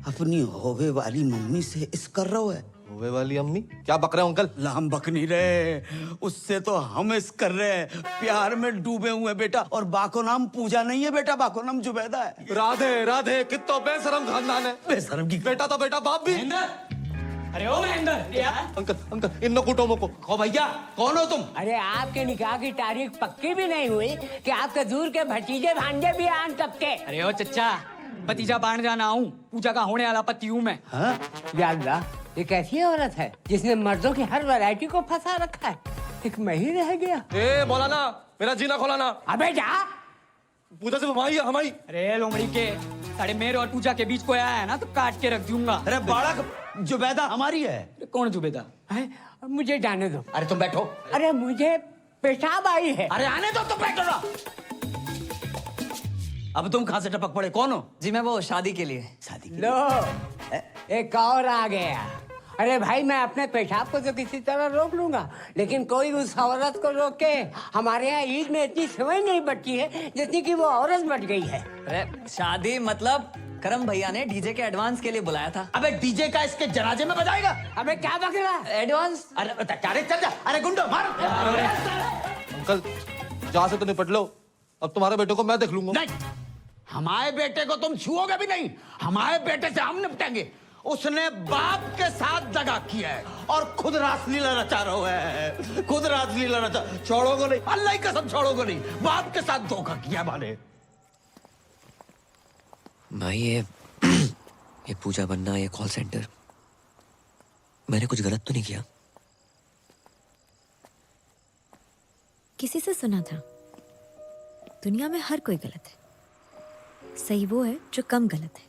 अपनी होवे वाली मम्मी से इस कर रहा है। होवे वाली अम्मी? क्या बक रहे हो अंकल? हम बक नहीं रहे, उससे तो हम इस कर रहे हैं। प्यार में डूबे हुए बेटा। और बाको नाम पूजा नहीं है बेटा, बाको नाम जुबैदा है। राधे राधे, कितना बेशरम खानदान है। बेशरम की बेटा तो बेटा, बाप भी। अरे ओ महेंद्र, अंकल अंकल इन कुटो को। ओ भैया कौन हो तुम? अरे आपके निकाह की तारीख पक्की भी नहीं हुई कि आपके दूर के भतीजे भांजे भी आन तब के। अरे ओ चच्चा, भतीजा बाण जाना हूँ, पूजा का होने वाला पति हूँ मैं। या अल्लाह, ये कैसी औरत है जिसने मर्दों की हर वैरायटी को फंसा रखा है? एक मैं ही रह गया। ए मौलाना, मेरा जीना खोलाना। अबे जा। पूजा से हमारी। अरे लोमड़ी के साढ़े मेरे और पूजा के बीच कोई आया है ना तो काट के रख दूंगा। अरे बालक, जुबैदा हमारी है। कौन जुबैदा? मुझे जाने दो। अरे तुम बैठो। अरे मुझे पेशाब आई है। अरे आने दो, तुम बैठो ना। अब तुम कहाँ से टपक पड़े? कौन हो? जी मैं वो शादी के लिए। शादी लो एक और आ गया। अरे भाई मैं अपने पेशाब को तो किसी तरह रोक लूंगा, लेकिन कोई उस औरत को रोके। हमारे यहाँ ईद में इतनी समय नहीं बची है जितनी कि वो औरत बच गई है। अरे शादी मतलब करम भैया ने डीजे के एडवांस के लिए बुलाया था। अबे डीजे का इसके जनाजे में बजाएगा? अबे क्या बक रहा? एडवांस? अरे चल जा। अरे गुंडो मार। अंकल जहाँ से तो निपट लो, अब तुम्हारे बेटे को मैं देख लूंगा। नहीं, हमारे बेटे को तुम छुओगे भी नहीं। हमारे बेटे से हम निपटेंगे। उसने बाप के साथ दगा किया है और खुद रासलीला रचा रहा है। खुद रासलीला रचा। छोड़ोगे नहीं, अल्लाह की कसम छोड़ोगे नहीं। बाप के साथ धोखा किया माने। भाई ये पूजा बनना, ये कॉल सेंटर, मैंने कुछ गलत तो नहीं किया? किसी से सुना था दुनिया में हर कोई गलत है, सही वो है जो कम गलत है।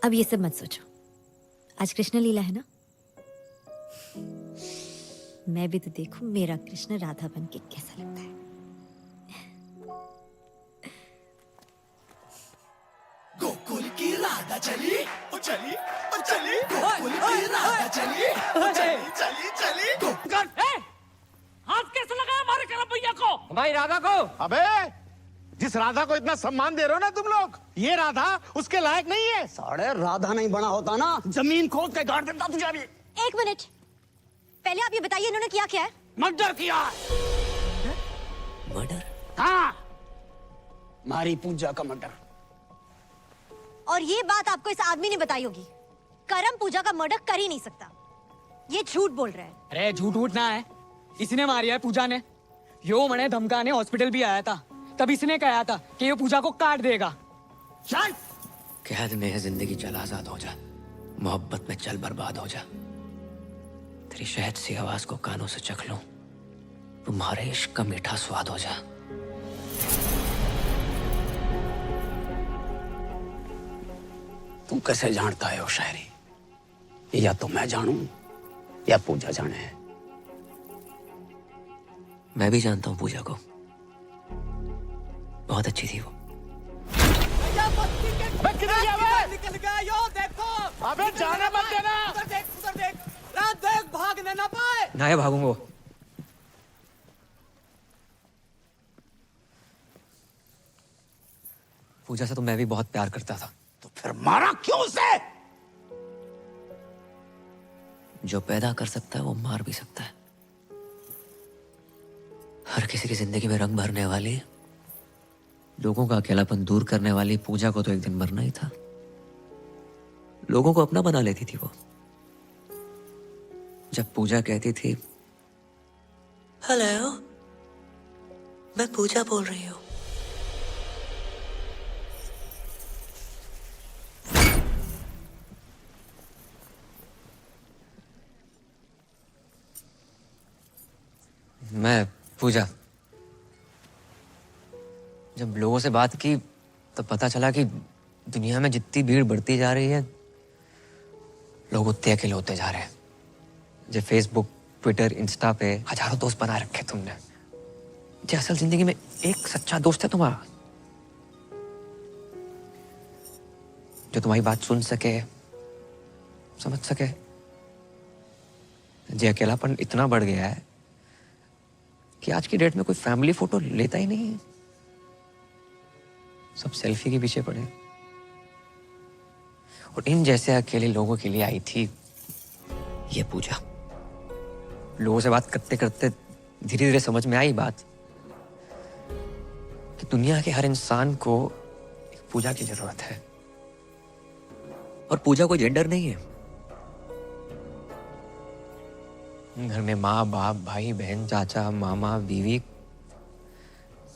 अब ये सब मत सोचो, आज कृष्ण लीला है ना, मैं भी तो देखूं मेरा कृष्ण राधा बन के कैसा लगता है। गोकुल की राधा चली, ओ चली, ओ चली, गोकुल की राधा चली, ओ चली, चली, चली, गोकुल। हाथ कैसे लगाया हमारे करम भैया को? हमारी राधा को? अबे जिस राधा को इतना सम्मान दे रहे हो ना तुम लोग, ये राधा उसके लायक नहीं है। साढ़े राधा नहीं बना होता ना, जमीन खोद के गाड़ देता तुझे भी। एक मिनट, पहले आप ये बताइए इन्होंने किया क्या है? मर्डर किया। मर्डर? हाँ, मारी पूजा का मर्डर। और ये बात आपको इस आदमी ने बताई होगी। करम पूजा का मर्डर कर ही नहीं सकता। ये झूठ बोल रहा है। अरे झूठ वूठ ना है, इसने मारी है पूजा ने। यो मने धमकाने हॉस्पिटल भी आया था, तब इसने कहा था कि ये पूजा को काट देगा। चल कैद में है जिंदगी, चल आजाद हो जा। मोहब्बत में चल बर्बाद हो जा। तेरी शहद सी आवाज को कानों से चख लूं, तुम्हारे इश्क का मीठा स्वाद हो जा। तू कैसे जानता है वो शायरी? या तो मैं जानूं या पूजा जाने। मैं भी जानता हूं पूजा को, बहुत अच्छी थी वो। निकल गया यो, देखो। अबे जाने मत देना। उधर देख, रात देख, भागने ना पाए। ना भागूंगा। पूजा से तो मैं भी बहुत प्यार करता था। तो फिर मारा क्यों उसे? जो पैदा कर सकता है वो मार भी सकता है। हर किसी की जिंदगी में रंग भरने वाली, लोगों का अकेलापन दूर करने वाली पूजा को तो एक दिन मरना ही था। लोगों को अपना बना लेती थी वो। जब पूजा कहती थी हेलो, मैं पूजा बोल रही हूँ। मैं पूजा, जब लोगों से बात की तो पता चला कि दुनिया में जितनी भीड़ बढ़ती जा रही है, लोग उतने अकेले होते जा रहे हैं। जो फेसबुक, ट्विटर, इंस्टा पे हजारों दोस्त बना रखे तुमने, जो असल जिंदगी में एक सच्चा दोस्त है तुम्हारा, जो तुम्हारी बात सुन सके, समझ सके। जो अकेलापन इतना बढ़ गया है कि आज की डेट में कोई फैमिली फोटो लेता ही नहीं है, सब सेल्फी के पीछे पड़े। और इन जैसे अकेले लोगों के लिए आई थी ये पूजा। लोगों से बात करते करते धीरे धीरे समझ में आई बात कि दुनिया के हर इंसान को एक पूजा की जरूरत है। और पूजा कोई जेंडर नहीं है। घर में माँ बाप, भाई बहन, चाचा, मामा, बीवी,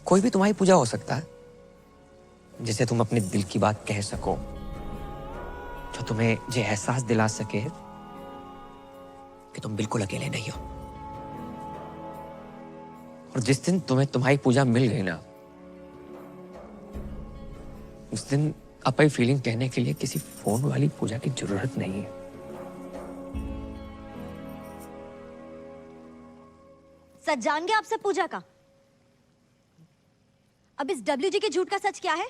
कोई भी तुम्हारी पूजा हो सकता है, जिसे तुम अपने दिल की बात कह सको, जो तुम्हें ये एहसास दिला सके कि तुम बिल्कुल अकेले नहीं हो। और जिस दिन तुम्हें तुम्हारी पूजा मिल गई ना, उस दिन अपनी फीलिंग कहने के लिए किसी फोन वाली पूजा की जरूरत नहीं है। सच जान गए आपसे पूजा का? अब इस WG के झूठ का सच क्या है?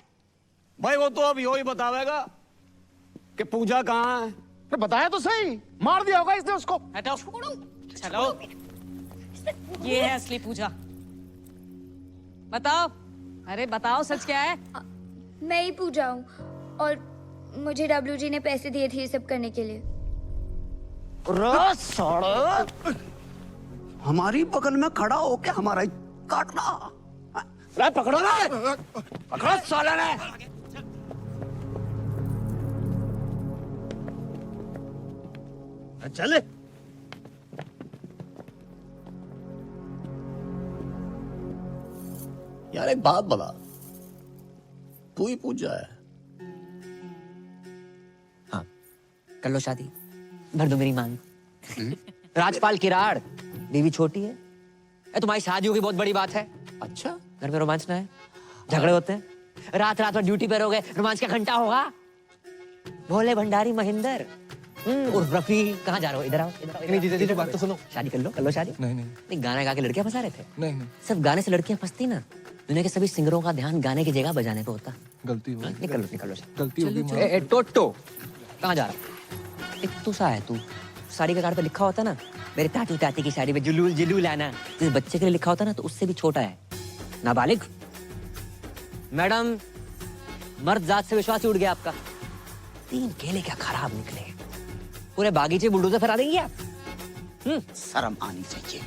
भाई वो तो अब यो ही बतावेगा कि पूजा कहाँ है। तो बताया तो सही, मार दिया होगा इसने उसको। हटाओ, चलो। ये है असली पूजा। बताओ, अरे बताओ सच क्या है? मैं ही पूजा हूँ और मुझे WG ने पैसे दिए थे ये सब करने के लिए। हमारी बगल में खड़ा होके हमारा ही काटना। पकड़ो ना, पकड़ो साले ने। चले। यार एक बात बता, तू ही पूजा है? हाँ, कर लो शादी, भर दो मेरी मांग। राजपाल किराड़, बीवी छोटी है। तुम्हारी शादी होगी बहुत बड़ी बात है। अच्छा, घर में रोमांच ना है, झगड़े होते हैं, रात रात में ड्यूटी पे रहोगे, रोमांच का घंटा होगा। भोले भंडारी महेंद्र और रफी, कहाँ जा रहे हो? इधर आओ, इधर आओ। नहीं जीजा बात तो सुनो। शादी कर लो शादी। नहीं गाना गा के लड़कियां फंसा रहे थे। नहीं सब गाने से लड़कियां फंसती ना। दुनिया के सभी सिंगरों का ध्यान गाने की जगह बजाने पे होता। गलती हो निकलो गलती होगी। ए टोटो, कहाँ जा रहा? एक तू सा है तू, साड़ी के कार्ड पे लिखा होता ना, मेरे ताती ताती की साड़ी पे जुलूल जुलूल आना, जिस बच्चे के लिए लिखा होता ना तो उससे भी छोटा है, नाबालिग। मैडम, मर्द जात से विश्वास ही उड़ गया आपका। 3 केले क्या खराब निकले, पूरे बागीचे बुलडोजर फैला देंगे आप। शर्म आनी चाहिए,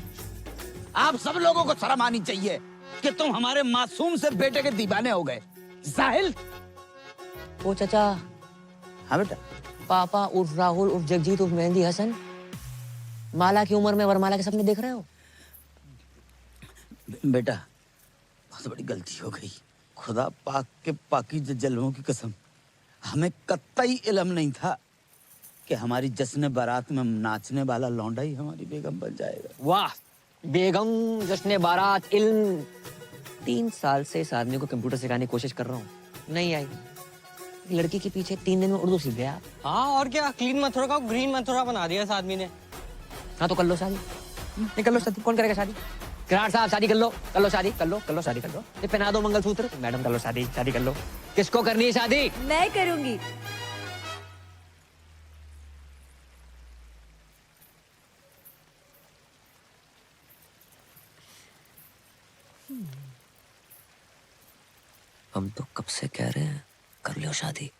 आप सब लोगों को शर्म आनी चाहिए कि तुम हमारे मासूम से बेटे के दीवाने हो गए। जाहिल। ओ चाचा। हाँ बेटा। पापा उर्फ राहुल उर्फ जगजीत उर्फ मेहंदी हसन, माला की उम्र में वरमाला के सपने देख रहे हो? बेटा बहुत बड़ी गलती हो गई। खुदा पाक के पाकीज़ जलवों की कसम, हमें कतई इल्म नहीं था कि हमारी जश्न बारात में नाचने वाला लौंडा ही हमारी बेगम बन जाएगा। वाह, बेगम, जश्न बारात, इल्म। 3 साल से इस आदमी को कंप्यूटर सिखाने की कोशिश कर रहा हूँ, नहीं आई। लड़की के पीछे 3 दिन में उर्दू सीख गया। हाँ और क्या, क्लीन मथुरा का ग्रीन मथुरा बना दिया इस आदमी ने। हाँ तो कर लो शादी, नहीं कर लो शादी, कौन करेगा शादी? किराड़ साहब शादी कर लो शादी, कर लो शादी कर लो। ये पहना दो मंगलसूत्र, मैडम कर लो शादी कर लो। किसको करनी है शादी? मैं करूंगी। हम तो कब से कह रहे हैं कर लो शादी।